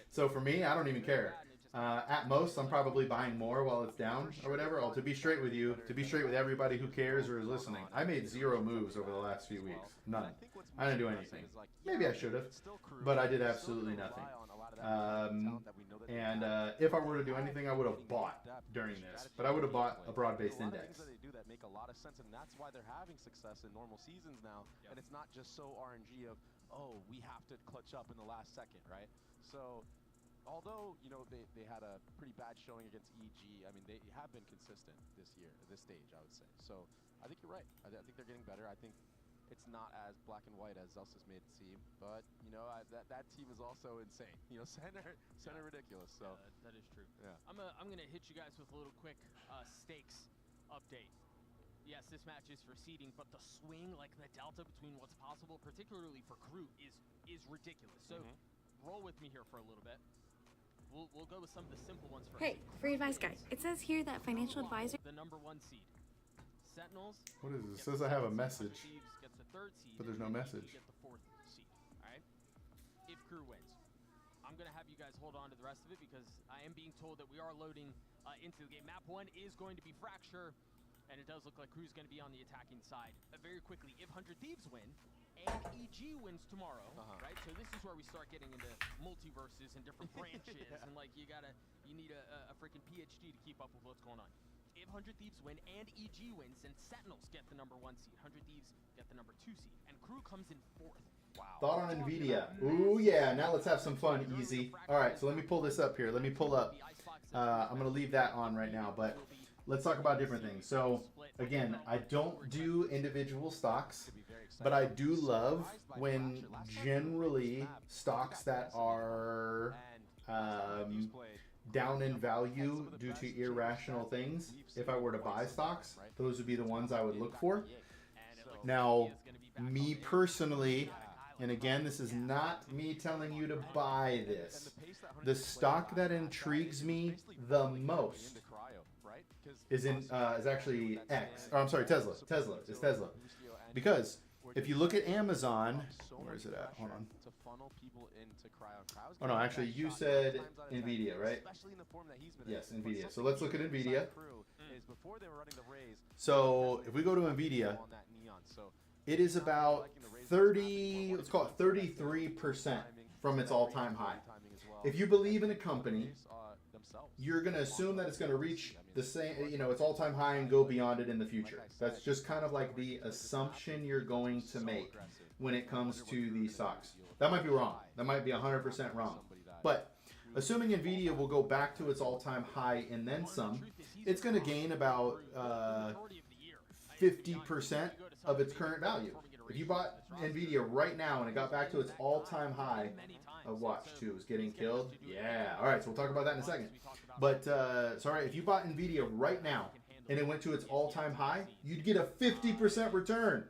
So for me, I don't even care. At most, I'm probably buying more while it's down or whatever. To be straight with you, to be straight with everybody who cares or is listening, I made 0 moves over the last few weeks. None. I didn't do anything. Maybe I should have, but I did absolutely nothing. And if I were to do anything, I would have bought during this, but I would have bought a broad-based index. That they do that make a lot of sense, and that's why they're having success in normal seasons now. And it's not just so RNG of, oh, we have to clutch up in the last second, right? So. Although, they had a pretty bad showing against EG, I mean, they have been consistent this year, at this stage, I would say. So, I think you're right. I think they're getting better. I think it's not as black and white as Zelsa's made it seem. But, that team is also insane. SEN are ridiculous. So that is true. Yeah. I'm going to hit you guys with a little quick stakes update. yes, this match is for seeding, but the swing, like the delta between what's possible, particularly for Crew, is ridiculous. So roll with me here for a little bit. We'll go with some of the simple ones first. Hey, free advice guy. It says here that financial advisor... The #1 seed. Sentinels... What is this? It says I have a message, gets the 3rd seed, but there's no message. Get the 4th seed, all right? If Crew wins, I'm going to have you guys hold on to the rest of it because I am being told that we are loading into the game. Map 1 is going to be Fracture, and it does look like Crew's going to be on the attacking side. Very quickly, if 100 Thieves win, and EG wins tomorrow, right? So this is where we start getting into multiverses and different branches, and like you need a freaking PhD to keep up with what's going on. If 100 Thieves win and EG wins, then Sentinels get the #1 seed. 100 Thieves get the #2 seed, and Crew comes in 4th. Wow. Thought on NVIDIA. Ooh, yeah. Now let's have some fun, easy. All right, so let me pull this up here. Let me pull up. I'm going to leave that on right now, but let's talk about different things. So, again, I don't do individual stocks, but I do love when generally stocks that are down in value due to irrational things, if I were to buy stocks, those would be the ones I would look for. Now, me personally, and again, this is not me telling you to buy this. The stock that intrigues me the most is actually Tesla. Tesla. Because if you look at Amazon, where is it at? Hold on. Oh no, actually you said NVIDIA, right? Yes, NVIDIA. So let's look at NVIDIA. So if we go to NVIDIA, it is about 33% from its all-time high. If you believe in a company, you're going to assume that it's going to reach the same, its all-time high and go beyond it in the future. That's just kind of like the assumption you're going to make when it comes to these stocks. That might be wrong. That might be 100% wrong. But assuming NVIDIA will go back to its all-time high and then some, it's going to gain about 50% of its current value. If you bought NVIDIA right now and it got back to its all-time high, watch too, is getting killed. Yeah. All right, so we'll talk about that in a second. But sorry, if you bought NVIDIA right now and it went to its all-time high, you'd get a 50% return.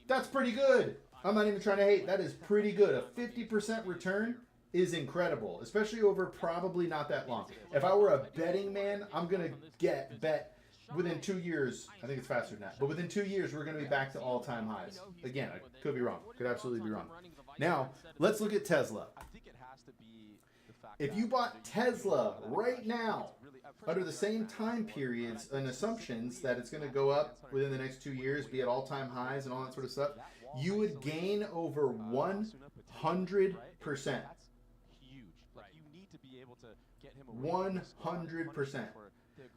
That's pretty good. I'm not even trying to hate. That is pretty good. A 50% return is incredible, especially over probably not that long. If I were a betting man, I'm going to bet within 2 years, I think it's faster than that, but within 2 years, we're going to be back to all-time highs. Again, I could be wrong. Could absolutely be wrong. Now, let's look at Tesla. If you bought Tesla right now, under the same time periods and assumptions that it's going to go up within the next 2 years, be at all-time highs and all that sort of stuff, you would gain over 100%. 100%.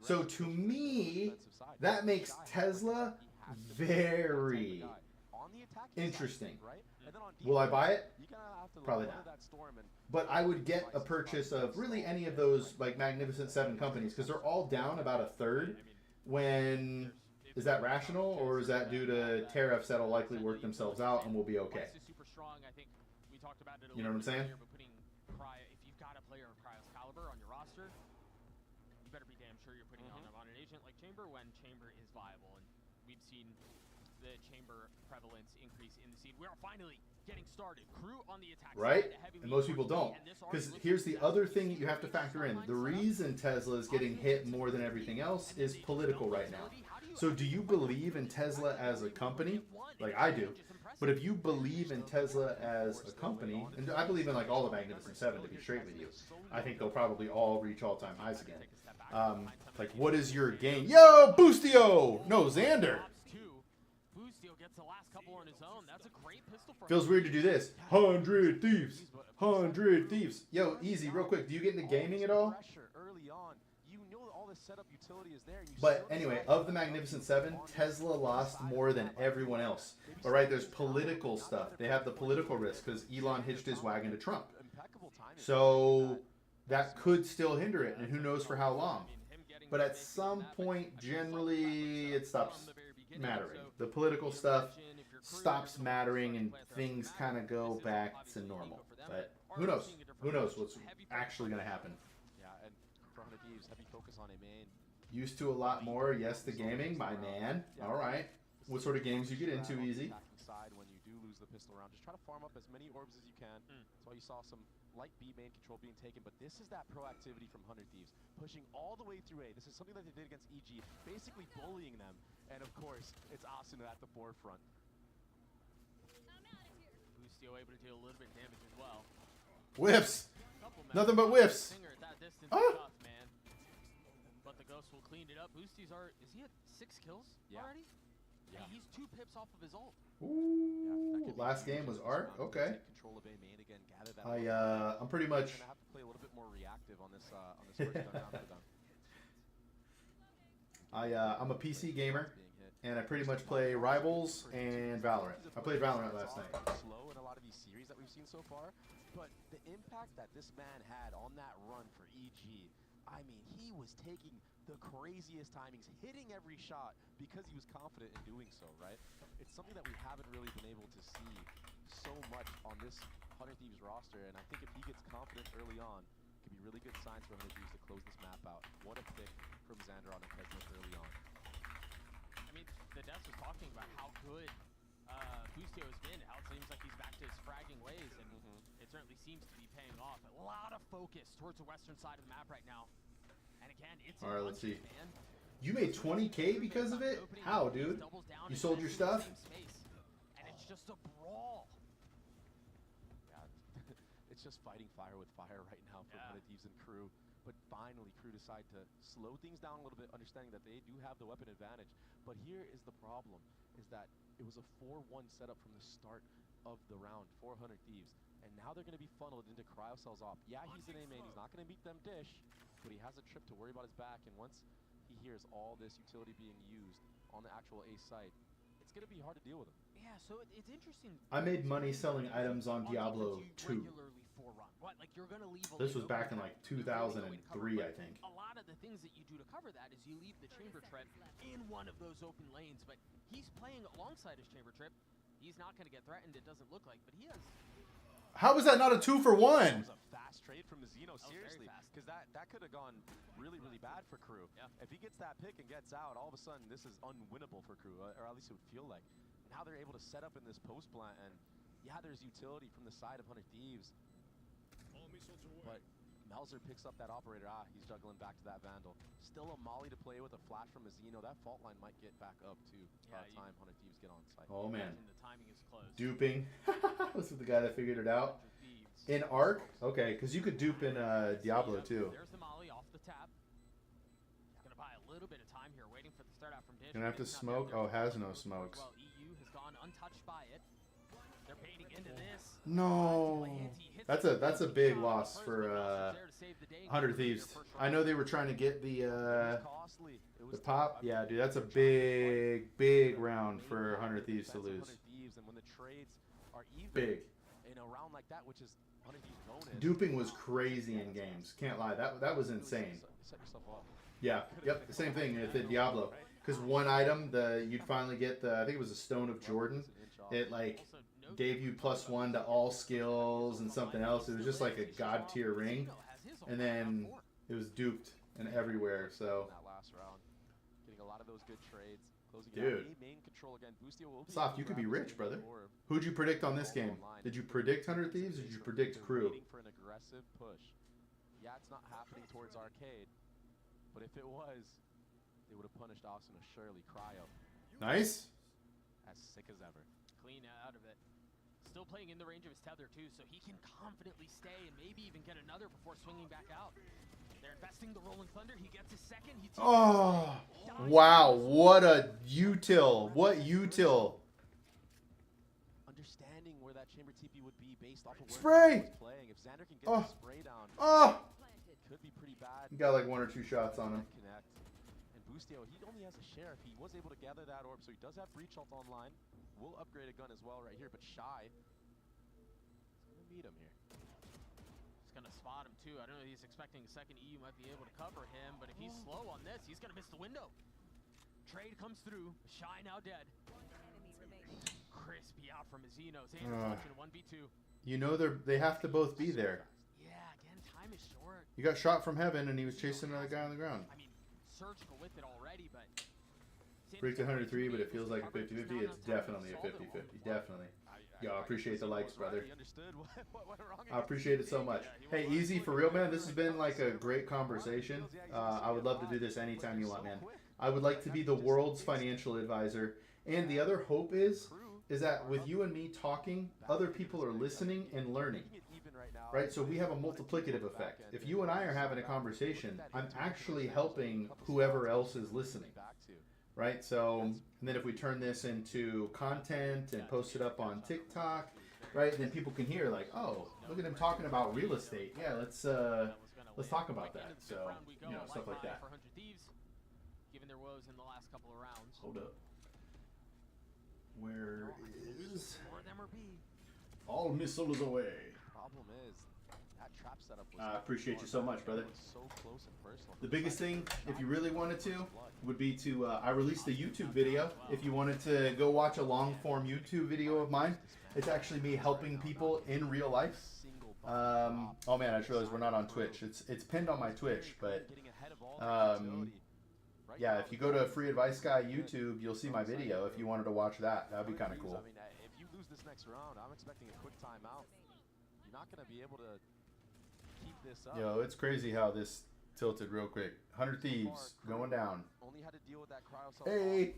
So to me, that makes Tesla very interesting. Will I buy it? Probably not. But I would get a purchase of really any of those like Magnificent 7 companies because they're all down about a third. When is that rational, or is that due to tariffs that'll likely work themselves out and we'll be okay? You know what I'm saying? If you've got a player of Cryo's caliber on your roster, you better be damn sure you're putting on an agent like Chamber when Chamber is viable. And we've seen the Chamber prevalence increase in the seed. We are finally getting started. Crew on the attack right? And most people don't. Because here's the other thing that you have to factor in. The reason Tesla is getting hit more than everything else is political right now. So do you believe in Tesla as a company? Like I do. But if you believe in Tesla as a company, and I believe in like all the Magnificent 7 to be straight with you, I think they'll probably all reach all-time highs again. Like, what is your gain? Yo, Boostio! No, Xander! Feels weird to do this. 100 Thieves! 100 Thieves! Yo, easy, real quick. Do you get into gaming at all? But anyway, of the Magnificent 7, Tesla lost more than everyone else. All right, there's political stuff. They have the political risk because Elon hitched his wagon to Trump. So that could still hinder it, and who knows for how long. But at some point, generally, it stops mattering. The political stuff stops mattering, and things kind of go back to normal. But who knows? Who knows what's actually going to happen? Used to a lot more. Yes, the gaming, my man. All right. what sort of games you get into easy. Side when you do lose the pistol round, just try to farm up as many orbs as you can. That's why you saw some light B main control being taken, but this is that proactivity from 100 Thieves, pushing all the way through A. This is something that they did against EG, basically bullying them, and of course, it's Austin at the forefront. Boostio able to deal a little bit of damage as well. Whiffs! Nothing but whiffs! Tough, man. But the Ghost will clean it up. Boosties is he at 6 kills already? Yeah. Hey, he's 2 pips off of his ult. Ooh, last game was Art. Okay. I'm pretty much. Gonna have to play a little bit more reactive on this first round for them. I'm a PC gamer, and I pretty much play Rivals and Valorant. I played Valorant last night. Slow in a lot of these series that we've seen so far, but the impact that this man had on that run for EG, I mean, he was taking the craziest timings, hitting every shot because he was confident in doing so, right? It's something that we haven't really been able to see so much on this 100 Thieves roster, and I think if he gets confident early on, it could be really good signs for 100 Thieves to close this map out. What a pick from Xander on the Kesnick early on. I mean, the Death was talking about how good Boostio has been, how it seems like he's back to his fragging ways, and it certainly seems to be paying off. A lot of focus towards the western side of the map right now. And again, it's all right, let's see. You made 20K because of it? How, dude? You sold your stuff? And it's just a brawl. Yeah, it's just fighting fire with fire right now for 100 Thieves and Crew. But finally, Crew decide to slow things down a little bit, understanding that they do have the weapon advantage. But here is the problem, is that it was a 4-1 setup from the start of the round for 100 Thieves. And now they're going to be funneled into Cryocell's op. Yeah, he's an A main. He's not going to beat them dish, but he has a trip to worry about his back. And once he hears all this utility being used on the actual A site, it's going to be hard to deal with him. Yeah, so it's interesting. I made money selling items on Diablo 2. Like you're gonna leave this was back in like 2003, I think. A lot of the things that you do to cover that is you leave the chamber trip in one of those open lanes, but he's playing alongside his chamber trip. He's not going to get threatened, it doesn't look like, but he has. How was that not a 2-for-1? That was a fast trade from Zeno, seriously, because that could have gone really, really bad for Crew. Yeah. If he gets that pick and gets out, all of a sudden this is unwinnable for Crew, or at least it would feel like. And how they're able to set up in this post plant, and yeah, there's utility from the side of 100 Thieves. But Melzer picks up that operator. He's juggling back to that Vandal. Still a molly to play with, a flash from Zeno. That fault line might get back up too by the time 100 Thieves get on site. Oh man. The timing is close. Duping. This is the guy that figured it out. In Arc? Okay, because you could dupe in Diablo too. There's the molly off the tap. He's going to buy a little bit of time here, waiting for the start out from Dish. Gonna have to smoke? Oh, has no smokes. Well, EU has gone untouched by it. They're baiting into this. No. That's a big loss for 100 Thieves. I know they were trying to get the pop. Yeah, dude, that's a big round for 100 Thieves to lose. Big. In a round like that, which is 100 Thieves bonus. Duping was crazy in games. Can't lie. That was insane. Yeah. Yep. The same thing with the Diablo. Because one item, you'd finally get I think it was a Stone of Jordan. It like gave you +1 to all skills and something else. It was just like a god tier ring, and then it was duped and everywhere. So that last round, getting a lot of those good trades, closing dude. Main control again. Boostio will be Soft, you could be rich, brother. Who'd you predict on this game? Did you predict 100 Thieves? Or did you predict Crew? Waiting for an aggressive push. Yeah, it's not happening towards Arcade, but if it was, they would have punished Austin surely. Cryo. Nice. As sick as ever. Clean out of it. Still playing in the range of his tether too, so he can confidently stay and maybe even get another before swinging back out. They're investing the Rolling Thunder. He gets his second. Oh, wow. What a util. What util. Understanding where that chamber TP would be based off of where he was playing. If Xander can get the spray down, it could be pretty bad. You got like 1 or 2 shots on him. Connect. And Boostio, he only has a share. If he was able to gather that orb, so he does have Breach Ult online. We'll upgrade a gun as well right here, but Shy is going to meet him here. He's going to spot him too. I don't know if he's expecting a second. EU might be able to cover him, but if he's slow on this, he's going to miss the window. Trade comes through. Shy now dead. Crispy out from Zeno. Xander's clutching 1v2. You know they have to both be there. Yeah, again, time is short. You got shot from heaven, and he was chasing another guy on the ground. I mean, surgical with it already, but Break to 103, but it feels like a 50-50. It's definitely a 50-50. Definitely. Yo, I appreciate the likes, brother. I appreciate it so much. Hey, Easy, for real, man, this has been like a great conversation. I would love to do this anytime you want, man. I would like to be the world's financial advisor. And the other hope is that with you and me talking, other people are listening and learning. Right? So we have a multiplicative effect. If you and I are having a conversation, I'm actually helping whoever else is listening. Right? So, and then if we turn this into content and post it up on TikTok, right? Then people can hear like, oh, look at him talking about real estate. Yeah, let's talk about that. So, you know, stuff like that. Given their woes in the last couple of rounds. Hold up. Where is all missiles away? Problem is, that trap setup was I appreciate you so much, brother. so close and personal. The biggest thing, if you really wanted to, would be to, I released a YouTube video. If you wanted to go watch a long-form YouTube video of mine, it's actually me helping people in real life. Oh man, I just realized we're not on Twitch. It's pinned on my Twitch, but yeah, if you go to Free Advice Guy YouTube, you'll see my video if you wanted to watch that. That would be kind of cool. I mean, if you lose this next round, I'm expecting a quick timeout. You're not going to be able to keep this up. Yo, it's crazy how this tilted real quick. 100 Thieves going down. Only had to deal with that cryo hey,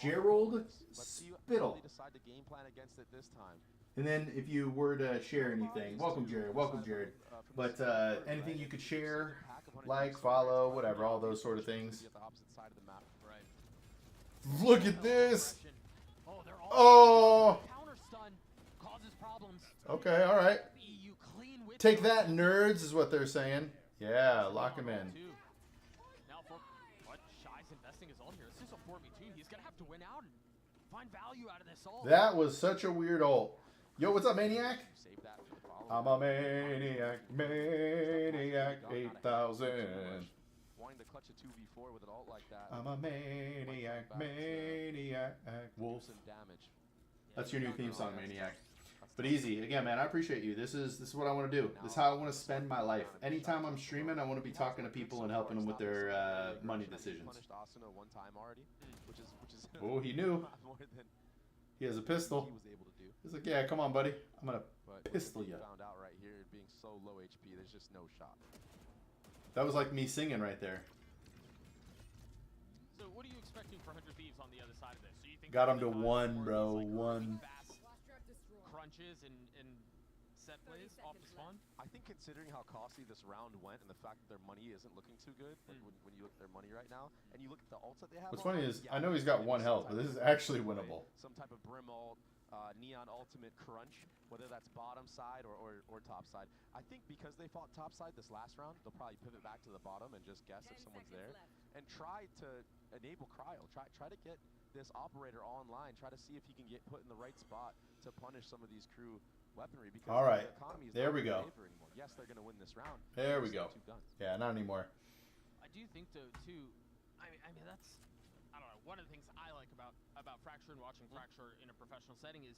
Gerald Spittle. Decide to game plan against it this time. And then if you were to share anything, welcome Jared, but anything you could share, like, follow, whatever, all those sort of things. Look at this! Oh! Okay, alright. Take that, nerds, is what they're saying. Yeah, lock him in. Now for what Shy's investing his ult here. This is a 4v2. He's gonna have to win out and find value out of this ult. That was such a weird ult. Yo, what's up, Maniac? I'm a maniac, 8000. Wanting to clutch a 2v4 with an ult like that. I'm a maniac, wolf. Damage. That's your new theme song, Maniac. But easy. Again, man, I appreciate you. This is what I want to do. This is how I want to spend my life. Anytime I'm streaming, I want to be talking to people and helping them with their money decisions. Oh, he knew. He has a pistol. He's like, yeah, come on, buddy. I'm going to pistol you. Found out right here, being so low HP, there's just no shot. That was like me singing right there. So what are you expecting for 100 Thieves on the other side of this? So you think got him to 1, bro. 1. Crunches and set plays off the spawn? I think considering how costly this round went and the fact that their money isn't looking too good, like when you look at their money right now, and you look at the ults that they have. What's funny is, I know he's got 1 health, but this is actually winnable. Some type of Brim ult, Neon Ultimate Crunch, whether that's bottom side or top side. I think because they fought top side this last round, they'll probably pivot back to the bottom and just guess if someone's there. And try to enable Cryo. Try to get this operator online. Try to see if he can get put in the right spot to punish some of these crew weaponry. Because all right, the economy is there not we go. Yes, they're going to win this round. There we go. Yeah, not anymore. I do think though too. I mean that's, I don't know. One of the things I like about Fracture and watching Fracture in a professional setting is,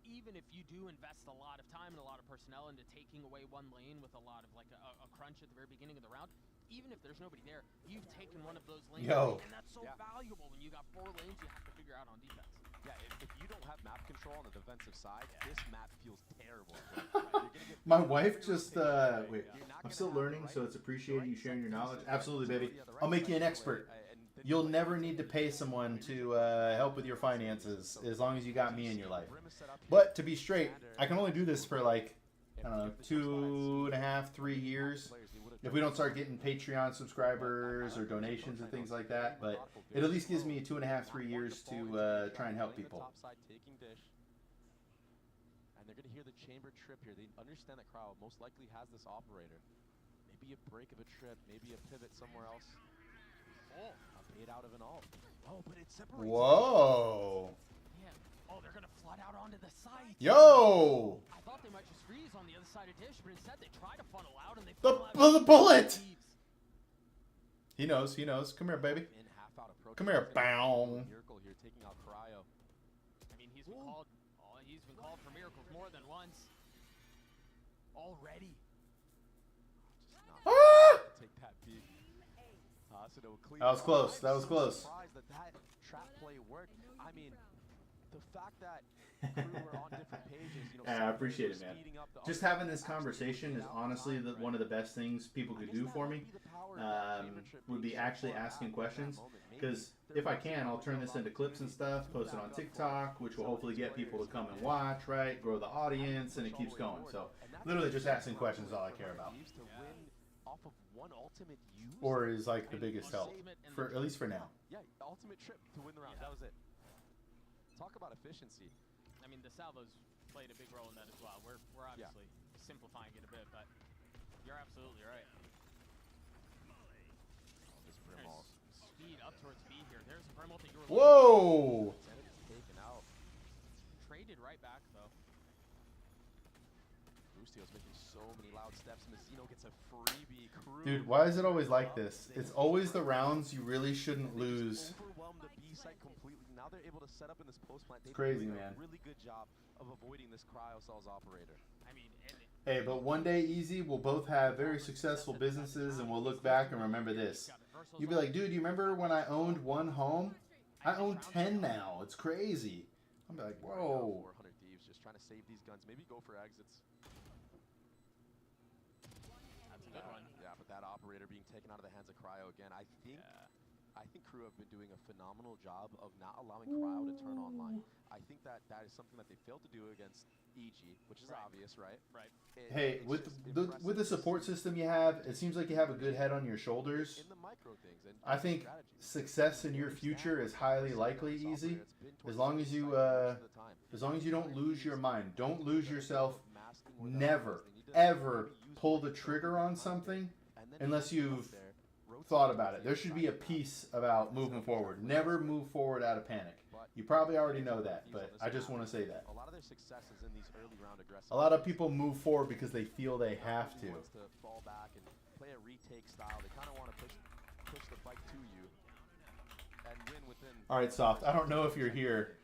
even if you do invest a lot of time and a lot of personnel into taking away one lane with a lot of like a crunch at the very beginning of the round, even if there's nobody there, you've taken one of those lanes, and that's so valuable when you got 4 lanes you have to figure out on defense. Yeah, if you don't have map control on the defensive side, this map feels terrible. My wife just, wait, I'm still learning, so it's appreciated you sharing your knowledge. Absolutely, baby. I'll make you an expert. You'll never need to pay someone to help with your finances as long as you got me in your life. But to be straight, I can only do this for like, I don't know, 2.5, 3 years. If we don't start getting Patreon subscribers or donations and things like that. But it at least gives me 2.5, 3 years to try and help people. And they're going to hear the chamber trip here. They understand that Cryo most likely has this operator. Maybe a break of a trip, maybe a pivot somewhere else. Oh, a bait out of an ult. Oh, but it separates. Whoa. Yeah. Oh, they're gonna flood out onto the site. Yo. I thought they might just freeze on the other side of Dish, but instead they try to funnel out and they the bullet. He knows. He knows. Come here, baby. Come here, bow. Miracle here taking out Cryo. I mean, he's been called. Oh, he's been called for miracles more than once. Already. Take that beat. That was close. That was close. That trap play work. I mean, the fact that crew were on different pages, you know, I appreciate it, man. Just having this conversation is honestly one of the best things people could do for me. Would be actually asking questions, because if I can, I'll turn this into clips and stuff, post it on TikTok, which will hopefully get people to come and watch, right? Grow the audience, and it keeps going. So literally just asking questions is all I care about. Or is like the biggest help, for at least for now. Yeah, ultimate trip to win the round. That was it. Talk about efficiency. I mean, the salvos played a big role in that as well. We're obviously simplifying it a bit, but you're absolutely right. This Brimall. Speed up towards B here. There's a Brimall that you were Whoa! Taken out. Traded right back, though. Rustio's making so many loud steps. Mazzino gets a freebie. Crew. Dude, why is it always like this? It's always the rounds you really shouldn't lose. Overwhelmed the B site completely. Now they're able to set up in this post plant. It's crazy, man. Really good job of avoiding this cryo cells operator. I mean, hey, but one day, Easy, we'll both have very successful businesses, and we'll look back and remember this. You'll be like, dude, you remember when I owned one home? I own 10 now. It's crazy. I'll be like, whoa. 400 Thieves just trying to save these guns. Maybe go for exits. That's a good one. Yeah, but that operator being taken out of the hands of cryo again. I think crew have been doing a phenomenal job of not allowing cryo to turn online. I think that is something that they failed to do against EG, which is obvious, right? Right. Hey, with the support system you have, it seems like you have a good head on your shoulders. In the micro things and I think success in your future is highly likely, Easy, as long as you don't lose your mind. Don't lose yourself. Never, ever pull the trigger on something unless you've thought about it. There should be a piece about moving forward. Never move forward out of panic. You probably already know that, but I just want to say that. A lot of their successes in these early round aggressive. A lot of people move forward because they feel they have to. Wants to fall back and play a retake style. They kind of want to push the fight to you and win within. All right, Soft. I don't know if you're here.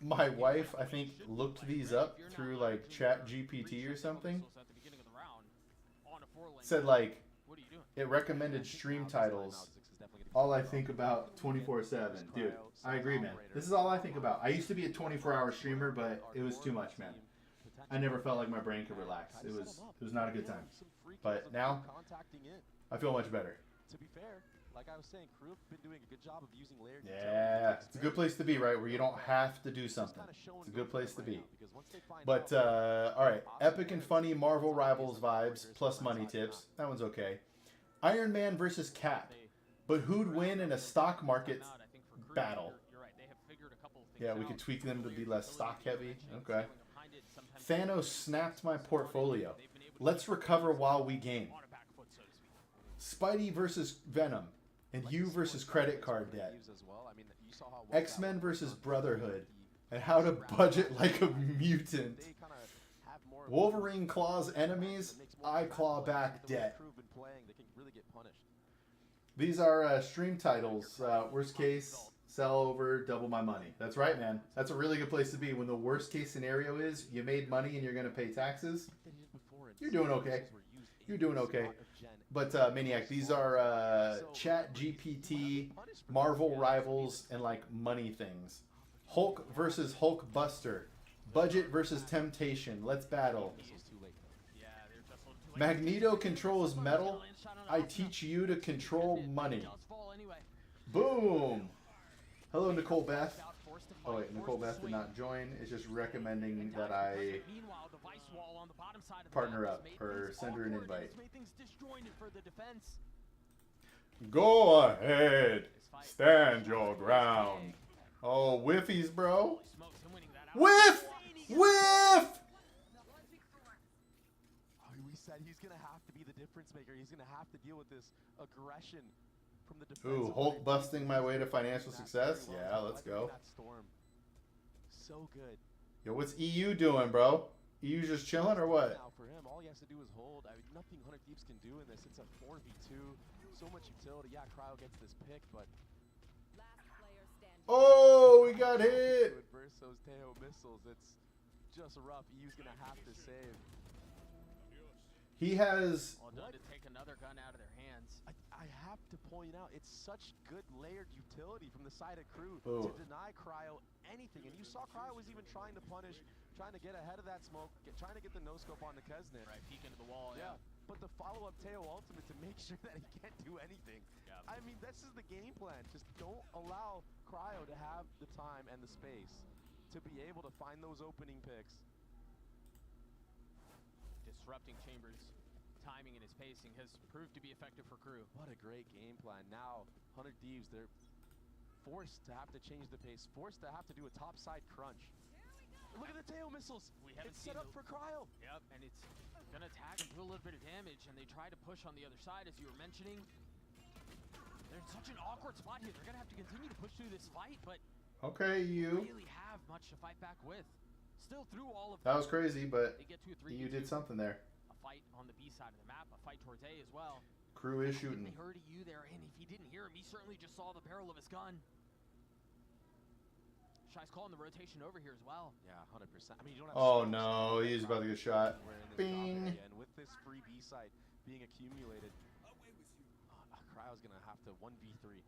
My wife, I think, looked these up through like Chat GPT or something. Said like it recommended stream titles. All I think about 24/7. Dude, I agree, man. This is all I think about. I used to be a 24-hour streamer, but it was too much, man. I never felt like my brain could relax. It was not a good time. But now, I feel much better. To be fair, like I was saying, crew have been doing a good job of using layered. Yeah, it's a good place to be, right? Where you don't have to do something. It's a good place to be. But, all right. Epic and funny Marvel Rivals vibes plus money tips. That one's okay. Iron Man versus Cap. But who'd win in a stock market battle? Yeah, we could tweak them to be less stock heavy. Okay. Thanos snapped my portfolio. Let's recover while we game. Spidey versus Venom. And you versus credit card debt. X-Men versus Brotherhood. And how to budget like a mutant. Wolverine claws enemies. I claw back debt. These are stream titles. Worst case, sell over, double my money. That's right, man. That's a really good place to be. When the worst case scenario is you made money and you're going to pay taxes, you're doing okay. You're doing okay. But, Maniac, these are Chat GPT, Marvel Rivals, and, like, money things. Hulk versus Hulk Buster. Budget versus Temptation. Let's battle. Magneto controls metal. I teach you to control money. Boom. Hello, Nicole Beth. Oh, wait, Nicole Beth did not join. It's just recommending that I partner up or send her an invite. Go ahead. Stand your ground. Oh, whiffies, bro. Whiff! Whiff! We said he's going to have to be the difference maker. He's going to have to deal with this aggression from the defense. Ooh, Hulk busting my way to financial success? Yeah, let's go. So good. Yo, what's EU doing, bro? EU just chilling or what? Now for him, all he has to do is hold. I mean, nothing 100 Thieves can do in this. It's a 4v2. So much utility. Yeah, Cryo gets this pick, but... Oh, we got hit! Versus those Teo missiles, it's just rough. EU's going to have to save. He has... Well done to take another gun out of their hands. I have to point out, it's such good layered utility from the side of Crew Oh. to deny Cryo anything. And you saw Cryo was even trying to punish, trying to get ahead of that smoke, trying to get the no-scope on the Kesnet. Right, peek into the wall, yeah. But the follow-up Teo ultimate to make sure that he can't do anything. Yeah. I mean, this is the game plan. Just don't allow Cryo to have the time and the space to be able to find those opening picks. Disrupting Chambers' timing and his pacing has proved to be effective for Crew. What a great game plan. Now, 100 Thieves, they're forced to have to change the pace, forced to have to do a topside crunch. Look at the Teo missiles. We haven't it's set up for Cryo. Yep, and it's gonna tag and do a little bit of damage, and they try to push on the other side, as you were mentioning. They're in such an awkward spot here. They're gonna have to continue to push through this fight, but Okay, you. really have much to fight back with. Still through all of That was crazy, but they get to a 3v2. you did something there. A fight on the B side of the map, a fight towards A as well. Crew is shooting. They heard you there, and if he didn't hear him, he certainly just saw the barrel of his gun. Shy's calling the rotation over here as well. Yeah, 100%. I mean, you don't have Oh no, he's about to get shot. Bing. And with this free B site being accumulated, Cryo's gonna have to 1v3.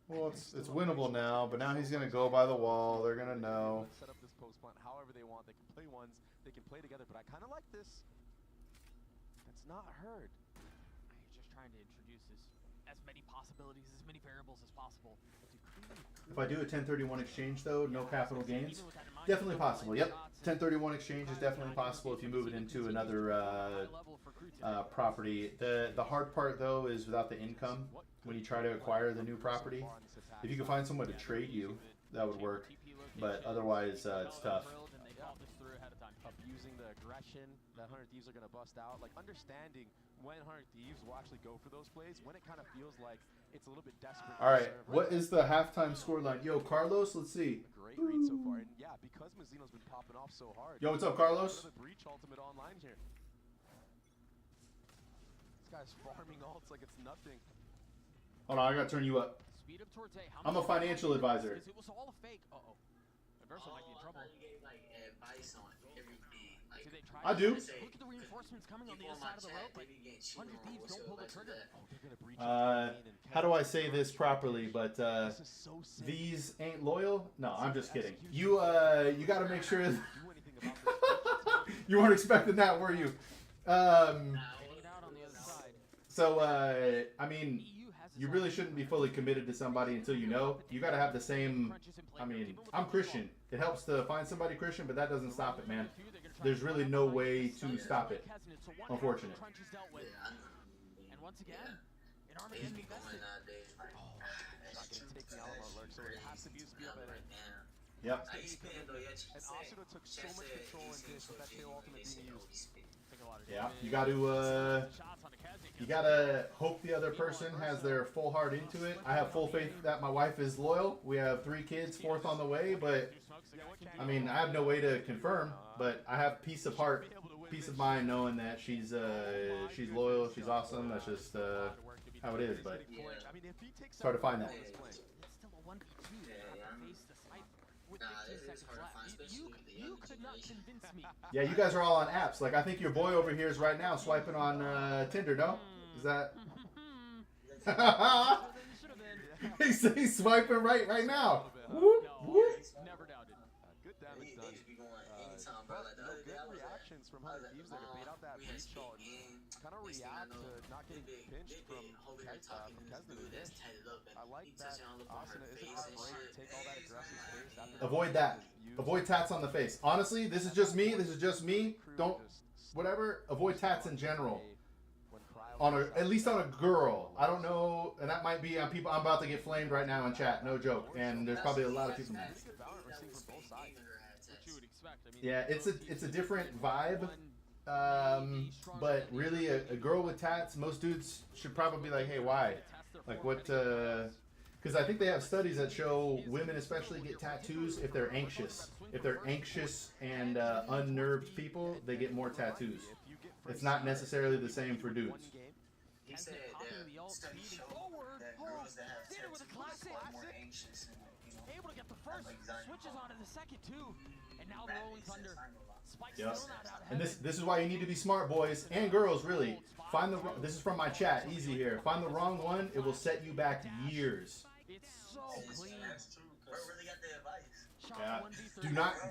Well, it's winnable now, but now he's gonna go by the wall. They're gonna know. Set up this post plant however they want. They can play ones, they can play together. But I kind of like this. That's not heard. He's just trying to introduce as many possibilities, as many variables as possible. If I do a 1031 exchange though, no capital gains, definitely possible. Yep, 1031 exchange is definitely possible if you move it into another property. The hard part though is without the income when you try to acquire the new property. If you can find someone to trade you, that would work. But otherwise, it's tough. Abusing the aggression that 100 Thieves are going to bust out. Like understanding when 100 Thieves will actually go for those plays, when it kind of feels like it's a little bit desperate. All right, what is the halftime scoreline? Yo, Carlos, let's see. Great read so far. And yeah, because Mazzino's been popping off so hard. Yo, what's up, Carlos? The Breach ultimate online here. This guy's farming ults like it's nothing. Hold on, I gotta turn you up. Speed up towards A. I'm a financial advisor. It was all a fake. Uh-oh. Universal might be in trouble. I do. Look at the reinforcements coming on the other side of the rope, but 100 Thieves don't pull the trigger. How do I say this properly? But these ain't loyal. No, I'm just kidding. You got to make sure. You weren't expecting that, were you? So I mean, you really shouldn't be fully committed to somebody until you know. You got to have the same. I mean, I'm Christian. It helps to find somebody Christian, but that doesn't stop it, man. There's really no way to stop it. Unfortunate. And once again, an Armageddon invested. Yep. And Asuda took so much control in this with that tail ultimate being used. Yeah, you gotta hope the other person has their full heart into it. I have full faith that my wife is loyal. We have 3 kids, 4th on the way, but I mean, I have no way to confirm, but I have peace of heart, peace of mind knowing that she's loyal, she's awesome. That's just how it is, but it's hard to find that. You could not convince me. Yeah, you guys are all on apps. Like, I think your boy over here is right now swiping on Tinder, no? Is that... he's swiping right now. Whoop, whoop. Never doubted. Good damage done. Good reactions from 100 Thieves there to bait out that breach shot and kind of react to not getting pinched from Kesnet. I like that Asuna isn't afraid to take all that aggressive space after Avoid that. Avoid tats on the face. Honestly, this is just me. This is just me. Don't, whatever. Avoid tats in general. At least on a girl. I don't know, and that might be on people. I'm about to get flamed right now in chat. No joke. And there's probably a lot of people. Yeah, it's a different vibe. But really, a girl with tats, most dudes should probably be like, hey, why? Like what? Because I think they have studies that show women especially get tattoos if they're anxious. If they're anxious and unnerved people, they get more tattoos. It's not necessarily the same for dudes. He said that studies show that girls that have tattoos are more anxious and, able to get the first, switches onto the second too, and now the Rolling Thunder. Spike's Yep. still not out of And heaven. this is why you need to be smart, boys and girls. Really, find the. This is from my chat. Easy here. Find the wrong one. It will set you back years. It's so clean. Bro really got the advice. Yeah.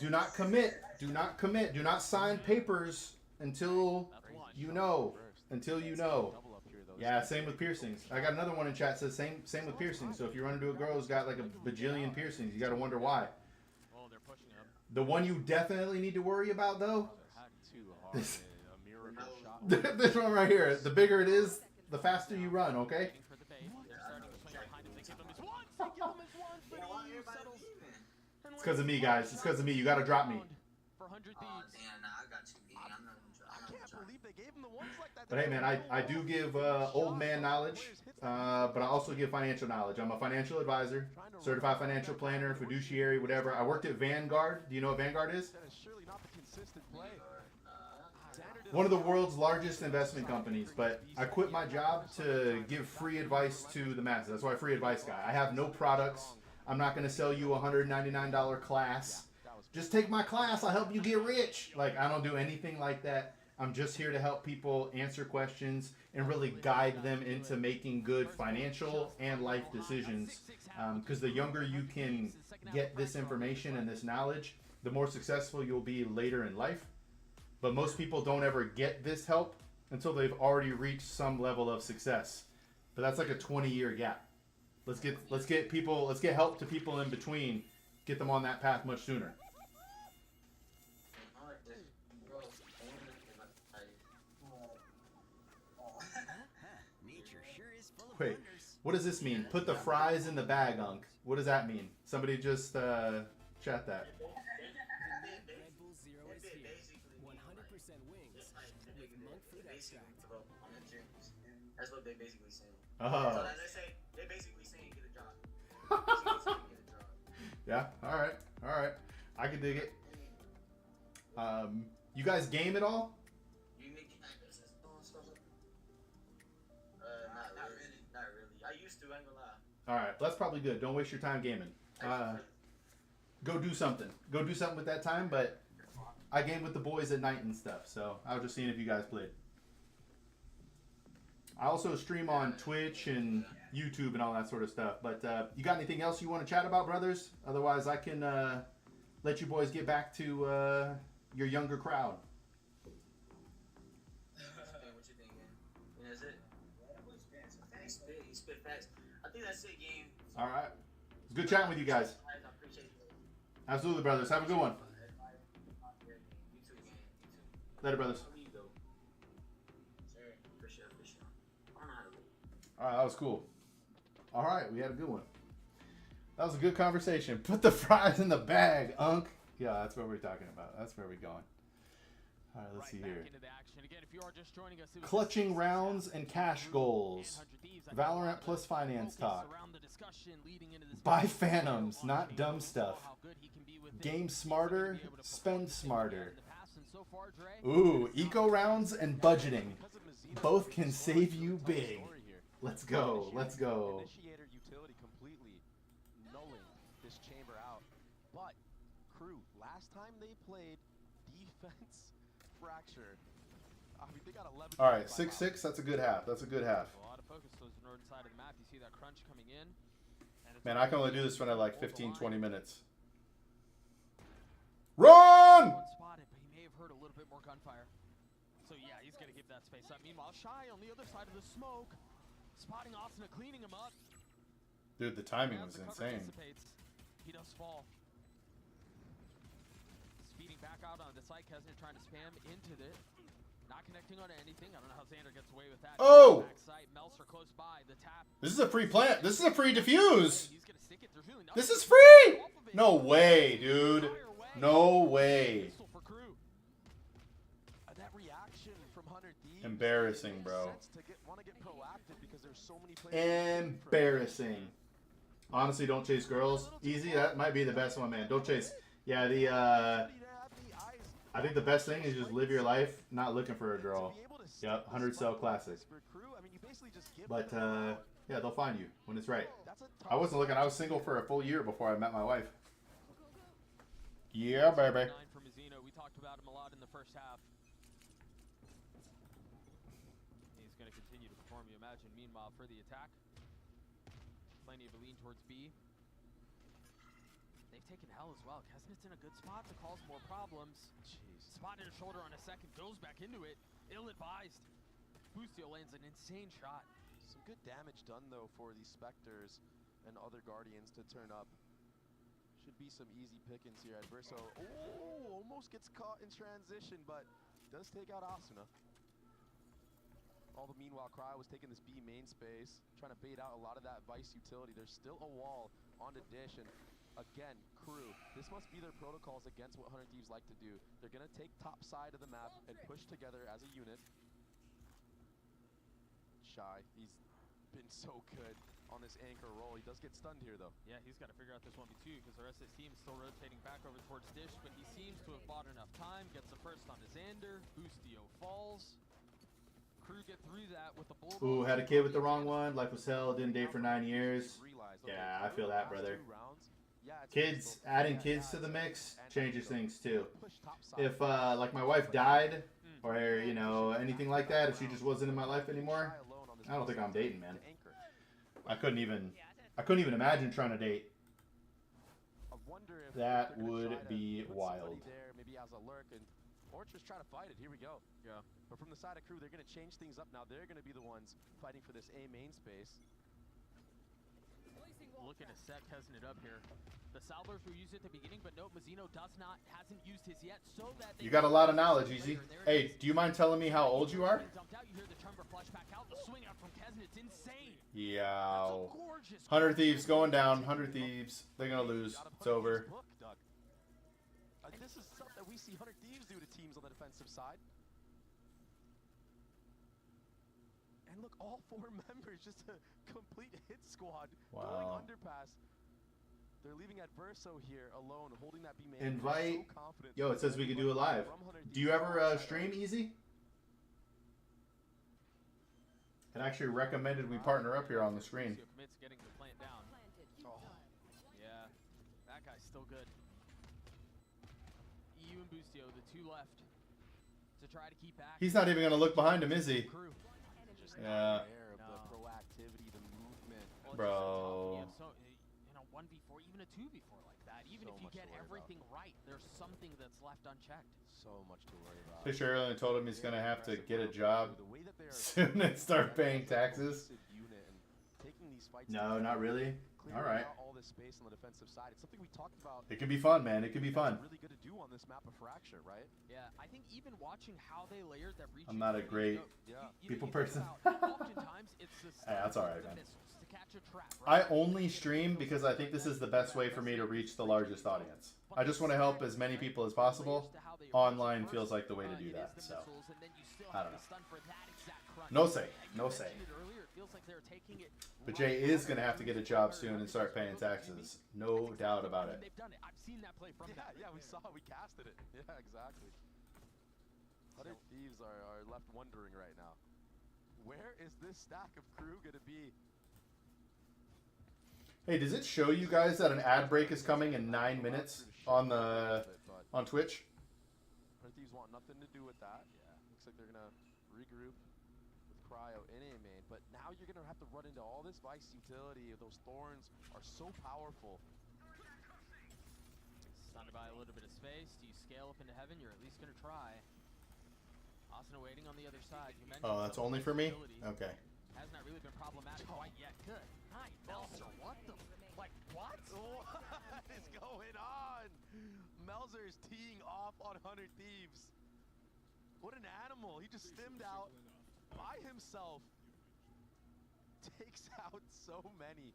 Do not commit. Do not commit. Do not sign papers until you know. Until you know. Yeah, same with piercings. I got another one in chat that says same with piercings. So if you run into a girl who's got like a bajillion piercings, you got to wonder why. Oh, they're pushing him. The one you definitely need to worry about though. This one right here. The bigger it is, the faster you run. Okay. It's because of me, guys. It's because of me. You got to drop me. But hey, man, I do give old man knowledge, but I also give financial knowledge. I'm a financial advisor, certified financial planner, fiduciary, whatever. I worked at Vanguard. Do you know what Vanguard is? One of the world's largest investment companies, but I quit my job to give free advice to the masses. That's why I'm a free advice guy. I have no products. I'm not going to sell you a $199 class. Just take my class. I'll help you get rich. Like, I don't do anything like that. I'm just here to help people answer questions and really guide them into making good financial and life decisions. Because the younger you can get this information and this knowledge, the more successful you'll be later in life. But most people don't ever get this help until they've already reached some level of success. But that's like a 20-year gap. Let's get help to people in between, get them on that path much sooner. Wait, what does this mean? Put the fries in the bag, Unk. What does that mean? Somebody just chat that. That's what they basically saying. Oh. So they're basically saying get a job. Yeah, alright. I can dig it. You guys game at all? Not really. I used to, I ain't gonna lie. Alright, that's probably good. Don't waste your time gaming. Go do something. Go do something with that time, but I game with the boys at night and stuff, so I was just seeing if you guys played. I also stream on Twitch and YouTube and all that sort of stuff. But you got anything else you want to chat about, brothers? Otherwise, I can let you boys get back to your younger crowd. What you think, man? That's it. He spit facts. I think that's it, game. All right. It's good chatting with you guys. I appreciate it. Absolutely, brothers. Have a good one. Later, brothers. All right, that was cool. All right, we had a good one. That was a good conversation. Put the fries in the bag, Unk. Yeah, that's what we're talking about. That's where we're going. All right, let's see here. Clutching rounds and cash goals. Valorant plus finance talk. Buy Phantoms, not dumb stuff. Game smarter, spend smarter. Ooh, eco rounds and budgeting. Both can save you big. Let's go. Let's go. Initiator utility completely nulling this chamber out. But Crew, last time they played defense fracture. I mean, they got 11. All right, 6-6. That's a good half. That's a good half. A lot of focus towards the northern side of the map. You see that crunch coming in. Man, I can only do this for like 15, 20 minutes. Run! Spotted, but he may have heard a little bit more gunfire. So yeah, he's gonna give that space up. Meanwhile, Shy on the other side of the smoke. Spotting Asuna, cleaning him up. Dude, the timing was insane. He does fall. Speeding back out on the side, Kesner trying to spam into it. Not connecting on anything. I don't know how Xander gets away with that. Oh! Backside, Melser close by. The tap. This is a free plant. This is a free defuse. This is free! No way, dude. No way. Embarrassing, bro. Embarrassing. Honestly, don't chase girls. Easy, that might be the best one, man. Don't chase. Yeah, I think the best thing is just live your life not looking for a girl. Yep, 100 cell classic. But Yeah, they'll find you when it's right. I wasn't looking. I was single for a full year before I met my wife. Yeah, baby. We talked about him a lot in the first half. He's going to continue to perform, you imagine. Meanwhile, for the attack, plenty of a lean towards B. They've taken Hell as well. Kesnit's in a good spot to cause more problems. Jeez. Spotted a shoulder on a second, goes back into it. Ill-advised. Boostio lands an insane shot. Some good damage done, though, for these Spectres and other Guardians to turn up. Should be some easy pickings here. Adverso, almost gets caught in transition, but does take out Asuna. All the meanwhile, Cryo was taking this B main space, trying to bait out a lot of that Vice utility. There's still a wall on the dish, and again, Crew, this must be their protocols against what 100 Thieves like to do. They're going to take top side of the map and push together as a unit. Shy, he's been so good on this anchor roll. He does get stunned here, though. Yeah, he's got to figure out this 1v2 because the rest of his team is still rotating back over towards Dish, but he seems to have bought enough time. Gets the first on his Xander. Boostio falls. Crew get through that with the Bulldog. Ooh, had a kid with the wrong one. Life was hell. Didn't date for 9 years. Yeah, I feel that, brother. Kids, adding kids to the mix changes things too. If like my wife died, or you know anything like that, if she just wasn't in my life anymore, I don't think I'm dating, man. I couldn't even imagine trying to date. That would be wild. Maybe as a lurk, and Orchard's trying to fight it. Here we go. Yeah. But from the side of Crew, they're going to change things up now. They're going to be the ones fighting for this A main space. Looking to set Kesnit up here. The Salvers will use it at the beginning, but note Mazzino hasn't used his yet, so that you got a lot of knowledge, Easy. Hey, do you mind telling me how old you are? Yeah. 100 Thieves going down. 100 Thieves. They're gonna lose. It's over. This is stuff that we see 100 Thieves do to teams on the defensive side. And look, all 4 members, just a complete hit squad going underpass. They're leaving Adverso here alone, holding that B main. Invite. So confident. Yo, it says we can do it live. Do you ever stream, Easy? It actually recommended we partner up here on the screen. Getting the plant down. Oh. Yeah, that guy's still good. EU and Boostio, the 2 left to try to keep back. He's not even gonna look behind him, is he? Yeah. The proactivity, the movement. Bro. 1v4, even a 2v4 like that. Even if you get everything right, there's something that's left unchecked. So much to worry about. Fisher earlier told him he's gonna have to get a job soon and start paying taxes. No, not really. All right. All this space on the defensive side. It's something we talked about. It could be fun, man. It could be fun. Really good to do on this map of Fracture, right? Yeah, I think even watching how they layered that reach. I'm not a great people person. Oftentimes it's hey, that's all right, man. To catch a trap, right? I only stream because I think this is the best way for me to reach the largest audience. I just want to help as many people as possible. Online feels like the way to do that, so I don't know. No say, no say. But Jay is going to have to get a job soon and start paying taxes. No doubt about it. I've seen that play from yeah, we saw it. We casted it. Yeah, exactly. Other Thieves are left wondering right now. Where is this stack of Crew going to be? Hey, does it show you guys that an ad break is coming in 9 minutes on Twitch? Thieves want nothing to do with that. Yeah, looks like they're going to regroup with Cryo in A main, but now you're going to have to run into all this Vice utility. Those Thorns are so powerful. Stunned by a little bit of space. Do you scale up into heaven? You're at least going to try. Asuna waiting on the other side. You mentioned that's only for me? Okay. Has not really been problematic quite yet. Good. Hi, Melzer. What the? Like, what? What is going on? Melzer's teeing off on 100 Thieves. What an animal. He just stimmed out by himself. Takes out so many.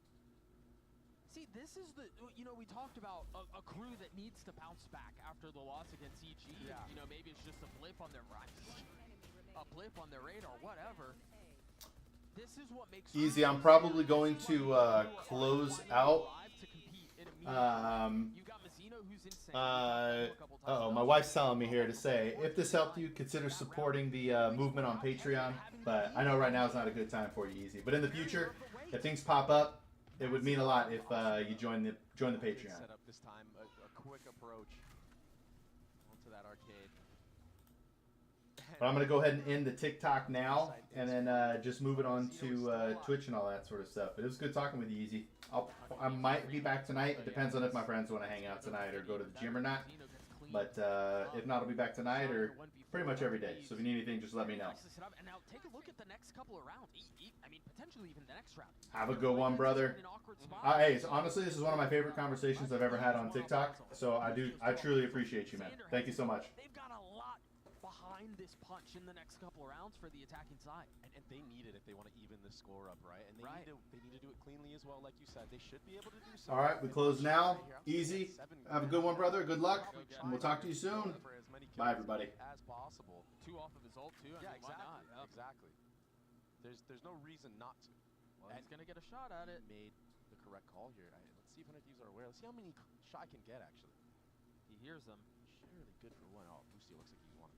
See, this is the, we talked about a Crew that needs to bounce back after the loss against EG. Yeah. You know, maybe it's just a blip on their radar, whatever. This is what makes Easy. I'm probably going to close out. My wife's telling me here to say, if this helped you, consider supporting the movement on Patreon. But I know right now is not a good time for you, Easy. But in the future, if things pop up, it would mean a lot if you join the Patreon. Set up this time a quick approach onto that arcade. But I'm gonna go ahead and end the TikTok now, and then just move it on to Twitch and all that sort of stuff. But it was good talking with you, Easy. I might be back tonight. It depends on if my friends want to hang out tonight or go to the gym or not. But if not, I'll be back tonight or pretty much every day. So if you need anything, just let me know. And now take a look at the next couple of rounds. I mean, potentially even the next round. Have a good one, brother. Hey, honestly, this is one of my favorite conversations I've ever had on TikTok. So I truly appreciate you, man. Thank you so much. They've got a lot behind this punch in the next couple of rounds for the attacking side. And they need it if they want to even the score up, right? And they need to do it cleanly as well, like you said. They should be able to do so. All right, we close now. Easy. Have a good one, brother. Good luck. And we'll talk to you soon. Bye, everybody. As possible. 2 off of his ult too. Yeah, I mean, exactly. Yep. Exactly. There's no reason not to. Well, he's gonna get a shot at it. Made the correct call here. Let's see if 100 Thieves are aware. Let's see how many Shy can get actually. He hears them. Surely good for one. Oh, Lucio looks like he's one.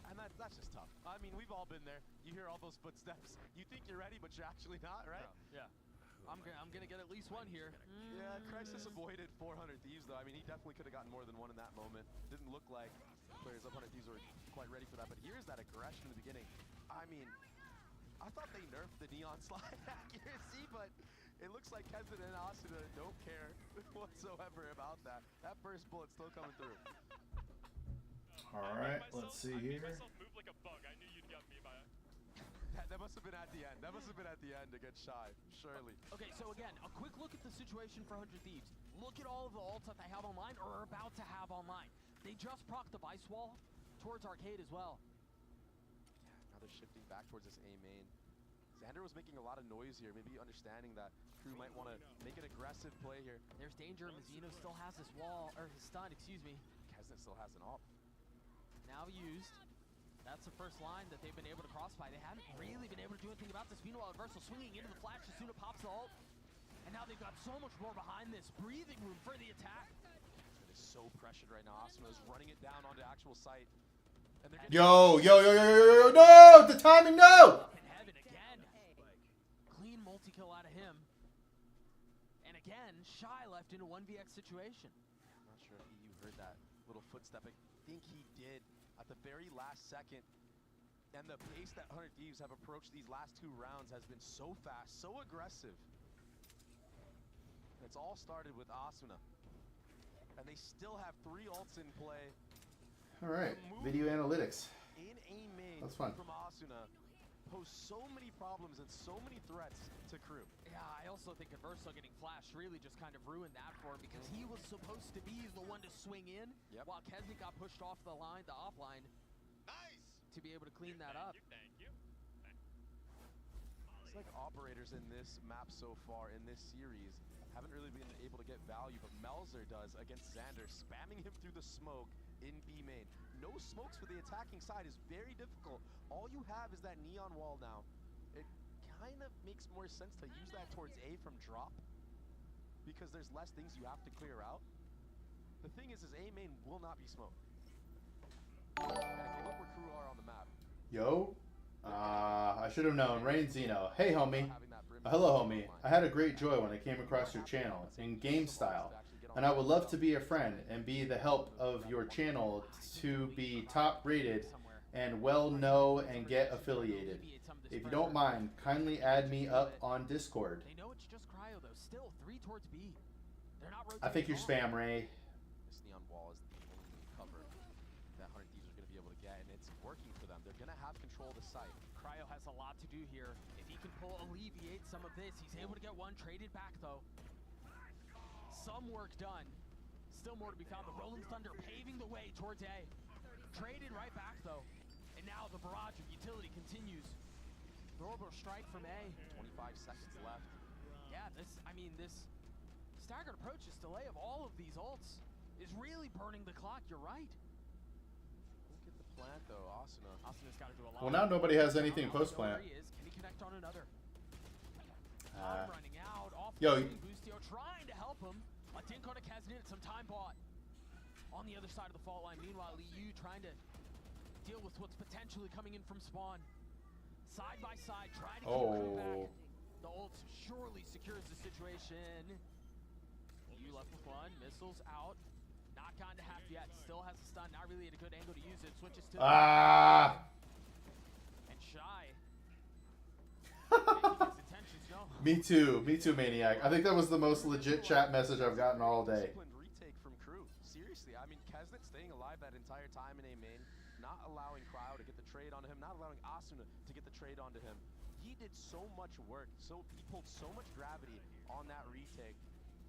And that's just tough. I mean, we've all been there. You hear all those footsteps. You think you're ready, but you're actually not, right? Yeah. I'm gonna get at least one here. Yeah, Crisis avoided 400 Thieves though. I mean, he definitely could have gotten more than one in that moment. Didn't look like players of 100 Thieves were quite ready for that. But here's that aggression in the beginning. I mean, I thought they nerfed the Neon slide accuracy, but it looks like Kesden and Asuna don't care whatsoever about that. That first bullet's still coming through. All right, let's see here. That must have been at the end. That must have been at the end to get Shy, surely. Okay, so again, a quick look at the situation for 100 Thieves. Look at all of the ults that they have online or are about to have online. They just procced the Vice Wall towards Arcade as well. Yeah, now they're shifting back towards this A main. Xander was making a lot of noise here, maybe understanding that Crew might want to make an aggressive play here. There's danger. Mazzino still has this wall, or his stun, excuse me. Kesden still has an op. Now used. That's the first line that they've been able to cross by. They haven't really been able to do anything about this. Meanwhile, Adversal swinging into the flash. Asuna pops the ult. And now they've got so much more behind this. Breathing room for the attack. It is so pressured right now. Asuna is running it down onto actual site. And they're yo, no! The timing, no! Up in heaven again. Clean multi-kill out of him. And again, Shy left in a 1vx situation. I'm not sure if you heard that little footstep. I think he did. At the very last second, and the pace that 100 Thieves have approached these last 2 rounds has been so fast, so aggressive. It's all started with Asuna, and they still have 3 ults in play. All right, video analytics. In a main that's fun. From Asuna pose so many problems and so many threats to Crew. Yeah, I also think Adversal getting flashed really just kind of ruined that for him because he was supposed to be the one to swing in while Kesden got pushed off the line, the off line. Nice! To be able to clean that up. Thank you. It's like operators in this map so far, in this series, haven't really been able to get value, but Melzer does against Xander, spamming him through the smoke in B main. No smokes for the attacking side is very difficult. All you have is that Neon wall now. It kind of makes more sense to use that towards A from drop because there's less things you have to clear out. The thing is A main will not be smoked. And if you look where Crew are on the map. Yo, I should have known. Rain Zeno. Hey, homie. Hello, homie. I had a great joy when I came across your channel in game style, and I would love to be a friend and be the help of your channel to be top rated and well know and get affiliated. If you don't mind, kindly add me up on Discord. They know it's just Cryo though. Still 3 towards B. They're not I think you're spam, Ray. This Neon wall is the only cover that 100 Thieves are going to be able to get, and it's working for them. They're going to have control of the site. Cryo has a lot to do here. If he can alleviate some of this, he's able to get one traded back though. Some work done. Still more to be found. The Rolling Thunder paving the way towards A. Traded right back though. And now the barrage of utility continues. Thorbo strike from A. 25 seconds left. Yeah, this staggered approach, this delay of all of these ults is really burning the clock. You're right. Look at the plant though, Asuna. Asuna's got to do a lot. Well, now nobody has anything post plant. Can he connect on another? Running out. Off yo. Boostio trying to help him. A Dinko to Kesden, some time bought. On the other side of the fault line. Meanwhile, Liu trying to deal with what's potentially coming in from spawn. Side by side, trying to keep Crew back. The ult surely secures the situation. You left with one. Missiles out. Not gone to half yet. Still has a stun. Not really at a good angle to use it. Switches to and Shy. Me too, Maniac. I think that was the most legit chat message I've gotten all day. Retake from Crew. Seriously, I mean, Kesnet staying alive that entire time in A main, not allowing Cryo to get the trade onto him, not allowing Asuna to get the trade onto him. He did so much work, he pulled so much gravity on that retake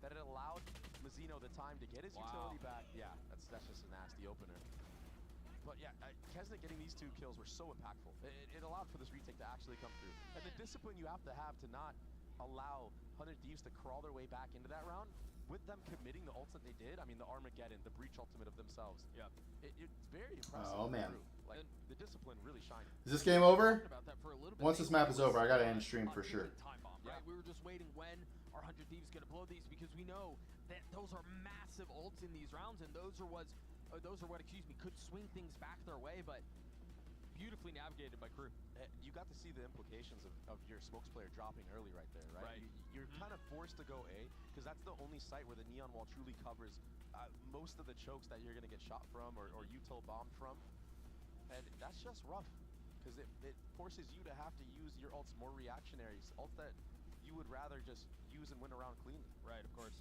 that it allowed Mazzino the time to get his utility back. Yeah, that's just a nasty opener. But yeah, Kesnet getting these 2 kills were so impactful. It allowed for this retake to actually come through. And the discipline you have to not allow 100 Thieves to crawl their way back into that round, with them committing the ults that they did. I mean, the Armageddon, the Breach ultimate of themselves. Yeah, it's very impressive. Oh man, like the discipline really shining. Is this game over? Once this map is over, I gotta end stream for sure. Time bomb, right? We were just waiting when are 100 Thieves gonna blow these, because we know that those are massive ults in these rounds, and those are what could swing things back their way, but beautifully navigated by Crew. You got to see the implications of your smokes player dropping early right there, right? You're kind of forced to go A, because that's the only site where the Neon Wall truly covers most of the chokes that you're going to get shot from or util bombed from. And that's just rough, because it forces you to have to use your ults more reactionaries, ults that you would rather just use and win around cleanly. Right, of course.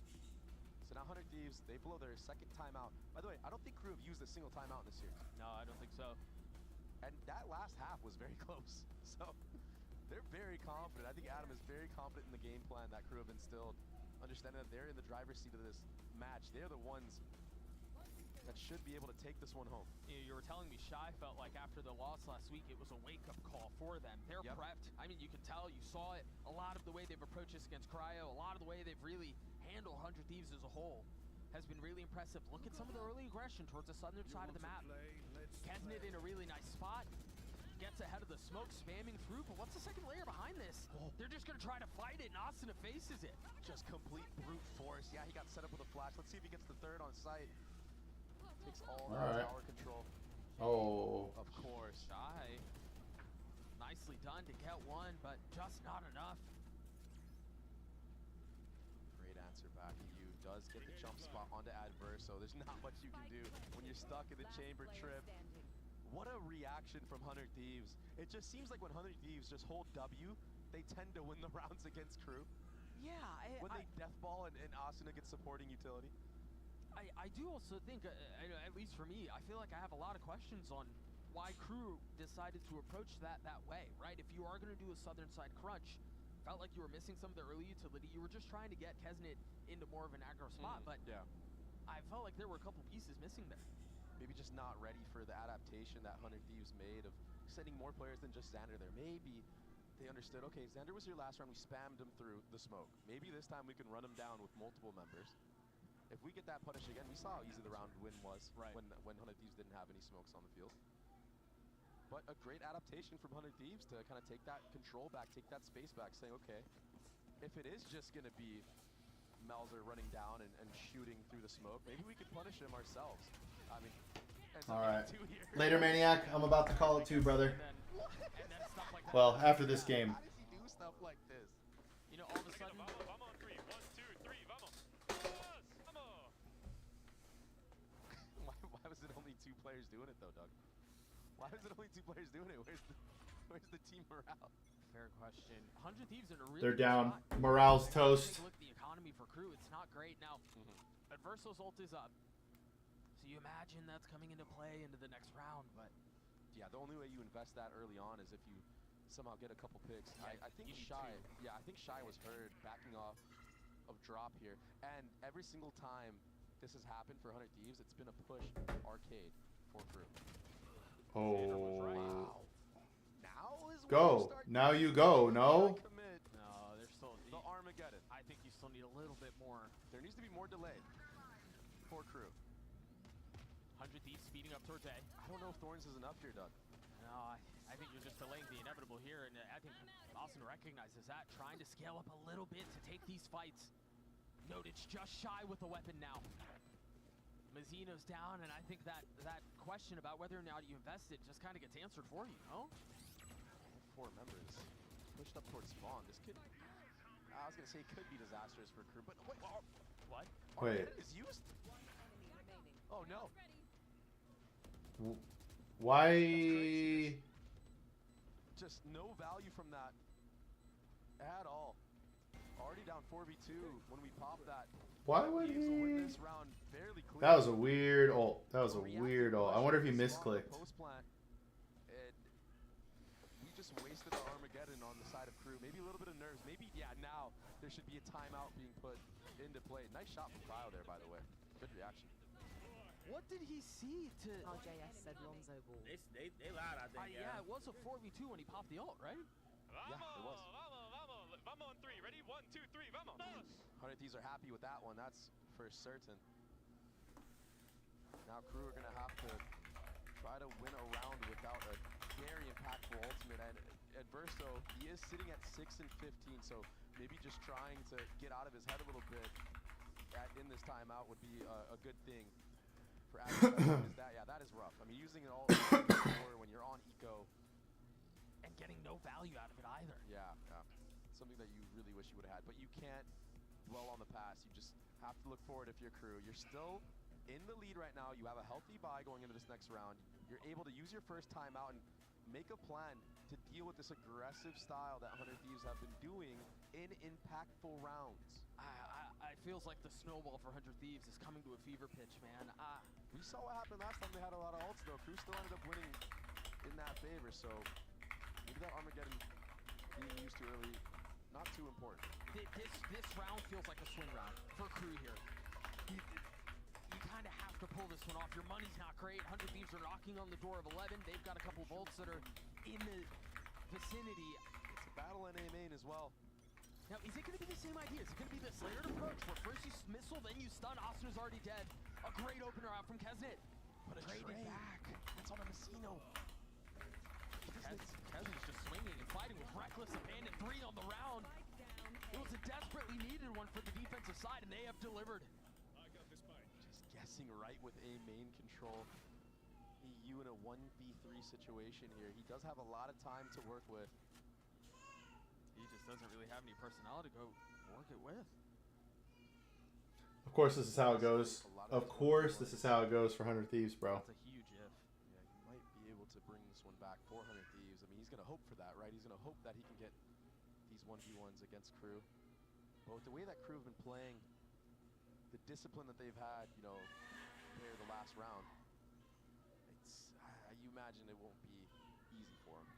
So now 100 Thieves, they blow their second timeout. By the way, I don't think Crew have used a single timeout in this series. No, I don't think so. And that last half was very close. So they're very confident. I think Adam is very confident in the game plan that Crew have instilled. Understanding that they're in the driver's seat of this match. They're the ones that should be able to take this one home. You were telling me Shy felt like after the loss last week, it was a wake-up call for them. They're prepped. I mean, you can tell, you saw it. A lot of the way they've approached this against Cryo, a lot of the way they've really handled 100 Thieves as a whole has been really impressive. Look at some of the early aggression towards the southern side of the map. Kesnet in a really nice spot. Gets ahead of the smoke, spamming through, but what's the second layer behind this? They're just going to try to fight it, and Asuna faces it. Just complete brute force. Yeah, he got set up with a flash. Let's see if he gets the third on site. Takes all that tower control. Oh. Of course. Shy. Nicely done to get one, but just not enough. Great answer back to you. Does get the jump spot onto Adverse, so there's not much you can do when you're stuck in the chamber trip. What a reaction from 100 Thieves. It just seems like when 100 Thieves just hold W, they tend to win the rounds against Crew. Yeah. When they deathball and Asuna gets supporting utility. I do also think, at least for me, I feel like I have a lot of questions on why Crew decided to approach that way, right? If you are going to do a southern side crunch, felt like you were missing some of the early utility. You were just trying to get Kesnet into more of an aggro spot, but I felt like there were a couple pieces missing there. Maybe just not ready for the adaptation that 100 Thieves made of sending more players than just Xander there. Maybe they understood, okay, Xander was here last round, we spammed him through the smoke. Maybe this time we can run him down with multiple members. If we get that punish again, we saw how easy the round win was when 100 Thieves didn't have any smokes on the field. But a great adaptation from 100 Thieves to kind of take that control back, take that space back, saying, okay, if it is just going to be Melzer running down and shooting through the smoke, maybe we could punish him ourselves. I mean, all right. Later, Maniac. I'm about to call it too, brother. Well, after this game. How does he do stuff like this? You know, all of a sudden... Vamos on 3. 1, 2, 3. Vamos. Why was it only 2 players doing it, though, Doug? Why was it only 2 players doing it? Where's the team morale? Fair question. 100 Thieves in a really They're down. Spot. Morale's toast. Look at the economy for Crew. It's not great. Now, Adverso's ult is up. So you imagine that's coming into play into the next round, but... Yeah, the only way you invest that early on is if you somehow get a couple picks. Yeah, I think I think Shy was heard backing off of drop here. And every single time this has happened for 100 Thieves, it's been a push arcade for Crew. Oh. Wow. Now is go. Now you go. No? No, there's still... The Armageddon. I think you still need a little bit more. There needs to be more delay for Crew. 100 Thieves speeding up towards A. I don't know if Thorns is enough here, Doug. No, I think you're just delaying the inevitable here, and I think Austin recognizes that, trying to scale up a little bit to take these fights. Note, it's just Shy with the weapon now. Mazzino's down, and I think that question about whether or not you invest it just kind of gets answered for you, no? 4 members pushed up towards spawn. This could, I was gonna say, could be disastrous for crew, but wait, what? Wait. Is used? Oh no. Why? Just no value from that at all. Already down 4v2 when we pop that. Why would he? Win this round fairly clear. That was a weird ult. That was a weird ult. I wonder if he misclicked. And we just wasted our Armageddon on the side of crew. Maybe a little bit of nerves. Maybe, yeah, now there should be a timeout being put into play. Nice shot from Cryo there, by the way. Good reaction. What did he see to... Oh, JS said Lonzo ball. They lied, I think. Yeah, it was a 4v2 when he popped the ult, right? Yeah, it was. Vamos on 3. Ready? 1, 2, 3. Vamos. 100 Thieves are happy with that one. That's for certain. Now crew are going to have to try to win a round without a very impactful ultimate. And Verso, he is sitting at 6 and 15, so maybe just trying to get out of his head a little bit in this timeout would be a good thing. For that is rough. I mean, using it all when you're on eco and getting no value out of it either. Yeah. Something that you really wish you would have had, but you can't dwell on the past. You just have to look forward if you're crew. You're still in the lead right now. You have a healthy bye going into this next round. You're able to use your first timeout and make a plan to deal with this aggressive style that 100 Thieves have been doing in impactful rounds. It feels like the snowball for 100 Thieves is coming to a fever pitch, man. We saw what happened last time they had a lot of ults, though. Crew still ended up winning in that favor, so maybe that Armageddon being used too early, not too important. This round feels like a swing round for crew here. You kind of have to pull this one off. Your money's not great. 100 Thieves are knocking on the door of 11. They've got a couple volts that are in the vicinity. It's a battle in A main as well. Now, is it going to be the same idea? Is it going to be the Slayer approach where first you missile, then you stun? Asuna's already dead. A great opener out from Keznit. But a trade back. That's on a Messino. Keznit's just swinging and fighting with reckless abandon. 3 on the round. It was a desperately needed one for the defensive side, and they have delivered. Just guessing right with A main control. EU in a 1v3 situation here. He does have a lot of time to work with. He just doesn't really have any personnel to go work it with. Of course, this is how it goes. Of course, this is how it goes for 100 Thieves, bro. That's a huge if. Yeah, he might be able to bring this one back for 100 Thieves. I mean, he's going to hope for that, right? He's going to hope that he can get these 1v1s against crew. But with the way that crew have been playing, the discipline that they've had, you know, there the last round, you imagine it won't be easy for him.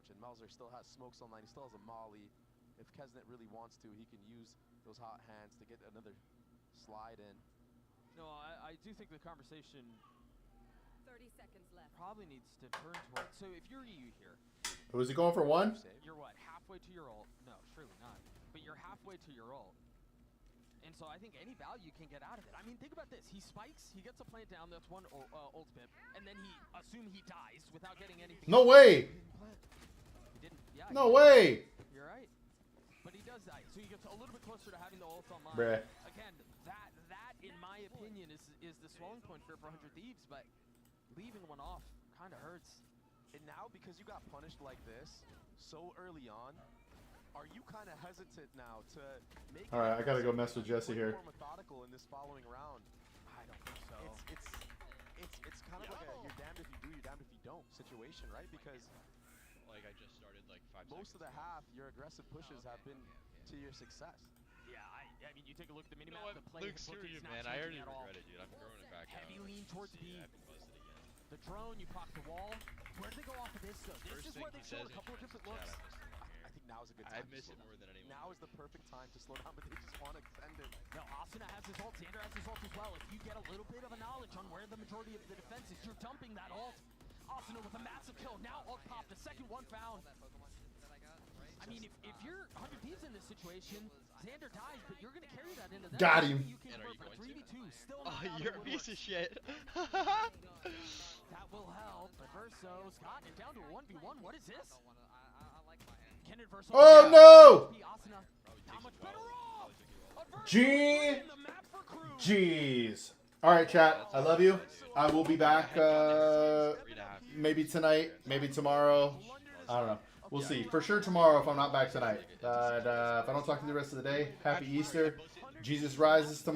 And Melzer still has smokes online. He still has a molly. If Keznit really wants to, he can use those hot hands to get another slide in. No, I do think the conversation 30 seconds left. Probably needs to turn towards. So if you're EU here, was he going for 1? You're what, halfway to your ult? No, surely not. But you're halfway to your ult. And so I think any value can get out of it. I mean, think about this. He spikes, he gets a plant down, that's one ultimate, and then he he dies without getting anything. No way! Yeah, no way! You're right. But he does die, so he gets a little bit closer to having the ult online. Bruh. Again, that in my opinion is the swelling point for 100 Thieves, but leaving one off kind of hurts. And now, because you got punished like this so early on, are you kind of hesitant now to make? All right, I gotta go mess with Jesse here. More methodical in this following round. I don't think so. It's kind of like a you're damned if you do, you're damned if you don't situation, right? Because like I just started like 5 most of the half, your aggressive pushes have been to your success. Yeah, I mean, you take a look at the minimap. You know the play Luke, screw you, man. I already regret it, dude. I'm throwing it back out. Heavy lean towards B. I've been busted again. The drone, you pop the wall. Where do they go off of this though? This is where they showed a couple of different looks. I think now is a good time. I miss it more than anyone. Now is the perfect time to slow down, but they just want to extend it. No, Asuna has his ult. Xander has his ult as well. If you get a little bit of a knowledge on where the majority of the defense is, you're dumping that ult. Asuna with a massive kill. Now ult popped. The second one found. I mean, if you're 100 Thieves in this situation, Xander dies, but you're going to carry that into that. Got him. You can for 3v2. Still you're a piece of shit. That will help. But Verso's gotten it down to a 1v1. What is this? Oh no! Jeez. All right, chat. I love you. I will be back maybe tonight, maybe tomorrow. I don't know. We'll see. For sure tomorrow if I'm not back tonight. But if I don't talk to you the rest of the day, happy Easter. Jesus rises tomorrow.